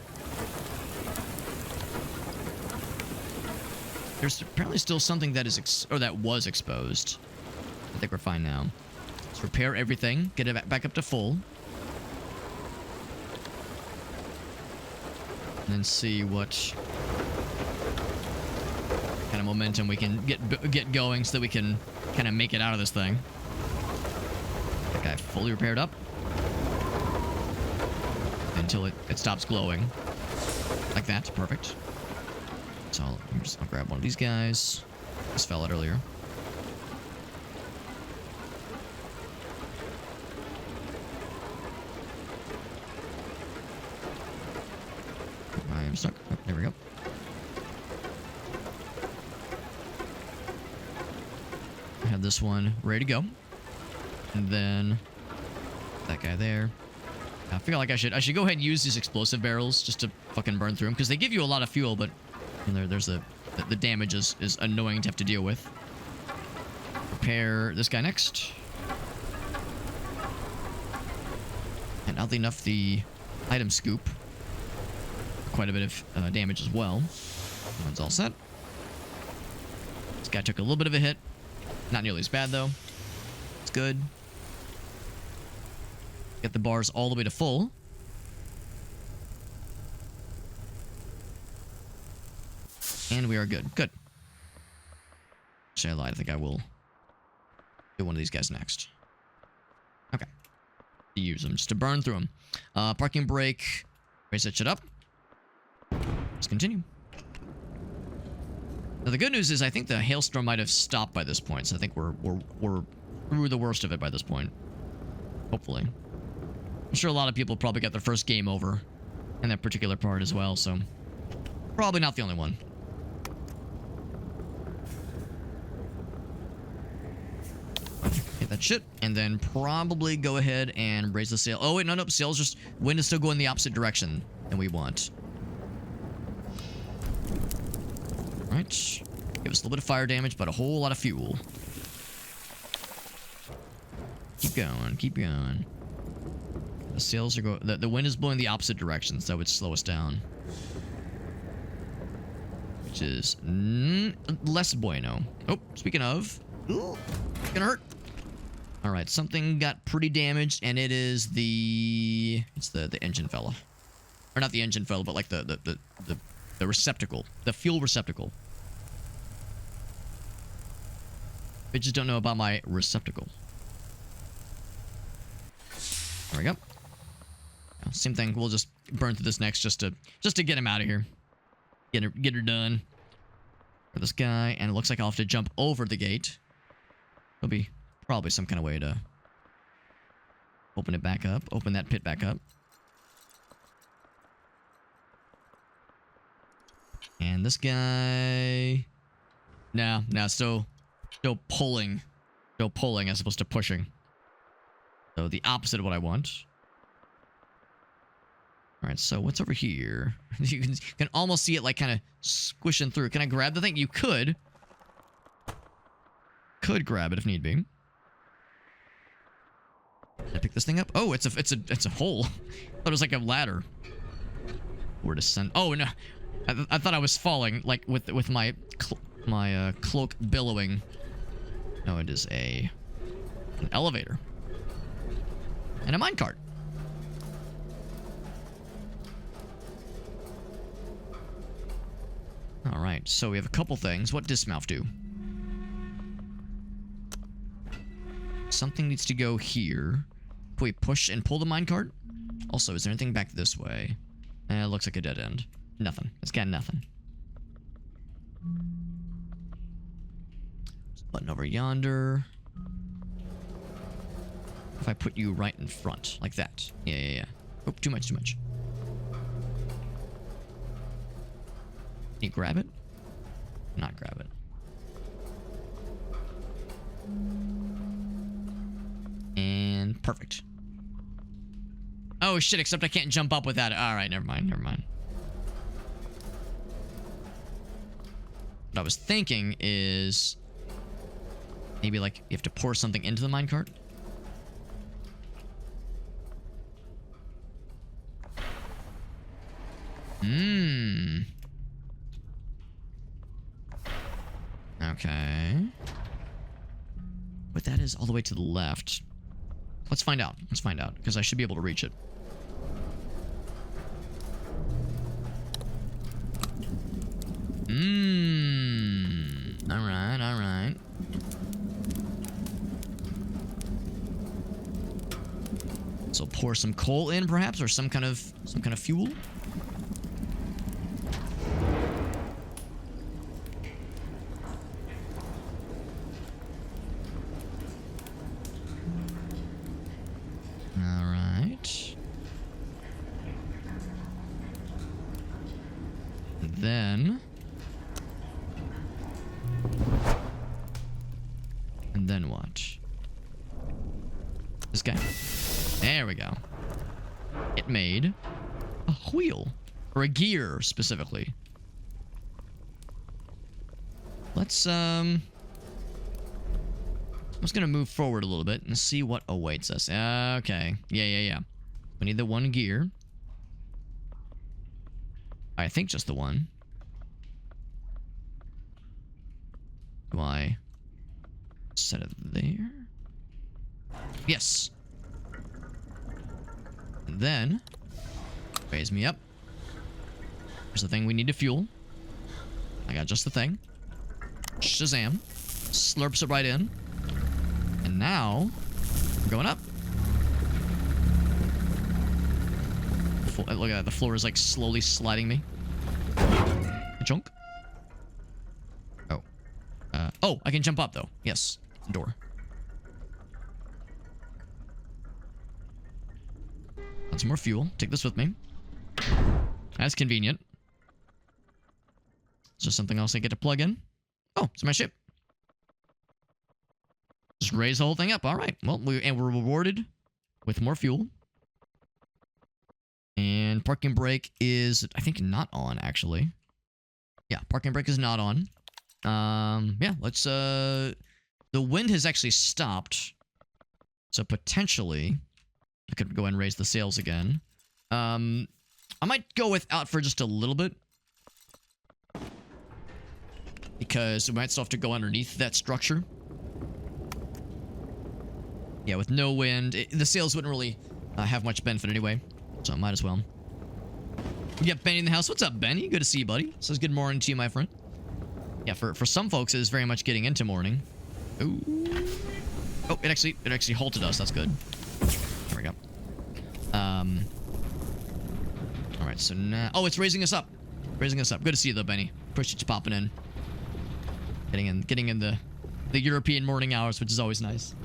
Speaker 1: There's apparently still something that is that was exposed. I think we're fine now. Let's repair everything. Get it back up to full. And then see what kind of momentum we can get going so that we can kind of make it out of this thing. That guy fully repaired up. Until it stops glowing. Like that. Perfect. So I'll grab one of these guys. This fell out earlier. I am stuck. Oh, there we go. I have this one ready to go. And then that guy there. I feel like I should go ahead and use these explosive barrels just to fucking burn through them, because they give you a lot of fuel, but there's the damage is annoying to have to deal with. Repair this guy next. And oddly enough, the item scoop, quite a bit of damage as well. That one's all set. This guy took a little bit of a hit. Not nearly as bad, though. It's good. Get the bars all the way to full. And we are good. Good. Actually, I lied. I think I will do one of these guys next. Okay. Use them just to burn through them. Parking brake. Raise that shit up. Let's continue. Now, the good news is I think the hailstorm might have stopped by this point, so I think we're through the worst of it by this point. Hopefully. I'm sure a lot of people probably got their first game over in that particular part as well, so probably not the only one. Hit that shit, and then probably go ahead and raise the sail. Oh wait, no, sails just... Wind is still going the opposite direction than we want. Alright. Give us a little bit of fire damage, but a whole lot of fuel. Keep going, keep going. The sails are going... The wind is blowing the opposite direction, so that would slow us down. Which is... less bueno. Oh, speaking of... Ooh, it's gonna hurt. Alright, something got pretty damaged, and it is the... It's the engine fella. Or not the engine fella, but like the receptacle. The fuel receptacle. Bitches don't know about my receptacle. There we go. Now, same thing. We'll just burn through this next just to get him out of here. Get her done. For this guy, and it looks like I'll have to jump over the gate. There'll be probably some kind of way to open it back up. Open that pit back up. And this guy... No, still pulling. Still pulling as opposed to pushing. So the opposite of what I want. Alright, so what's over here? You can almost see it like kind of squishing through. Can I grab the thing? You could. Could grab it if need be. Can I pick this thing up? Oh, it's a hole. I thought it was like a ladder. Or descend. Oh no. I thought I was falling, like with my cloak billowing. No, it is an elevator. And a minecart. Alright, so we have a couple things. What does Dismouth do? Something needs to go here. Can we push and pull the minecart? Also, is there anything back this way? It looks like a dead end. Nothing. It's got nothing. Button over yonder. If I put you right in front, like that. Yeah. Oh, too much. Can you grab it? Not grab it. And perfect. Oh shit, except I can't jump up with that. Alright, never mind. What I was thinking is maybe like you have to pour something into the minecart. Okay. But that is all the way to the left. Let's find out, because I should be able to reach it. Alright. So pour some coal in, perhaps, or some kind of fuel. Alright. And then what? This guy. There we go. It made a wheel. Or a gear, specifically. Let's, I'm just gonna move forward a little bit and see what awaits us. Okay. Yeah. We need the one gear. I think just the one. Do I set it there? Yes. And then raise me up. Here's the thing we need to fuel. I got just the thing. Shazam. Slurps it right in. And now we're going up. Look at that. The floor is like slowly sliding me. Chunk. Oh, I can jump up though. Yes. Door. Got some more fuel. Take this with me. That's convenient. Is there something else I get to plug in? Oh, it's my ship. Just raise the whole thing up. All right. Well, we're rewarded with more fuel. And parking brake is, I think, not on, actually. Yeah, parking brake is not on. Yeah, let's, the wind has actually stopped. So potentially, I could go ahead and raise the sails again. I might go without for just a little bit. Because we might still have to go underneath that structure. Yeah, with no wind, the sails wouldn't really have much benefit anyway. So I might as well. We got Benny in the house. What's up, Benny? Good to see you, buddy. Says good morning to you, my friend. Yeah, for some folks, it is very much getting into morning. Ooh. Oh, it actually halted us. That's good. There we go. All right, so now... Oh, it's raising us up. Raising us up. Good to see you, though, Benny. Appreciate you popping in. Getting in the European morning hours, which is always nice.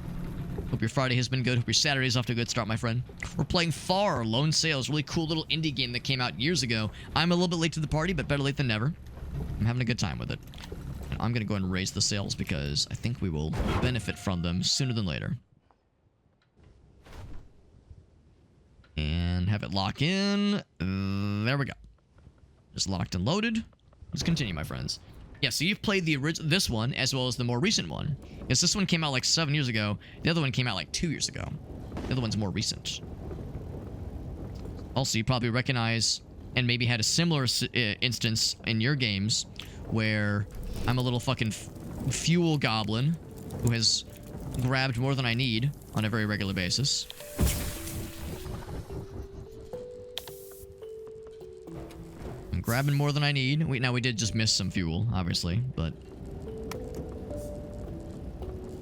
Speaker 1: Hope your Friday has been good. Hope your Saturday's off to a good start, my friend. We're playing Far Lone Sails, really cool little indie game that came out years ago. I'm a little bit late to the party, but better late than never. I'm having a good time with it. And I'm going to go ahead and raise the sails because I think we will benefit from them sooner than later. And have it lock in. There we go. Just locked and loaded. Let's continue, my friends. Yeah, so you've played the this one as well as the more recent one. Because this one came out like 7 years ago. The other one came out like 2 years ago. The other one's more recent. Also, you probably recognize and maybe had a similar instance in your games where I'm a little fucking fuel goblin who has grabbed more than I need on a very regular basis. I'm grabbing more than I need. Now we did just miss some fuel, obviously, but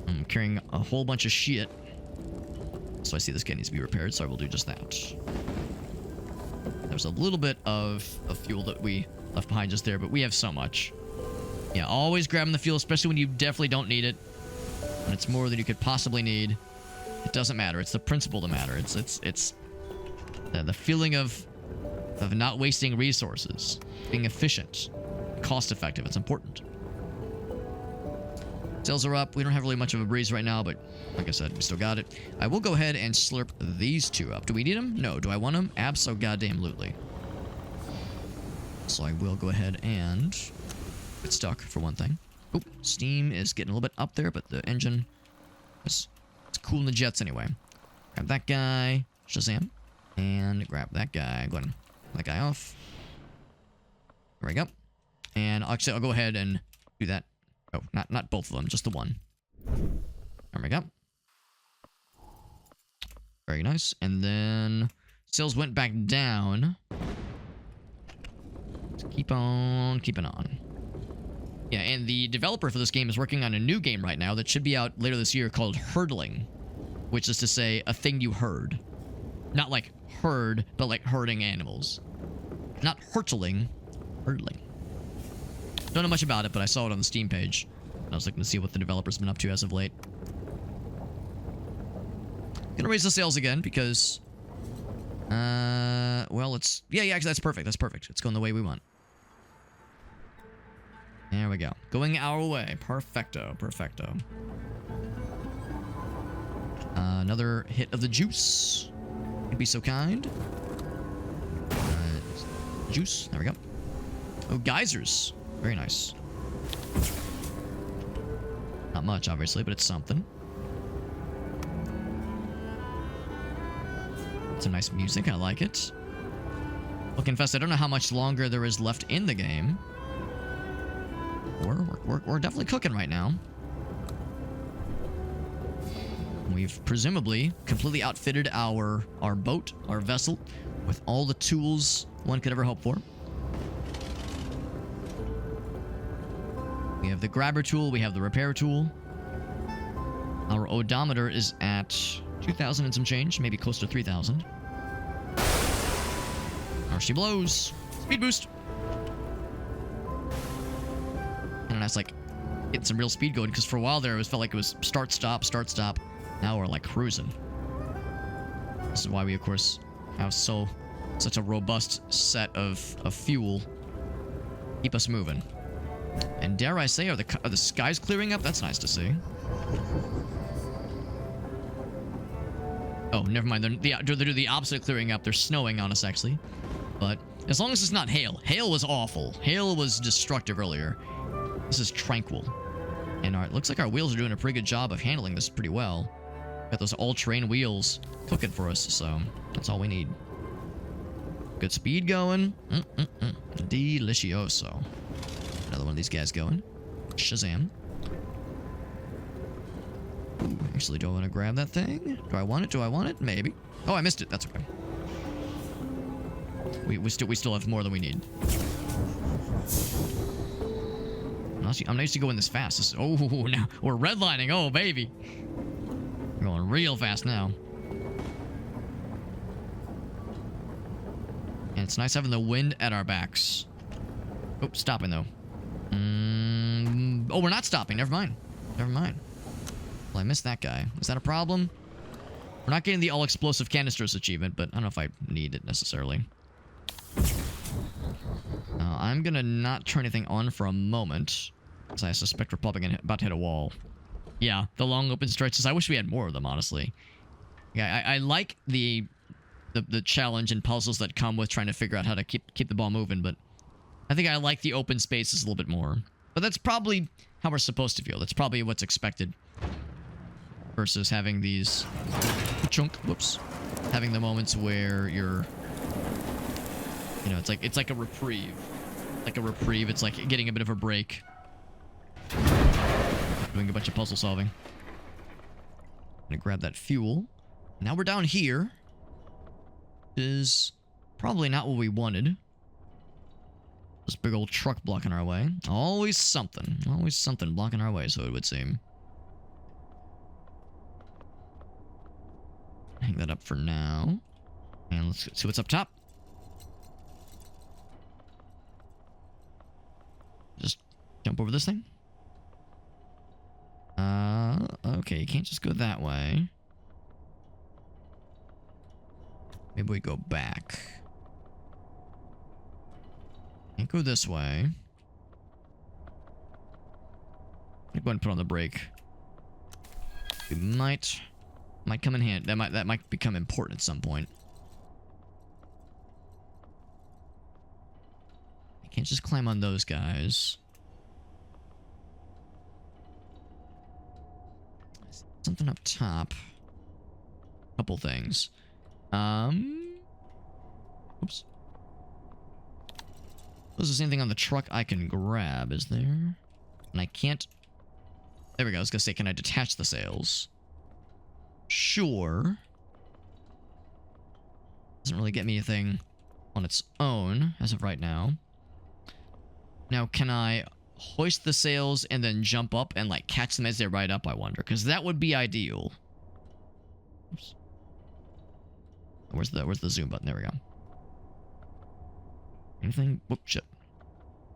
Speaker 1: I'm carrying a whole bunch of shit. So I see this guy needs to be repaired, so I will do just that. There's a little bit of fuel that we left behind just there, but we have so much. Yeah, always grabbing the fuel, especially when you definitely don't need it. and it's more than you could possibly need, it doesn't matter. It's the principle that matters. It's the feeling of not wasting resources, being efficient, cost effective. It's important. Sales are up. We don't have really much of a breeze right now, but like I said, we still got it. I will go ahead and slurp these two up. Do we need them? No. Do I want them? Abso-goddamn-lutely. So I will go ahead and get stuck for one thing. Oh, steam is getting a little bit up there, but the engine is cooling the jets anyway. Grab that guy. Shazam. And grab that guy. Go ahead and that guy off. There we go. And actually, I'll go ahead and do that. Oh, not both of them, just the one. There we go. Very nice. And then sales went back down. Let's keep on keeping on. Yeah, and the developer for this game is working on a new game right now that should be out later this year called Herdling, which is to say a thing you herd. Not like herd, but like herding animals. Not hurtling, herdling. Don't know much about it, but I saw it on the Steam page. I was looking to see what the developer's been up to as of late. Gonna raise the sales again because... well, it's... Yeah, actually, that's perfect. That's perfect. It's going the way we want. There we go. Going our way. Perfecto. Perfecto. Another hit of the juice. You'd be so kind. Juice. There we go. Oh, geysers. Very nice. Not much, obviously, but it's something. Some nice music. I like it. I'll confess, I don't know how much longer there is left in the game. We're definitely cooking right now. We've presumably completely outfitted our boat, our vessel, with all the tools one could ever hope for. We have the grabber tool, we have the repair tool. Our odometer is at 2,000 and some change, maybe close to 3,000. There she blows. Speed boost. And that's like getting some real speed going, because for a while there it felt like it was start, stop, start, stop. Now we're like cruising. This is why we, of course, have such a robust set of fuel. Keep us moving. And dare I say, are the skies clearing up? That's nice to see. Oh, never mind. They're the opposite of clearing up. They're snowing on us, actually. But as long as it's not hail. Hail was awful. Hail was destructive earlier. This is tranquil. And it looks like our wheels are doing a pretty good job of handling this pretty well. Got those all-terrain wheels cooking for us, so that's all we need. Good speed going. Delicioso. Another one of these guys going. Shazam. Ooh, actually, do I want to grab that thing? Do I want it? Do I want it? Maybe. Oh, I missed it. That's okay. We still have more than we need. I'm not used to going this fast. Oh, now we're redlining. Oh, baby. We're going real fast now. And it's nice having the wind at our backs. Oh, stopping though. Oh, we're not stopping. Never mind. Never mind. Well, I missed that guy. Is that a problem? We're not getting the all-explosive canisters achievement, but I don't know if I need it necessarily. I'm gonna not turn anything on for a moment, because I suspect we're probably about to hit a wall. Yeah, the long open stretches. I wish we had more of them, honestly. Yeah, I like the challenge and puzzles that come with trying to figure out how to keep the ball moving, but I think I like the open spaces a little bit more. But that's probably how we're supposed to feel. That's probably what's expected. Versus having these whoops. Having the moments where you're, you know, it's like a reprieve. Like a reprieve. It's like getting a bit of a break. Doing a bunch of puzzle solving. I'm gonna grab that fuel. Now we're down here. Is probably not what we wanted. This big old truck blocking our way. Always something blocking our way, so it would seem. Hang that up for now. And let's see what's up top. Just jump over this thing. Okay. Okay, you can't just go that way. Maybe we go back. Can't go this way. Go ahead and put on the brake. It might come in hand. That might become important at some point. I can't just climb on those guys. Something up top. Couple things. Oops. There's anything on the truck I can grab, is there? And I can't. There we go. I was gonna say, can I detach the sails? Sure. Doesn't really get me anything on its own as of right now. Now, can I hoist the sails and then jump up and like catch them as they ride up, I wonder? Because that would be ideal. Oops. Where's the zoom button? There we go. Anything? Whoop, shit.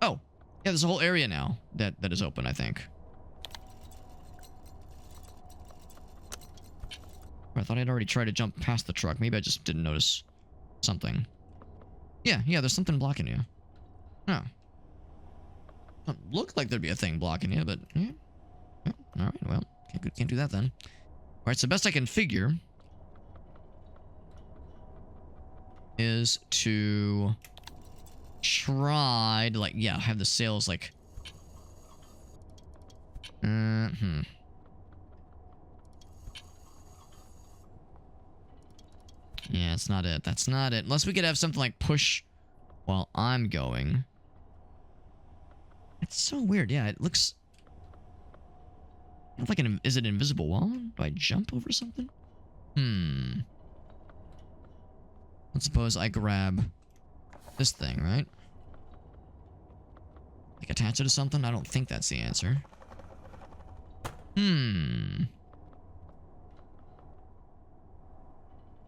Speaker 1: Oh, yeah, there's a whole area now that is open, I think. I thought I'd already tried to jump past the truck. Maybe I just didn't notice something. Yeah, there's something blocking you. Oh. Don't look like there'd be a thing blocking you, but yeah. Alright, well, can't do that then. Alright, so best I can figure is to try to, like, yeah, have the sails, like... Yeah, it's not it. That's not it. Unless we could have something like push while I'm going. It's so weird. Yeah, it looks... Like an... Is it an invisible wall? Do I jump over something? Let's suppose I grab this thing, right? Like attach it to something? I don't think that's the answer.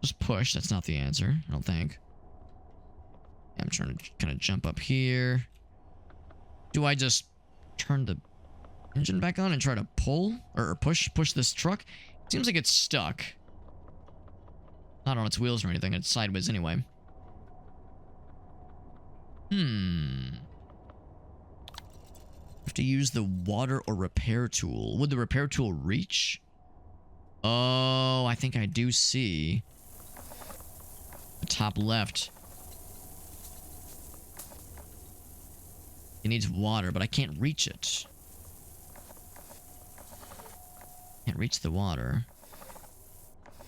Speaker 1: Just push. That's not the answer, I don't think. Yeah, I'm trying to kind of jump up here. Do I just turn the engine back on and try to pull? Or push this truck? Seems like it's stuck. Not on its wheels or anything. It's sideways anyway. Have to use the water or repair tool. Would the repair tool reach? Oh, I think I do see. The top left. It needs water, but I can't reach it. Can't reach the water.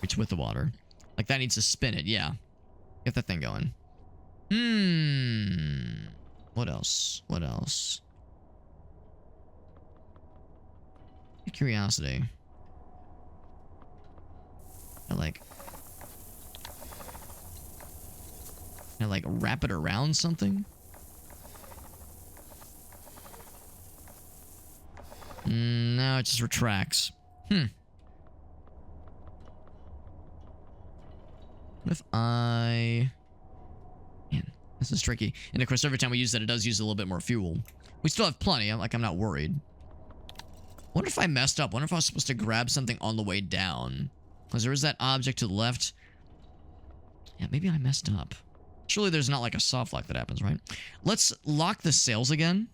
Speaker 1: Reach with the water. Like, that needs to spin it, yeah. Get that thing going. What else? What else? Curiosity. I like wrap it around something? No, it just retracts. What if I... Man, this is tricky. And of course, every time we use that, it does use a little bit more fuel. We still have plenty. I'm not worried. Wonder if I messed up. Wonder if I was supposed to grab something on the way down. Because there is that object to the left. Yeah, maybe I messed up. Surely there's not like a soft lock that happens, right? Let's lock the sails again.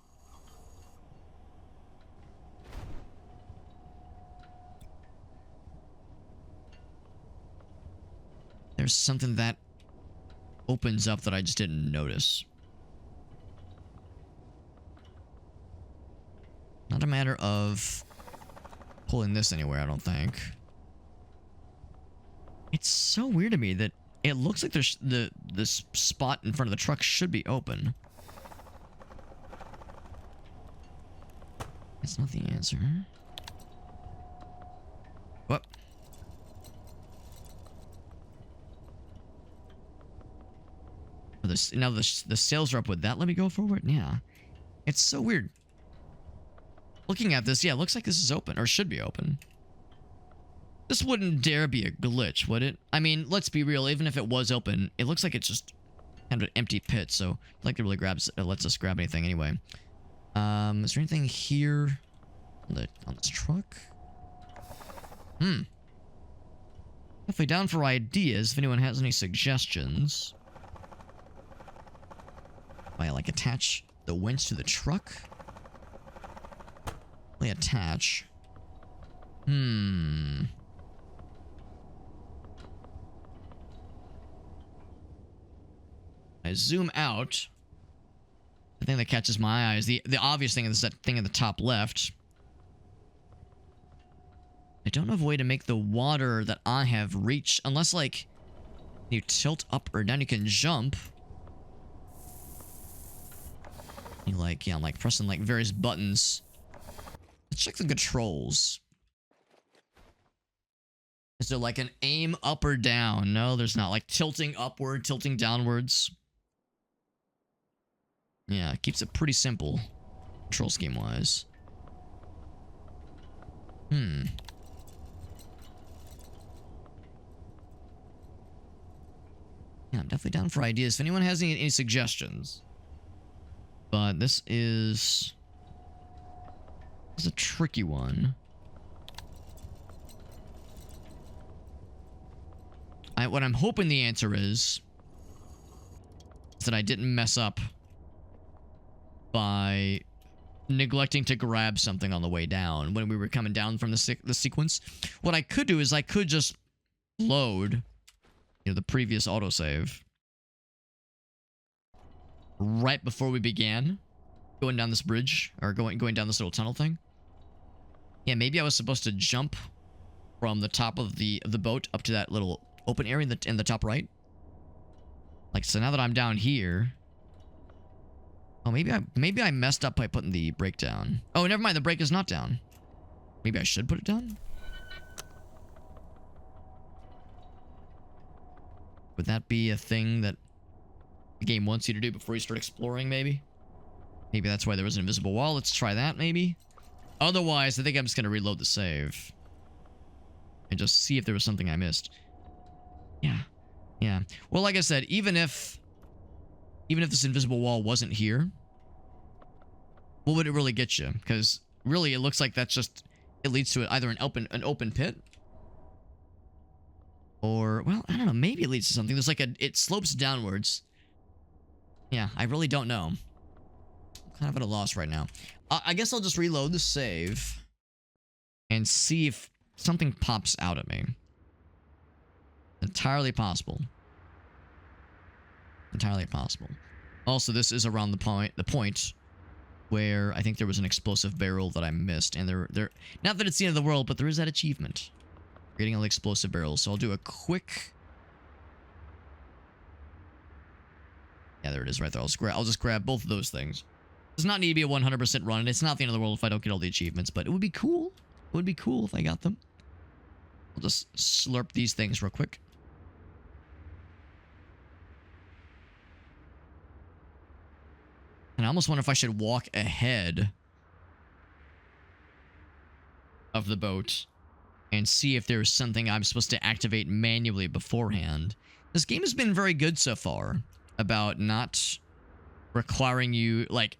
Speaker 1: There's something that opens up that I just didn't notice. Not a matter of pulling this anywhere, I don't think. It's so weird to me that it looks like there's this spot in front of the truck should be open. That's not the answer. What? Now the sails are up. Would that let me go forward? Yeah. It's so weird. Looking at this, yeah, it looks like this is open, or should be open. This wouldn't dare be a glitch, would it? I mean, let's be real, even if it was open, it looks like it's just kind of an empty pit, so like it really lets us grab anything anyway. Is there anything here on this truck? Hmm. Definitely down for ideas if anyone has any suggestions. I like attach the winch to the truck? Only attach. I zoom out. The thing that catches my eye is the obvious thing is that thing in the top left. I don't know of a way to make the water that I have reach unless like you tilt up or down. You can jump. You like, yeah, I'm like pressing like various buttons. Let's check the controls. Is there like an aim up or down? No, there's not. Like tilting upward, tilting downwards. Yeah, it keeps it pretty simple. Control scheme wise. Yeah, I'm definitely down for ideas. If anyone has any suggestions. But this is a tricky one. What I'm hoping the answer is that I didn't mess up by neglecting to grab something on the way down when we were coming down from the sequence. What I could do is I could just load, the previous autosave right before we began going down this bridge or going down this little tunnel thing. Yeah, maybe I was supposed to jump from the top of the boat up to that little open area in the top right. Like, so now that I'm down here. Oh, maybe I messed up by putting the brake down. Oh, never mind. The brake is not down. Maybe I should put it down? Would that be a thing that the game wants you to do before you start exploring, maybe? Maybe that's why there was an invisible wall. Let's try that, maybe? Otherwise, I think I'm just going to reload the save. And just see if there was something I missed. Yeah. Well, like I said, even if this invisible wall wasn't here, what would it really get you? Because really, it looks like that's just, it leads to either an open pit, or, well, I don't know, maybe it leads to something. There's like it slopes downwards. Yeah, I really don't know. I'm kind of at a loss right now. I guess I'll just reload the save and see if something pops out at me. Entirely possible. Entirely possible. Also, this is around the point where I think there was an explosive barrel that I missed, and there not that it's the end of the world, but there is that achievement. Getting all the explosive barrels. So I'll do a quick. Yeah, there it is right there. I'll just grab both of those things. Does not need to be a 100% run, and it's not the end of the world if I don't get all the achievements, but it would be cool. It would be cool if I got them. I'll just slurp these things real quick. And I almost wonder if I should walk ahead of the boat and see if there's something I'm supposed to activate manually beforehand. This game has been very good so far about not requiring you, like,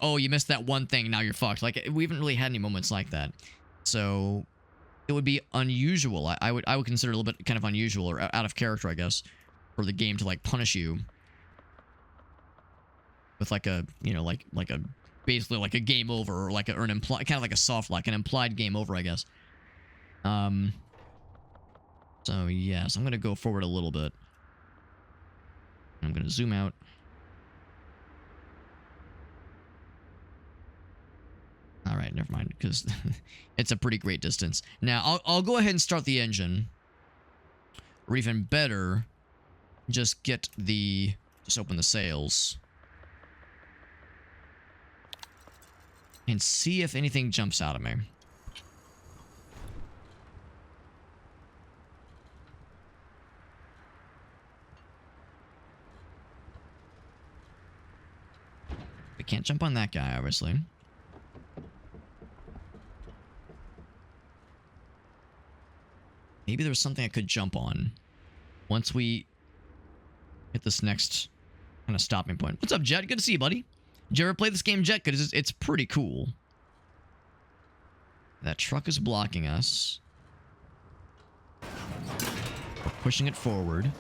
Speaker 1: oh, you missed that one thing, now you're fucked. Like, we haven't really had any moments like that. So it would be unusual. I would consider it a little bit kind of unusual or out of character, I guess, for the game to like punish you with like a, like a basically like a game over, or like an implied, kind of like a soft, like an implied game over, I guess. So yes, I'm gonna go forward a little bit. I'm gonna zoom out. All right, never mind, because it's a pretty great distance. Now, I'll go ahead and start the engine. Or even better, just open the sails. And see if anything jumps out at me. We can't jump on that guy, obviously. Maybe there's something I could jump on once we hit this next kind of stopping point. What's up, Jet? Good to see you, buddy. Did you ever play this game, Jet? Because it's pretty cool. That truck is blocking us. pushing it forward.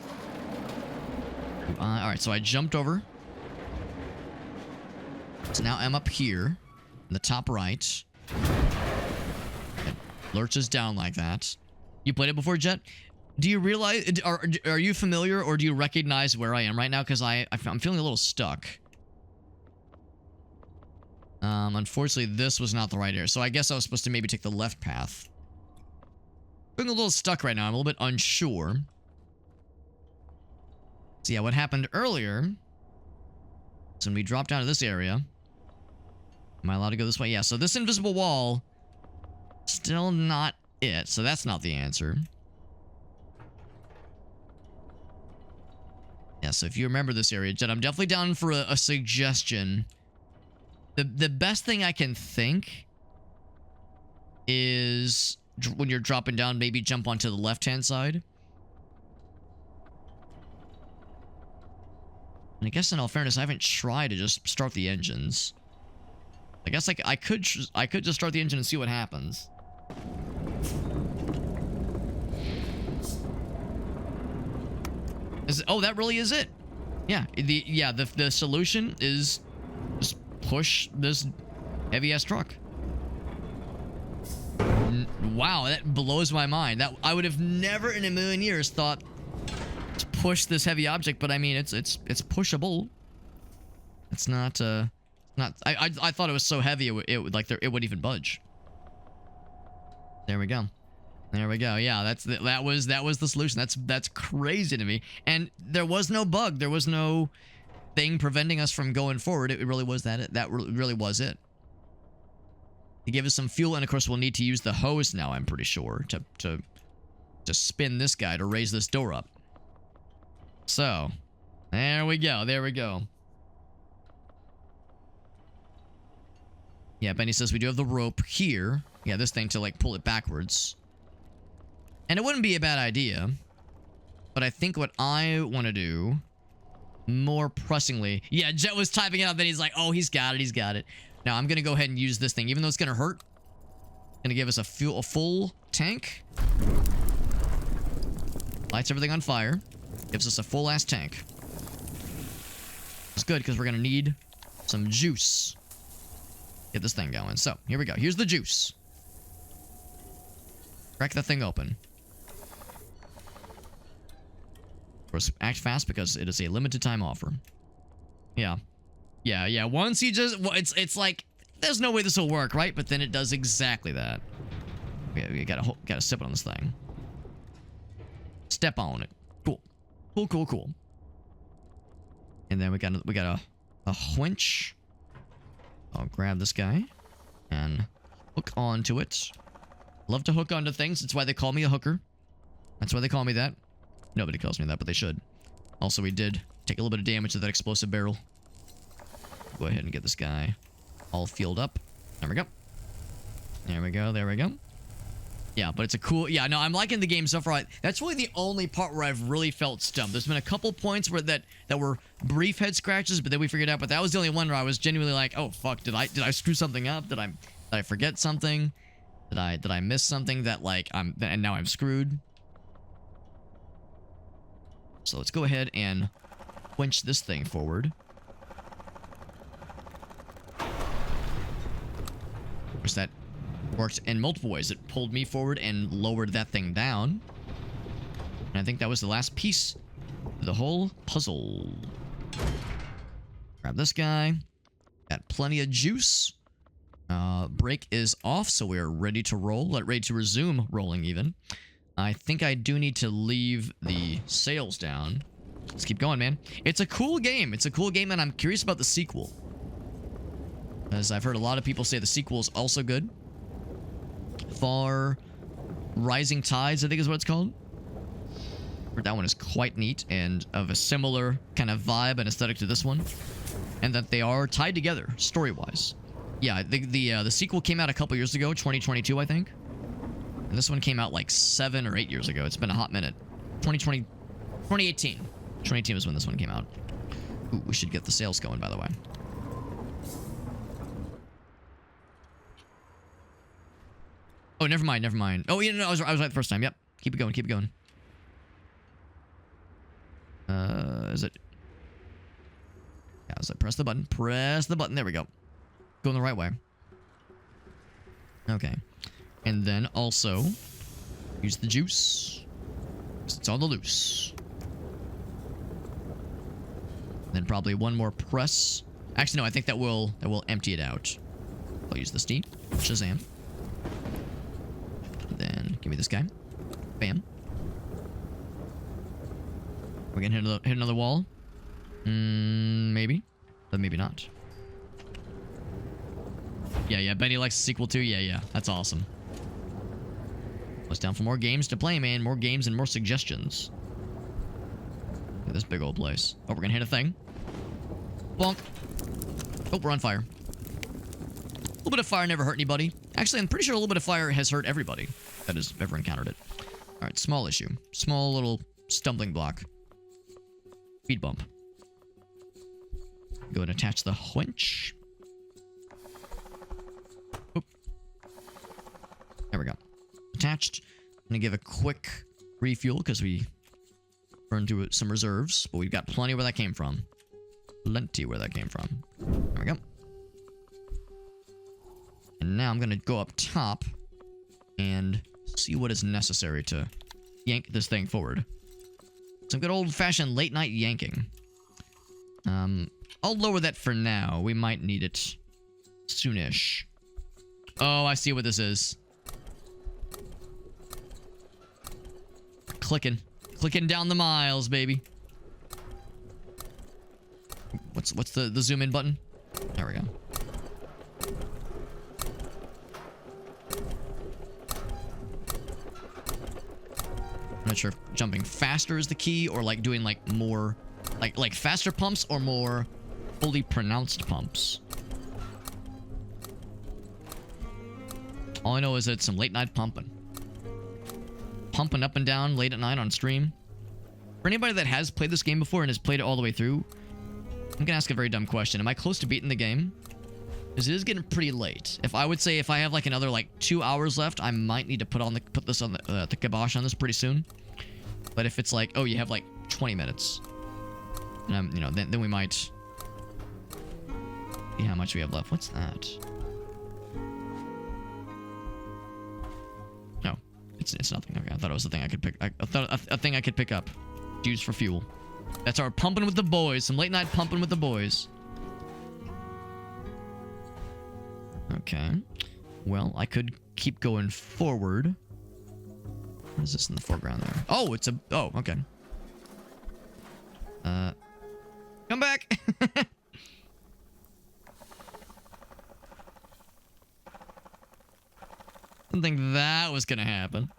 Speaker 1: All right, so I jumped over. So now I'm up here in the top right. It lurches down like that. You played it before, Jet? Do you realize, are you familiar or do you recognize where I am right now? Because I'm feeling a little stuck. Unfortunately, this was not the right area. So I guess I was supposed to maybe take the left path. Feeling a little stuck right now. I'm a little bit unsure. So yeah, what happened earlier is when we dropped down to this area. Am I allowed to go this way? Yeah, so this invisible wall, still not it. So that's not the answer. Yeah, so if you remember this area, Jet, I'm definitely down for a suggestion. The best thing I can think is when you're dropping down, maybe jump onto the left-hand side. And I guess in all fairness, I haven't tried to just start the engines. I guess like I could just start the engine and see what happens. Oh, that really is it. Yeah, the solution is just push this heavy-ass truck. Wow, that blows my mind. That I would have never in a million years thought to push this heavy object, but I mean it's pushable. It's not I thought it was so heavy it would wouldn't even budge. There we go. There we go. Yeah, that was the solution. That's crazy to me. And there was no bug. There was no thing preventing us from going forward. It really was that. That really was it. To give us some fuel, and of course we'll need to use the hose now. I'm pretty sure to spin this guy to raise this door up. So, there we go. There we go. Yeah, Benny says we do have the rope here. Yeah, this thing to like pull it backwards. And it wouldn't be a bad idea. But I think what I want to do more pressingly. Yeah, Jet was typing it out, then he's like, oh, he's got it, he's got it. Now I'm going to go ahead and use this thing. Even though it's going to hurt. Going to give us a full tank. Lights everything on fire. Gives us a full ass tank. It's good because we're going to need some juice. Get this thing going. So, here we go. Here's the juice. Crack that thing open. Of course, act fast because it is a limited time offer. Yeah. Yeah. Once you just... It's like... There's no way this will work, right? But then it does exactly that. We gotta sip on this thing. Step on it. Cool. And then we got a winch. I'll grab this guy and hook onto it. Love to hook onto things. That's why they call me a hooker. That's why they call me that. Nobody calls me that, but they should. Also, we did take a little bit of damage to that explosive barrel. Go ahead and get this guy all fueled up. There we go. There we go. Yeah, but it's a cool... Yeah, no, I'm liking the game so far. That's really the only part where I've really felt stumped. There's been a couple points where that were brief head scratches, but then we figured out. But that was the only one where I was genuinely like, oh, fuck, did I screw something up? Did I forget something? Did I miss something that, like, and now I'm screwed? So let's go ahead and winch this thing forward. Of course, that worked in multiple ways. It pulled me forward and lowered that thing down. And I think that was the last piece of the whole puzzle. Grab this guy. Got plenty of juice. Brake is off, so we're ready to roll. Ready to resume rolling, even. I think I do need to leave the sails down. Let's keep going, man. It's a cool game. It's a cool game, and I'm curious about the sequel. As I've heard a lot of people say the sequel is also good. Far Rising Tides, I think is what it's called. That one is quite neat and of a similar kind of vibe and aesthetic to this one. And that they are tied together, story-wise. Yeah, the sequel came out a couple years ago, 2022, I think. And this one came out like 7 or 8 years ago. It's been a hot minute. 2018. 2018 was when this one came out. Ooh, we should get the sails going, by the way. Oh, never mind. Oh, yeah, no, I was right the first time. Yep. Keep it going. Is it? Yeah, so press the button. Press the button. There we go. Going the right way. Okay. And then also use the juice. 'Cause it's on the loose. Then probably one more press. Actually, no, I think that will empty it out. I'll use the steam. Shazam. And then give me this guy. Bam. We're gonna hit another wall. Maybe. But maybe not. Yeah, Benny likes the sequel too. Yeah. That's awesome. Let's down for more games to play, man. More games and more suggestions. Look at this big old place. Oh, we're gonna hit a thing. Bonk. Oh, we're on fire. A little bit of fire never hurt anybody. Actually, I'm pretty sure a little bit of fire has hurt everybody that has ever encountered it. Alright, small issue. Small little stumbling block. Speed bump. Go and attach the winch. Oop. There we go. Attached. I'm gonna give a quick refuel because we burned through some reserves, but we've got plenty where that came from. Plenty where that came from. There we go. And now I'm gonna go up top and see what is necessary to yank this thing forward. Some good old-fashioned late-night yanking. I'll lower that for now. We might need it soonish. Oh, I see what this is. Clicking down the miles, baby. What's the zoom in button? There we go. I'm not sure if jumping faster is the key or like doing like more like faster pumps or more fully pronounced pumps. All I know is that it's some late night pumping. Pumping up and down late at night on stream. For anybody that has played this game before and has played it all the way through, I'm gonna ask a very dumb question. Am I close to beating the game? Because it is getting pretty late. If I would say if I have like another like 2 hours left, I might need to put this on the kibosh on this pretty soon. But if it's like, oh, you have like 20 minutes, and then we might see how much we have left. What's that? No, it's nothing. Okay, I thought it was a thing I could pick. I thought a thing I could pick up. Use for fuel. That's our pumping with the boys. Some late night pumping with the boys. Okay. Well, I could keep going forward. What is this in the foreground there? Oh, it's a... Oh, okay. Come back! Didn't think that was gonna happen.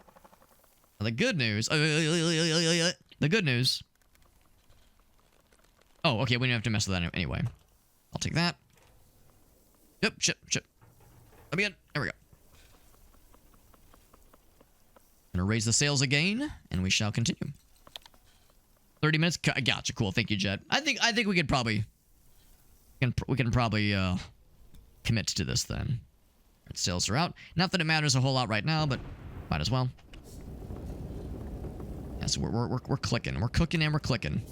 Speaker 1: The good news... The good news... Oh, okay, we don't have to mess with that anyway. I'll take that. Yep, shit. Let me in. There we go. Gonna raise the sails again, and we shall continue. 30 minutes. I gotcha. Cool. Thank you, Jet. I think we could probably commit to this then. Right, sails are out. Not that it matters a whole lot right now, but might as well. Yeah, so we're clicking. We're cooking and we're clicking.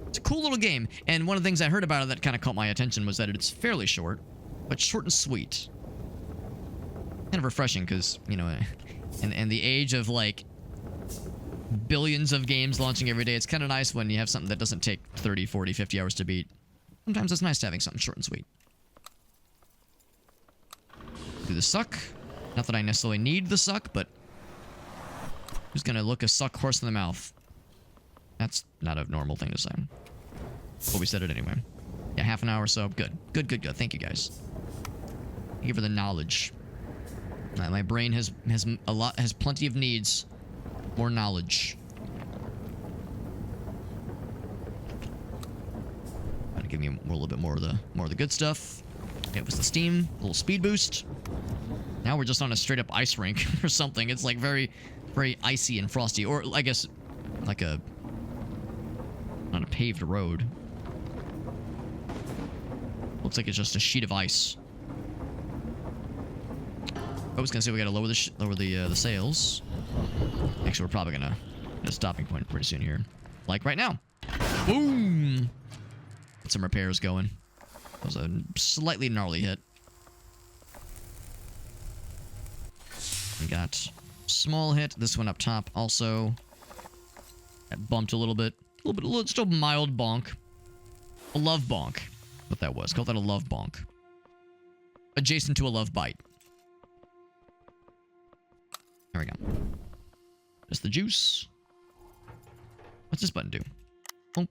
Speaker 1: It's a cool little game, and one of the things I heard about it that kind of caught my attention was that it's fairly short, but short and sweet. Kind of refreshing, because, you know, in the age of, like, billions of games launching every day, it's kind of nice when you have something that doesn't take 30, 40, 50 hours to beat. Sometimes it's nice to having something short and sweet. Do the suck. Not that I necessarily need the suck, but who's gonna look a suck horse in the mouth? That's not a normal thing to say. But we said it anyway. Yeah, half an hour or so. Good. Thank you, guys. Thank you for the knowledge. My brain has plenty of needs. More knowledge. Trying to give me a little bit more of the good stuff. It was the steam, a little speed boost. Now we're just on a straight up ice rink or something. It's like very, very icy and frosty, or I guess like on a paved road. Looks like it's just a sheet of ice. I was gonna say we gotta lower the sails. Actually, we're probably gonna hit a stopping point pretty soon here, like right now. Boom! Get some repairs going. That was a slightly gnarly hit. We got small hit. This one up top also. That bumped a little bit. Still mild bonk. A love bonk. What that was. Call that a love bonk. Adjacent to a love bite. There we go. Just the juice. What's this button do? Boom.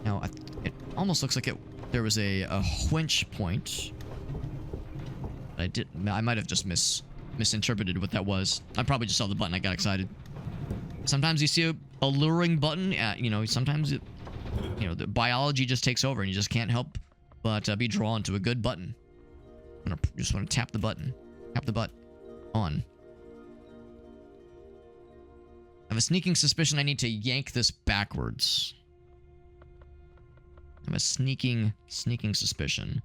Speaker 1: Now, it almost looks like there was a winch point. I might have just misinterpreted what that was. I probably just saw the button. I got excited. Sometimes you see a luring button. Sometimes the biology just takes over and you just can't help but be drawn to a good button. Just want to tap the button. Tap the butt on. I have a sneaking suspicion I need to yank this backwards. I have a sneaking suspicion.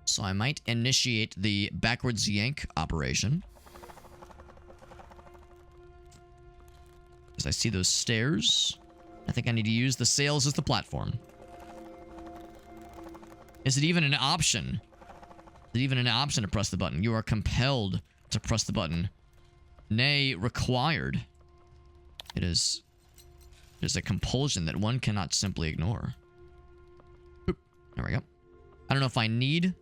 Speaker 1: So I might initiate the backwards yank operation. As I see those stairs, I think I need to use the sails as the platform. Is it even an option? Is it even an option to press the button? You are compelled to press the button. Nay, required. It is a compulsion that one cannot simply ignore. Boop. There we go. I don't know if I need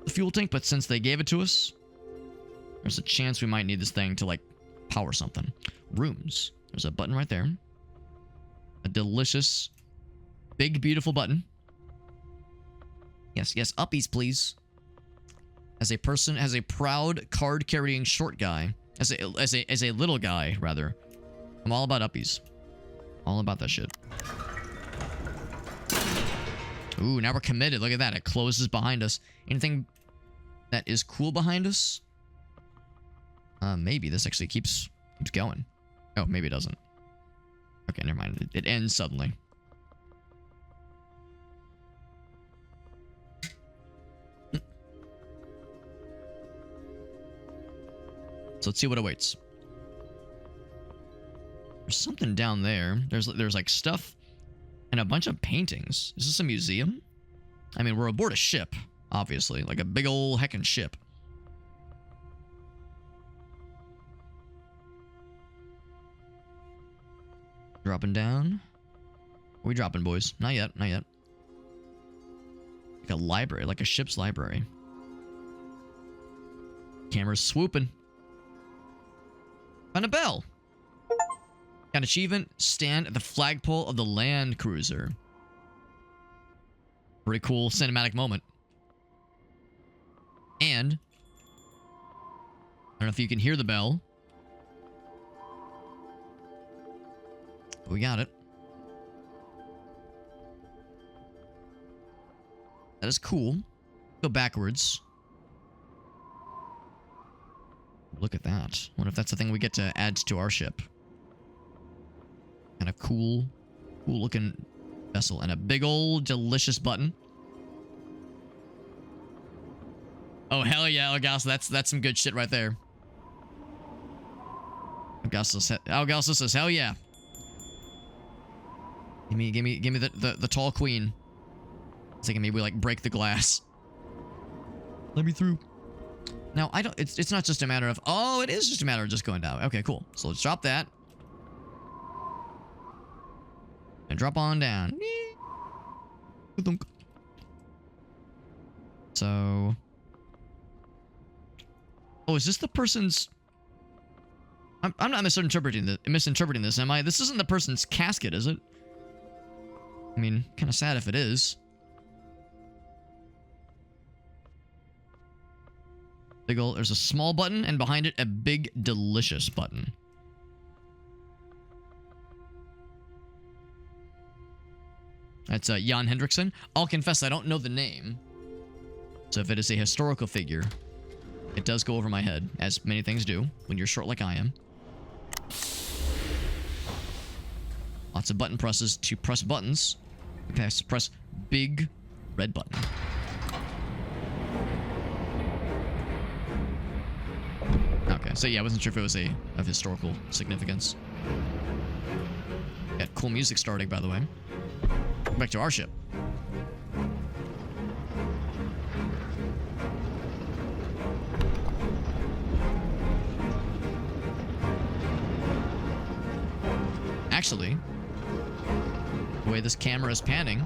Speaker 1: the fuel tank, but since they gave it to us, there's a chance we might need this thing to, like, power something. Rooms. There's a button right there. A delicious, big, beautiful button. Yes, uppies, please. As a person, as a proud card-carrying short guy, as a little guy, rather, I'm all about uppies. All about that shit. Ooh, now we're committed. Look at that. It closes behind us. Anything that is cool behind us? Maybe this actually keeps going. Oh, maybe it doesn't. Okay, never mind. It ends suddenly. So let's see what awaits. There's something down there. There's like stuff and a bunch of paintings. Is this a museum? I mean, we're aboard a ship, obviously. Like a big old heckin' ship. Dropping down. Are we dropping, boys? Not yet, not yet. Like a library, like a ship's library. Camera's swooping. Found a bell. Got an achievement. Stand at the flagpole of the land cruiser. Pretty cool cinematic moment. And I don't know if you can hear the bell. But we got it. That is cool. Go backwards. Look at that. Wonder if that's the thing we get to add to our ship. Kind of cool looking vessel. And a big old delicious button. Oh, hell yeah, Algosa. That's some good shit right there. Algosa says, hell yeah. Give me the tall queen. It's like maybe we like break the glass. Let me through. Now, it's not just a matter of, oh, it is just a matter of just going down. Okay, cool. So let's drop that. And drop on down. So. Oh, is this the person's? I'm not misinterpreting this, am I? This isn't the person's casket, is it? I mean, kind of sad if it is. Big ol', there's a small button, and behind it, a big, delicious button. That's Jan Hendrickson. I'll confess I don't know the name. So if it is a historical figure, it does go over my head, as many things do, when you're short like I am. Lots of button presses to press buttons. Press big red button. Okay. Okay, so yeah, I wasn't sure if it was of historical significance. Got cool music starting, by the way. Back to our ship. Actually, the way this camera is panning.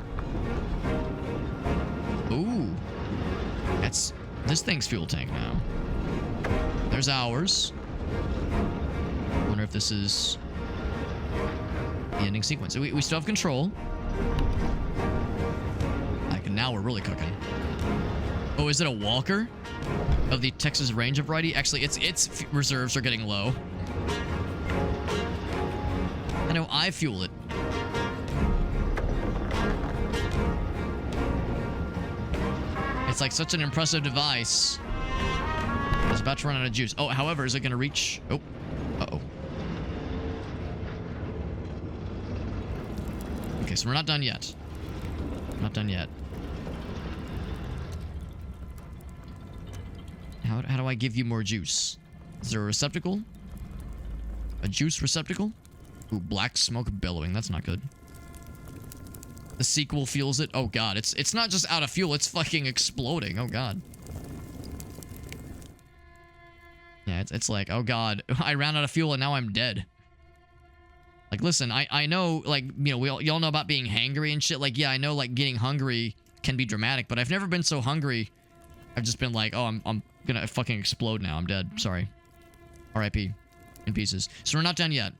Speaker 1: Ooh. This thing's fuel tank now. There's ours. Wonder if this is the ending sequence. So we still have control. Now we're really cooking. Oh, is it a Walker of the Texas Ranger variety? Actually, its reserves are getting low. I know I fuel it. It's like such an impressive device. It's about to run out of juice. Oh, however, is it going to reach? Oh, uh-oh. Okay, so we're not done yet. Not done yet. How do I give you more juice? Is there a receptacle? A juice receptacle? Ooh, black smoke billowing. That's not good. The sequel fuels it. Oh god, it's not just out of fuel, it's fucking exploding. Oh god. Yeah, it's like, oh god, I ran out of fuel and now I'm dead. Like, listen, I know, like, you know, y'all know about being hangry and shit. Like, yeah, I know, like, getting hungry can be dramatic, but I've never been so hungry. I've just been like, oh, I'm gonna fucking explode now. I'm dead. Sorry. R.I.P. in pieces. So we're not done yet.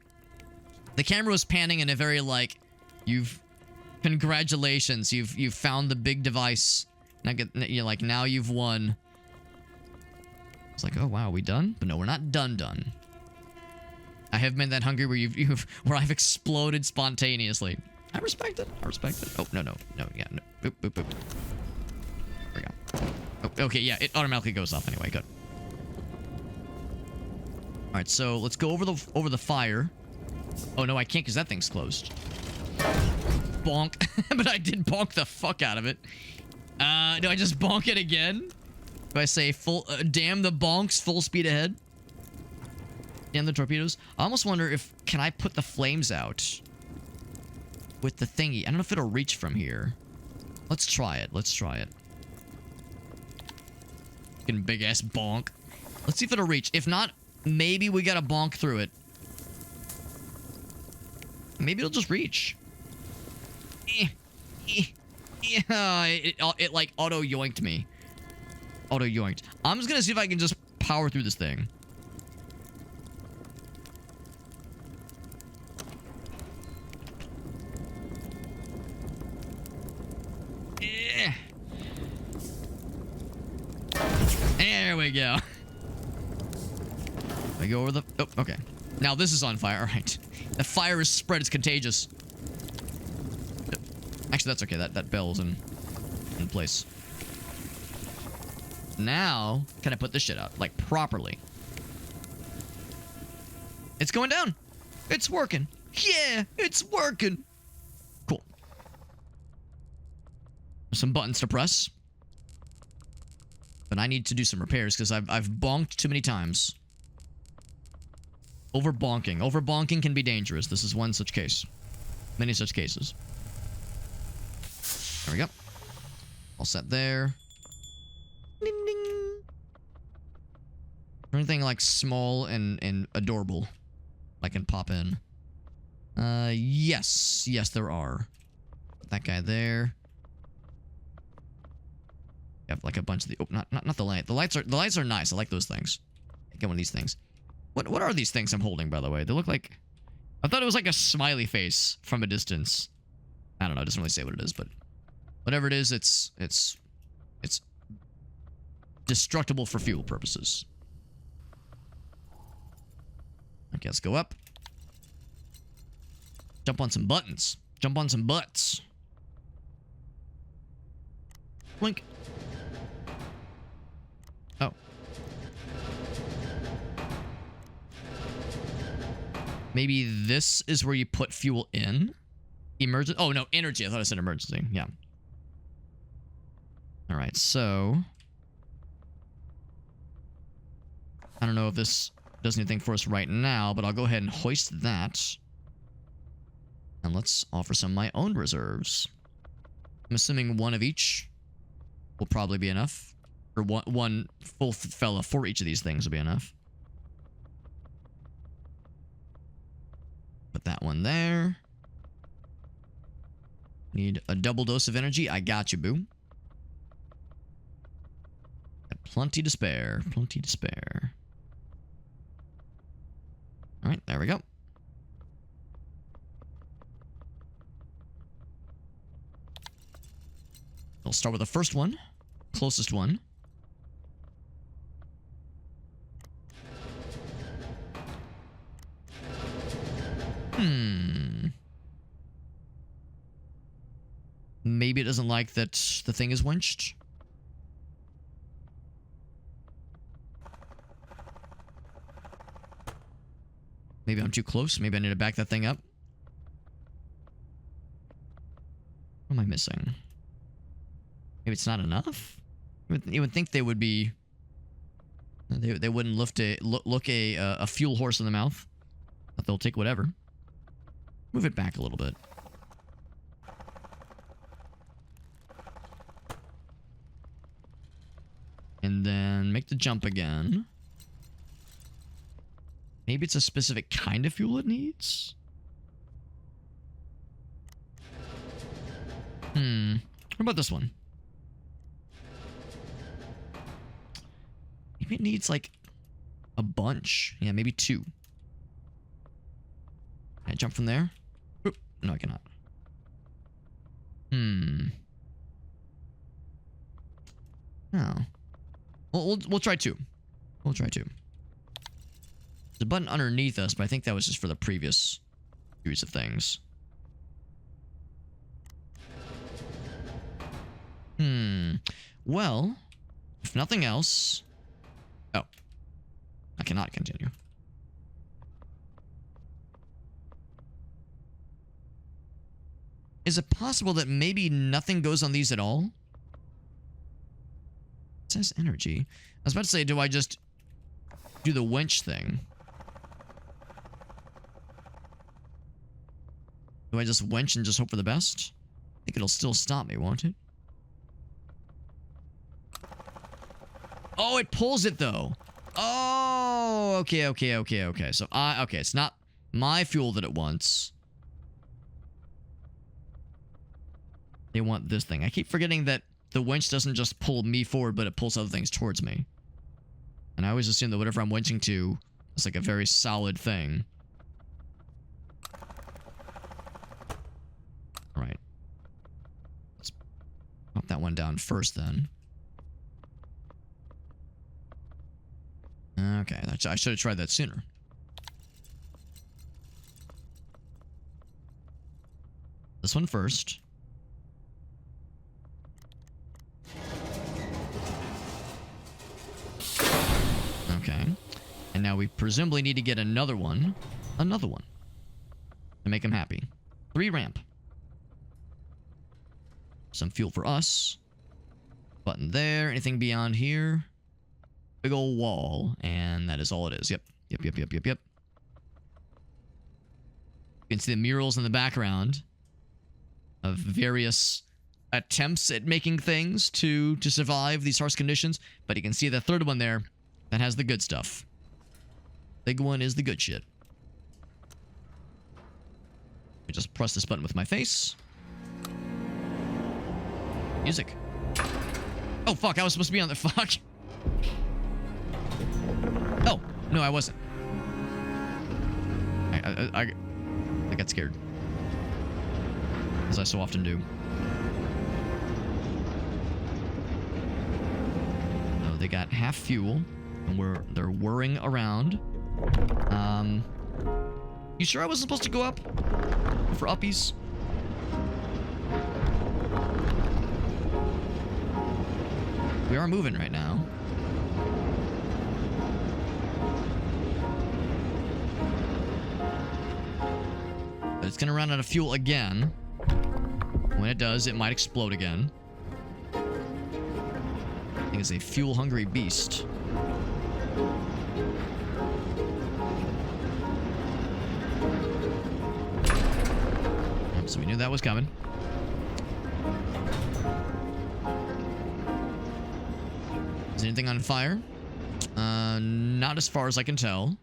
Speaker 1: The camera was panning in a very, like, congratulations, you've found the big device. Now like, now you've won. It's like, oh wow, we done? But no, we're not done. I have been that hungry where where I've exploded spontaneously. I respect it. Oh, no, yeah, no. Boop, boop, boop. There we go. Oh, okay, yeah, it automatically goes off anyway, good. Alright, so let's go over the fire. Oh no, I can't because that thing's closed. Bonk. But I did bonk the fuck out of it. Do I just bonk it again? Do I say damn the bonks, full speed ahead? Damn the torpedoes. I almost wonder if, can I put the flames out with the thingy? I don't know if it'll reach from here. Let's try it. Fucking big ass bonk. Let's see if it'll reach. If not, maybe we gotta bonk through it. Maybe it'll just reach. Yeah, it like auto yoinked me. Auto yoinked. I'm just gonna see if I can just power through this thing. There we go. I go over the... Oh, okay. Now this is on fire. All right. The fire is spread. It's contagious. Actually, that's okay. That bell's in place. Now, can I put this shit out? Like, properly. It's going down. It's working. Yeah, it's working. Cool. Some buttons to press. But I need to do some repairs because I've bonked too many times. Over bonking can be dangerous. This is one such case. Many such cases. There we go. All set there. Ding ding. Anything like small and adorable I can pop in? Yes, there are. That guy there. You have like a bunch of the... Oh, not the light. The lights are nice. I like those things. I get one of these things. What are these things I'm holding, by the way? They look like... I thought it was like a smiley face from a distance. I don't know. It doesn't really say what it is, but... Whatever it is, it's destructible for fuel purposes. Okay, let's go up. Jump on some buttons. Jump on some butts. Blink. Oh. Maybe this is where you put fuel in? Emergency? Oh, no, energy. I thought I said emergency. Yeah. Alright, so... I don't know if this does anything for us right now, but I'll go ahead and hoist that. And let's offer some of my own reserves. I'm assuming one of each will probably be enough. Or one full fella for each of these things will be enough. Put that one there. Need a double dose of energy. I got you, boo. Got plenty to spare. Plenty to spare. Alright, there we go. We'll start with the first one. Closest one. Maybe it doesn't like that the thing is winched. Maybe I'm too close. Maybe I need to back that thing up. What am I missing? Maybe it's not enough? You would think they would be... They wouldn't look a fuel horse in the mouth. But they'll take whatever. Move it back a little bit. And then make the jump again. Maybe it's a specific kind of fuel it needs? What about this one? Maybe it needs, like, a bunch. Yeah, maybe 2. Can I jump from there? Oop. No, I cannot. Oh. We'll try 2. We'll try 2. There's a button underneath us, but I think that was just for the previous series of things. Well, if nothing else... Oh. I cannot continue. Is it possible that maybe nothing goes on these at all? It says energy. I was about to say, do I just do the winch thing? Do I just winch and just hope for the best? I think it'll still stop me, won't it? Oh, it pulls it though. Oh, okay. So okay, it's not my fuel that it wants. They want this thing. I keep forgetting that the winch doesn't just pull me forward, but it pulls other things towards me. And I always assume that whatever I'm winching to is like a very solid thing. Right. Let's pop that one down first then. Okay, I should have tried that sooner. This one first. Okay. And now we presumably need to get another one. Another one. To make him happy. 3 ramp. Some fuel for us. Button there. Anything beyond here? Big old wall. And that is all it is. Yep. Yep. You can see the murals in the background of various attempts at making things to survive these harsh conditions. But you can see the third one there that has the good stuff. Big one is the good shit. I just press this button with my face. Music. Oh, fuck. I was supposed to be on the fuck. Oh, no, I wasn't. I got scared. As I so often do. No, they got half fuel. And they're whirring around. You sure I wasn't supposed to go up? For uppies? We are moving right now. But it's gonna run out of fuel again. When it does, it might explode again. I think it's a fuel-hungry beast. So we knew that was coming. Is anything on fire? Not as far as I can tell.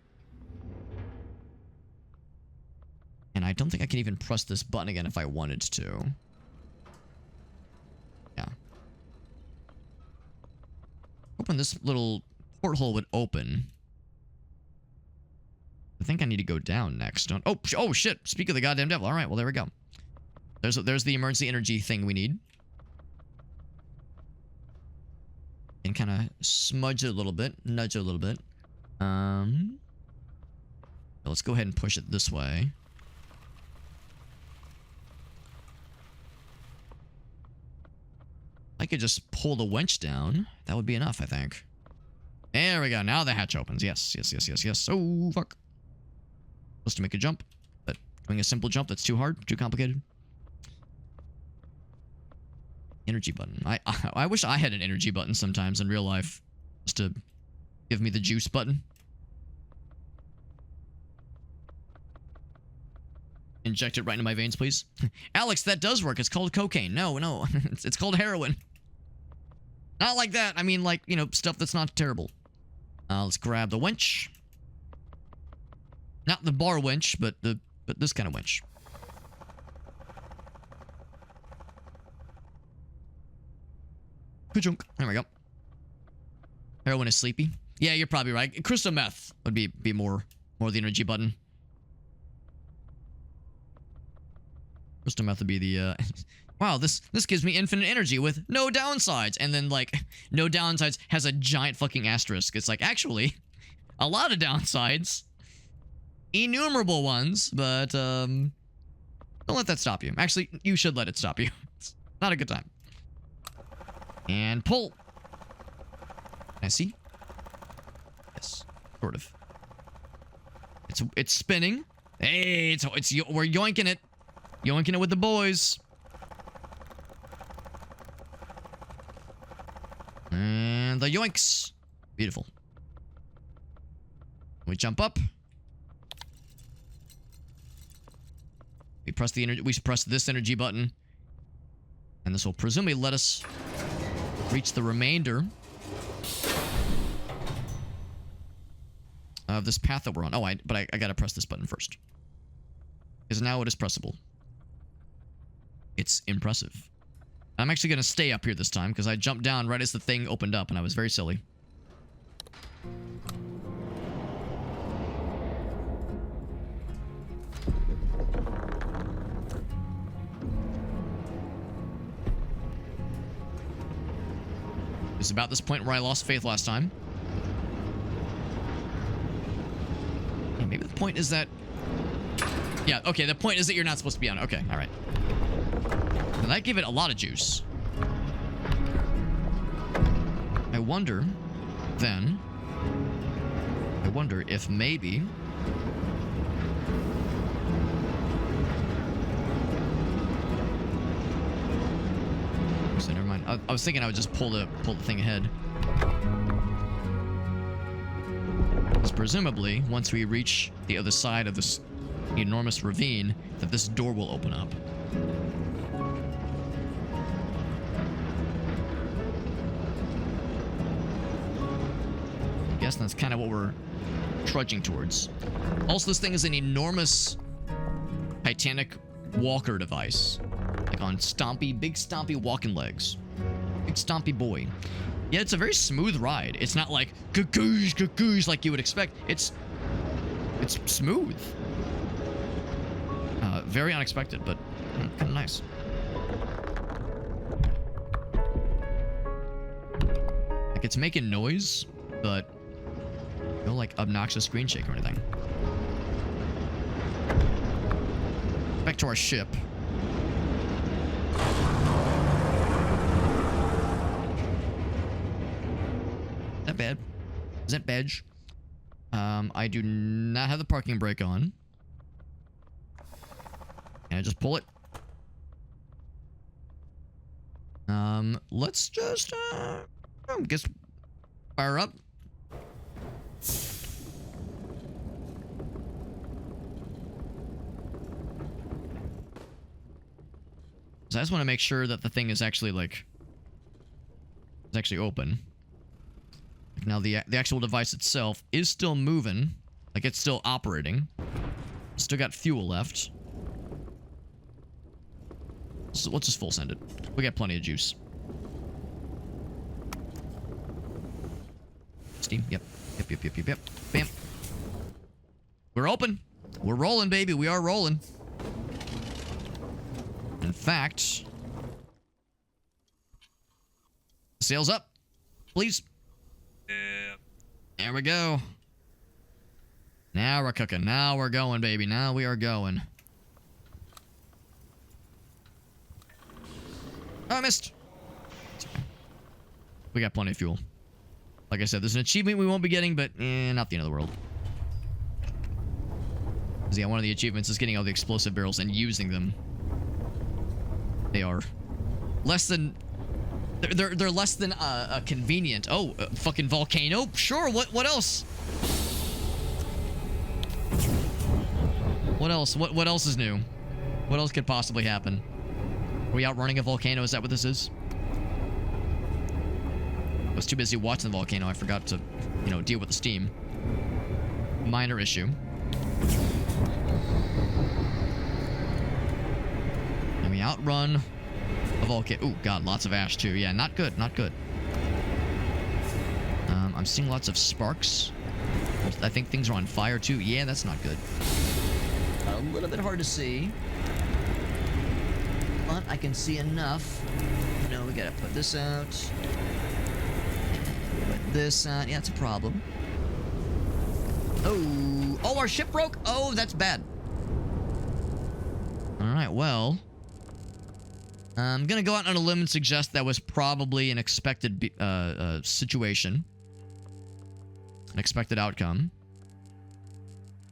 Speaker 1: And I don't think I can even press this button again if I wanted to. Yeah. Hoping this little porthole would open. I think I need to go down next. Don't. Oh shit! Speak of the goddamn devil. All right, well there we go. There's the emergency energy thing we need. And kind of smudge it a little bit, nudge it a little bit. Let's go ahead and push it this way. I could just pull the winch down. That would be enough, I think. There we go. Now the hatch opens. Yes. Oh, fuck. Supposed to make a jump, but doing a simple jump, that's too hard, too complicated. Energy button. I wish I had an energy button sometimes in real life. Just to give me the juice button. Inject it right into my veins, please. Alex, that does work. It's called cocaine. No. It's called heroin. Not like that. I mean, like, you know, stuff that's not terrible. Let's grab the winch. Not the bar winch, but this kind of winch. Ka-chunk. There we go. Heroin is sleepy. Yeah, you're probably right. Crystal meth would be more the energy button. Crystal meth would be the wow, this gives me infinite energy with no downsides. And then like no downsides has a giant fucking asterisk. It's like actually a lot of downsides. Innumerable ones, but don't let that stop you. Actually, you should let it stop you. It's not a good time. And pull. Can I see? Yes, sort of. It's spinning. Hey, we're yoinking it. Yoinking it with the boys. And the yoinks. Beautiful. We jump up. We press this energy button. And this will presumably let us reach the remainder of this path that we're on. Oh, but I gotta press this button first. Because now it is pressable. It's impressive. I'm actually gonna stay up here this time because I jumped down right as the thing opened up and I was very silly. It's about this point where I lost faith last time. Yeah, maybe the point is that... Yeah, okay, the point is that you're not supposed to be on it. Okay, alright. And that gave it a lot of juice. I wonder, then... I wonder if maybe... So never mind. I was thinking I would just pull the thing ahead. Because presumably, once we reach the other side of this enormous ravine, that this door will open up. I guess that's kind of what we're trudging towards. Also, this thing is an enormous Titanic walker device. Like on big stompy walking legs. Big stompy boy. Yeah, it's a very smooth ride. It's not like gagoosh like you would expect. It's smooth. Very unexpected, but kind of nice. Like it's making noise, but no like obnoxious screen shake or anything. Back to our ship. Is that bad? Is that badge? I do not have the parking brake on. Can I just pull it? Let's just, guess fire up. So I just want to make sure that the thing is actually like open. Like now the actual device itself is still moving, like it's still operating. Still got fuel left. So let's just full send it. We got plenty of juice. Steam. Yep. Bam. We're open. We're rolling, baby. We are rolling. In fact, sails up, please.
Speaker 2: Yeah.
Speaker 1: There we go. Now we're cooking. Now we're going, baby. Now we are going. Oh, I missed. We got plenty of fuel. Like I said, there's an achievement we won't be getting, but not the end of the world. Because yeah, one of the achievements is getting all the explosive barrels and using them. They are less than... They're less than convenient. Oh, fucking volcano? Sure, what else? What else? What else is new? What else could possibly happen? Are we outrunning a volcano? Is that what this is? I was too busy watching the volcano. I forgot to, deal with the steam. Minor issue. And we outrun a volcano. Ooh, God, lots of ash too. Yeah, not good, not good. I'm seeing lots of sparks. I think things are on fire too. Yeah, that's not good. A little bit hard to see. But I can see enough. We gotta put this out. Put this out. Yeah, it's a problem. Oh, our ship broke? Oh, that's bad. Alright, well. I'm gonna go out on a limb and suggest that was probably an expected situation. An expected outcome.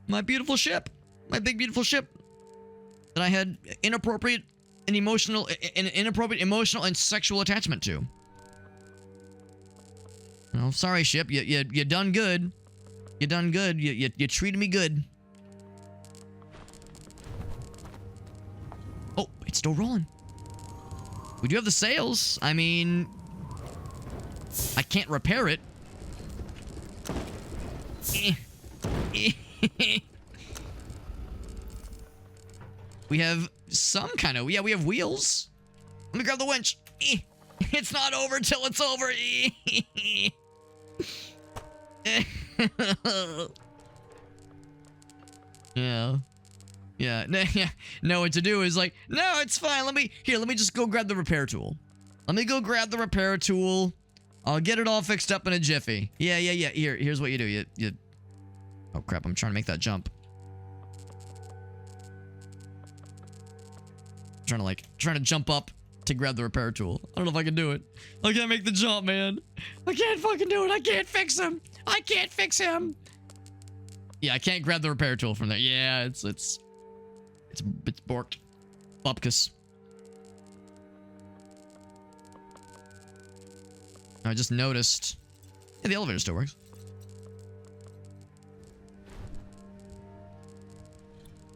Speaker 1: My beautiful ship. My big, beautiful ship. That I had inappropriate emotional and sexual attachment to. Sorry, ship. You done good. You done good. You treated me good. Oh, it's still rolling. We do have the sails. I mean, I can't repair it. We have some kind of... Yeah, we have wheels. Let me grab the winch. It's not over till it's over. Yeah. Yeah. No, what to do is like, no, it's fine. Let me just go grab the repair tool. Let me go grab the repair tool. I'll get it all fixed up in a jiffy. Yeah. Here's what you do. You... Oh, crap. I'm trying to make that jump. Trying to jump up to grab the repair tool. I don't know if I can do it. I can't make the jump, man. I can't fucking do it. I can't fix him. I can't fix him. Yeah, I can't grab the repair tool from there. Yeah, it's borked. Bupkus. I just noticed. Yeah, the elevator still works.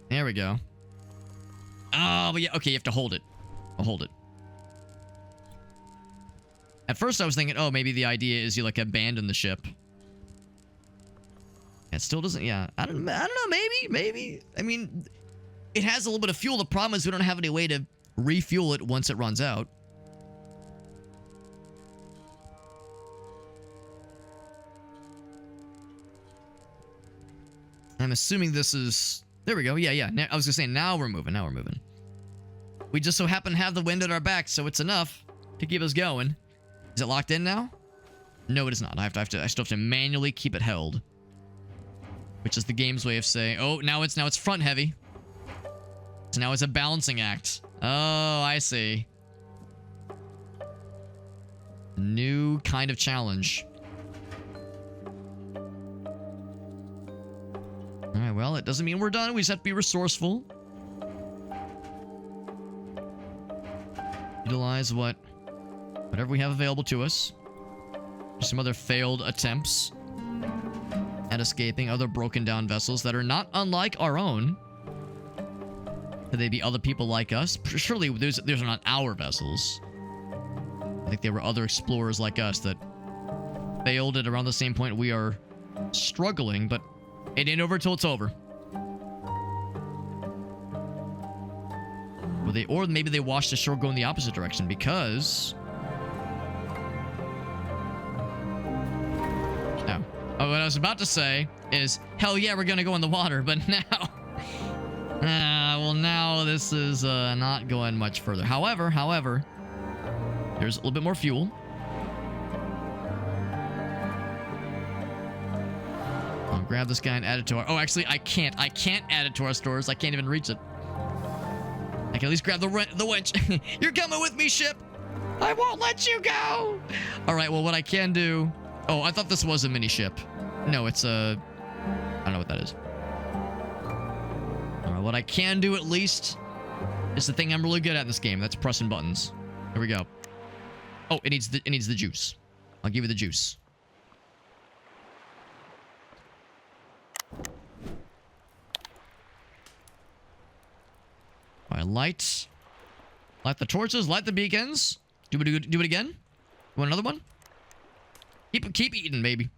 Speaker 1: There we go. Oh, but yeah, okay, you have to hold it. I'll hold it. At first I was thinking, oh, maybe the idea is you, like, abandon the ship. It still doesn't, yeah. I don't know, maybe. I mean, it has a little bit of fuel. The problem is we don't have any way to refuel it once it runs out. I'm assuming this is... There we go. Yeah. I was gonna say, now we're moving. We just so happen to have the wind at our back, so it's enough to keep us going. Is it locked in now? No, it is not. I still have to manually keep it held. Which is the game's way of saying, oh, now it's front heavy. So now it's a balancing act. Oh, I see. New kind of challenge. Alright, well, it doesn't mean we're done. We just have to be resourceful. Utilize whatever we have available to us. There's some other failed attempts at escaping other broken down vessels that are not unlike our own. Could they be other people like us? Surely those are not our vessels. I think there were other explorers like us that failed at around the same point we are struggling, but it ain't over till it's over. Or maybe they washed ashore going the opposite direction because... Oh. Oh, what I was about to say is, hell yeah, we're gonna go in the water, but now... well, now this is not going much further. However, there's a little bit more fuel. I'll grab this guy and add it to our... Oh, actually, I can't. I can't add it to our stores. I can't even reach it. I can at least grab the winch. You're coming with me, ship. I won't let you go. All right, well, what I can do... Oh, I thought this was a mini ship. No, it's a... I don't know what that is. All right, what I can do at least is the thing I'm really good at in this game. That's pressing buttons. Here we go. Oh, it needs the juice. I'll give you the juice. All right, light the torches, light the beacons. Do it again. You want another one? Keep eating, baby.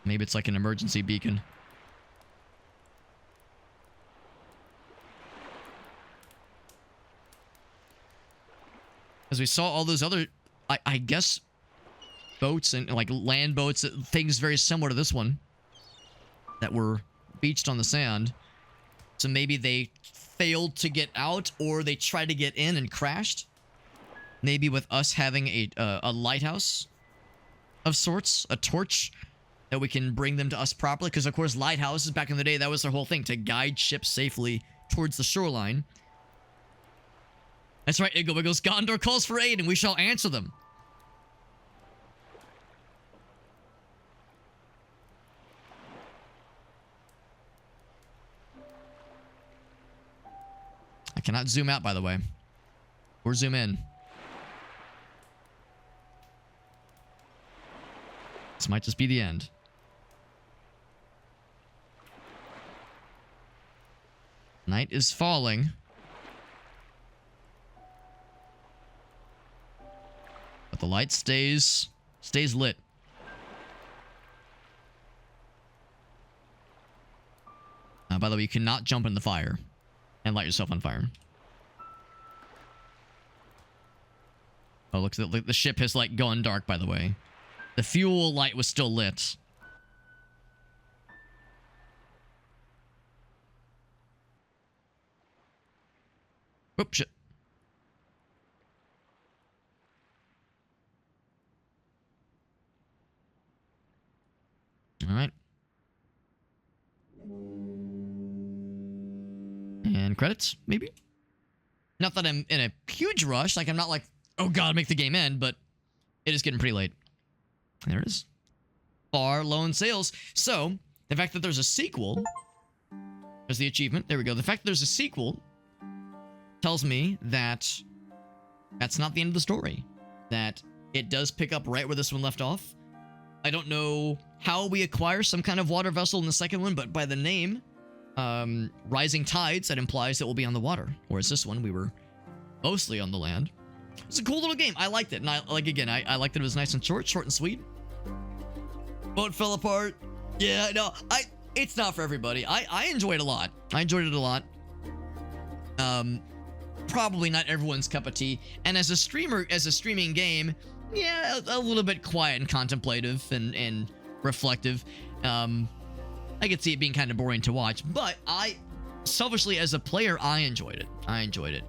Speaker 1: Maybe it's like an emergency beacon. As we saw all those other, I guess, boats and like land boats, things very similar to this one that were beached on the sand. So maybe they failed to get out, or they tried to get in and crashed. Maybe with us having a lighthouse of sorts, a torch that we can bring them to us properly. Because of course, lighthouses back in the day, that was their whole thing, to guide ships safely towards the shoreline. That's right, Iggle Wiggles. Gondor calls for aid, and we shall answer them. I cannot zoom out, by the way. Or zoom in. This might just be the end. Night is falling. But the light stays lit. By the way, you cannot jump in the fire and light yourself on fire. Oh, look, the ship has like gone dark, by the way. The fuel light was still lit. Oops, shit. All right. And credits, maybe? Not that I'm in a huge rush. Like, I'm not like, oh god, make the game end, but it is getting pretty late. There it is. Far Lone Sails. So, the fact that there's a sequel... There's the achievement. There we go. The fact that there's a sequel tells me that that's not the end of the story. That it does pick up right where this one left off. I don't know how we acquire some kind of water vessel in the second one, but by the name, Rising Tides, that implies that we'll be on the water. Whereas this one, we were mostly on the land. It's a cool little game. I liked it. And I liked that it was nice and short and sweet. Boat fell apart. Yeah, no, it's not for everybody. I enjoyed it a lot. I enjoyed it a lot. Probably not everyone's cup of tea. And as a streaming game, yeah, a little bit quiet and contemplative and reflective. I could see it being kind of boring to watch, but selfishly as a player, I enjoyed it. I enjoyed it.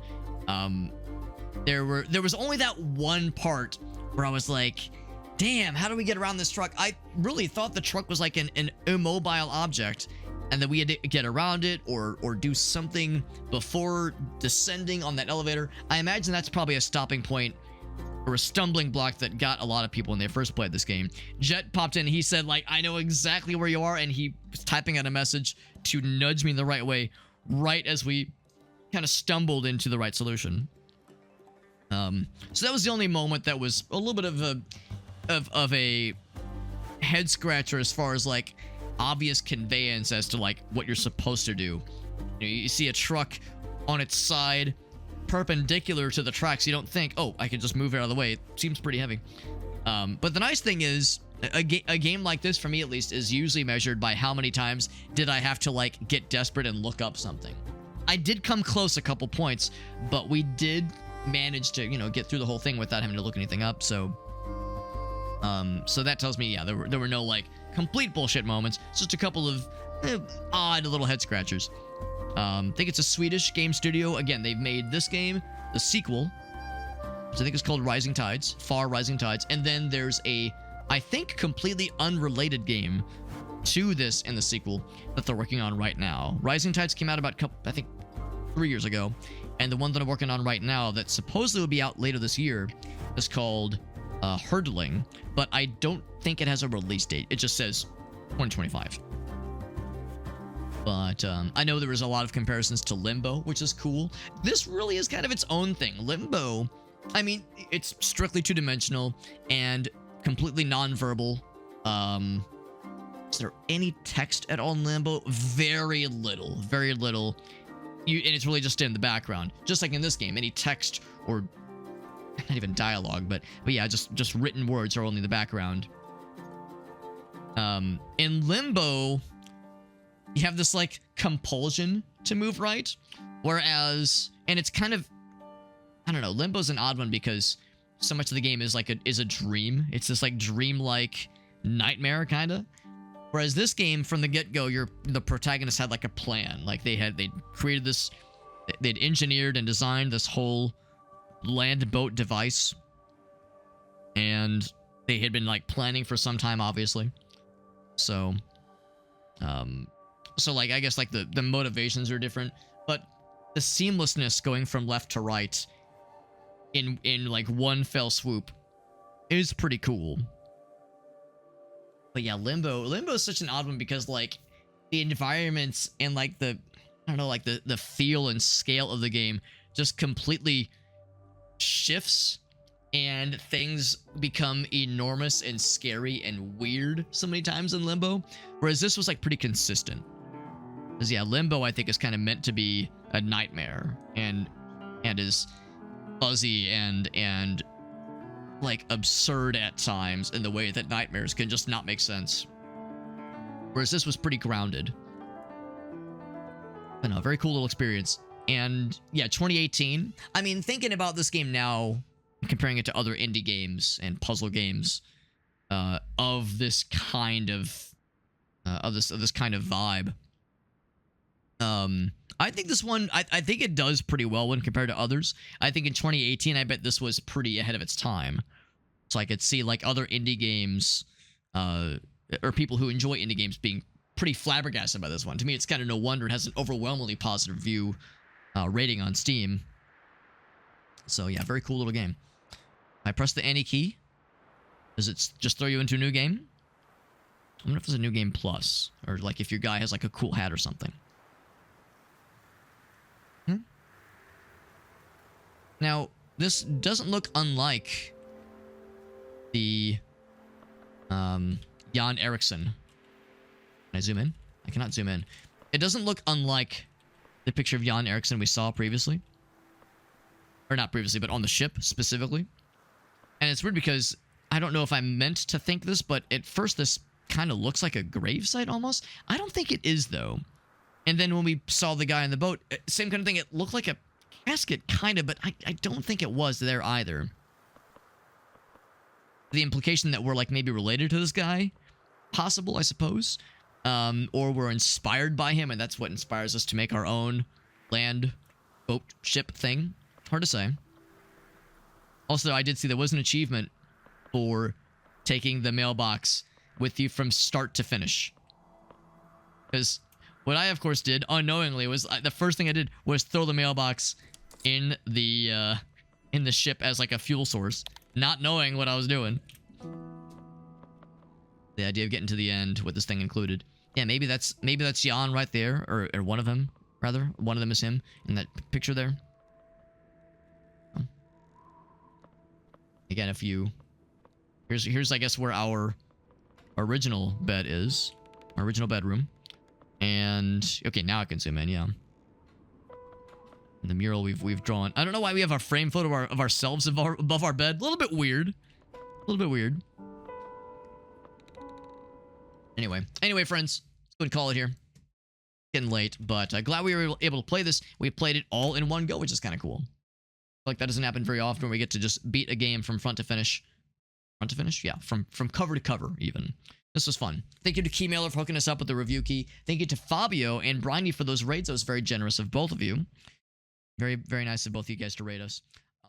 Speaker 1: There was only that one part where I was like, damn, how do we get around this truck? I really thought the truck was like an immobile object, and that we had to get around it or do something before descending on that elevator. I imagine that's probably a stopping point or a stumbling block that got a lot of people when they first played this game. Jet popped in. He said, like, I know exactly where you are, and he was typing out a message to nudge me the right way right as we kind of stumbled into the right solution. So that was the only moment that was a little bit of a head scratcher as far as like obvious conveyance as to like what you're supposed to do. You know, you see a truck on its side perpendicular to the tracks. You don't think, oh, I can just move it out of the way. It seems pretty heavy. But the nice thing is, a game like this, for me at least, is usually measured by how many times did I have to like get desperate and look up something. I did come close a couple points, but we did manage to, you know, get through the whole thing without having to look anything up. So that tells me, yeah, there were no like complete bullshit moments. It's just a couple of odd little head scratchers. I think it's a Swedish game studio. Again, they've made this game, the sequel, which I think is called Rising Tides, Far Rising Tides, and then there's a, I think, completely unrelated game to this in the sequel that they're working on right now. Rising Tides came out about, I think, 3 years ago, and the one that I'm working on right now that supposedly will be out later this year is called Hurdling, but I don't think it has a release date. It just says 2025. But I know there was a lot of comparisons to Limbo, which is cool. This really is kind of its own thing. Limbo, I mean, it's strictly two-dimensional and completely non-verbal. Is there any text at all in Limbo? Very little, very little. And it's really just in the background. Just like in this game, any text or not even dialogue, but yeah, just written words are only in the background. In Limbo, you have this like compulsion to move right, whereas, and it's kind of, I don't know, Limbo's an odd one because so much of the game is like a dream. It's this like dream-like nightmare kind of. Whereas this game, from the get-go, the protagonist had like a plan. Like they'd created this, they'd engineered and designed this whole land boat device, and they had been like planning for some time, obviously. So like I guess like the motivations are different, but the seamlessness going from left to right in like one fell swoop is pretty cool. But yeah, Limbo is such an odd one because like the environments and like the, I don't know, like the feel and scale of the game just completely shifts, and things become enormous and scary and weird so many times in Limbo, whereas this was like pretty consistent. Because yeah, Limbo I think is kind of meant to be a nightmare and is fuzzy and like absurd at times in the way that nightmares can just not make sense. Whereas this was pretty grounded. But no, very cool little experience. And yeah, 2018. I mean, thinking about this game now, comparing it to other indie games and puzzle games of this kind of this kind of vibe. I think this one, I think it does pretty well when compared to others. I think in 2018, I bet this was pretty ahead of its time. So I could see like other indie games, or people who enjoy indie games being pretty flabbergasted by this one. To me, it's kind of no wonder it has an overwhelmingly positive rating on Steam. So yeah, very cool little game. I press the any key. Does it just throw you into a new game? I wonder if there's a new game plus, or like if your guy has like a cool hat or something. Now, this doesn't look unlike the Jan Eriksson. Can I zoom in? I cannot zoom in. It doesn't look unlike the picture of Jan Eriksson we saw previously. Or not previously, but on the ship specifically. And it's weird because I don't know if I meant to think this, but at first this kind of looks like a gravesite almost. I don't think it is, though. And then when we saw the guy in the boat, same kind of thing. It looked like a casket, kind of, but I don't think it was there either. The implication that we're like maybe related to this guy, possible, I suppose. Or we're inspired by him, and that's what inspires us to make our own land boat ship thing. Hard to say. Also, I did see there was an achievement for taking the mailbox with you from start to finish. Because what I, of course, did unknowingly was the first thing I did was throw the mailbox in the ship as like a fuel source, not knowing what I was doing. The idea of getting to the end with this thing included. Yeah, maybe that's Jan right there, or one of them rather. One of them is him in that picture there. Again, if you here's I guess where our original bed is. Our original bedroom. And okay, now I can zoom in. Yeah. And the mural we've drawn. I don't know why we have our frame photo of ourselves above our bed. A little bit weird. A little bit weird. Anyway, friends, let's go and call it here. Getting late, but glad we were able to play this. We played it all in one go, which is kind of cool. Like, that doesn't happen very often where we get to just beat a game from front to finish. Front to finish? Yeah, from cover to cover, even. This was fun. Thank you to Keymailer for hooking us up with the review key. Thank you to Fabio and Brindy for those raids. That was very generous of both of you. Very, very nice of both of you guys to raid us.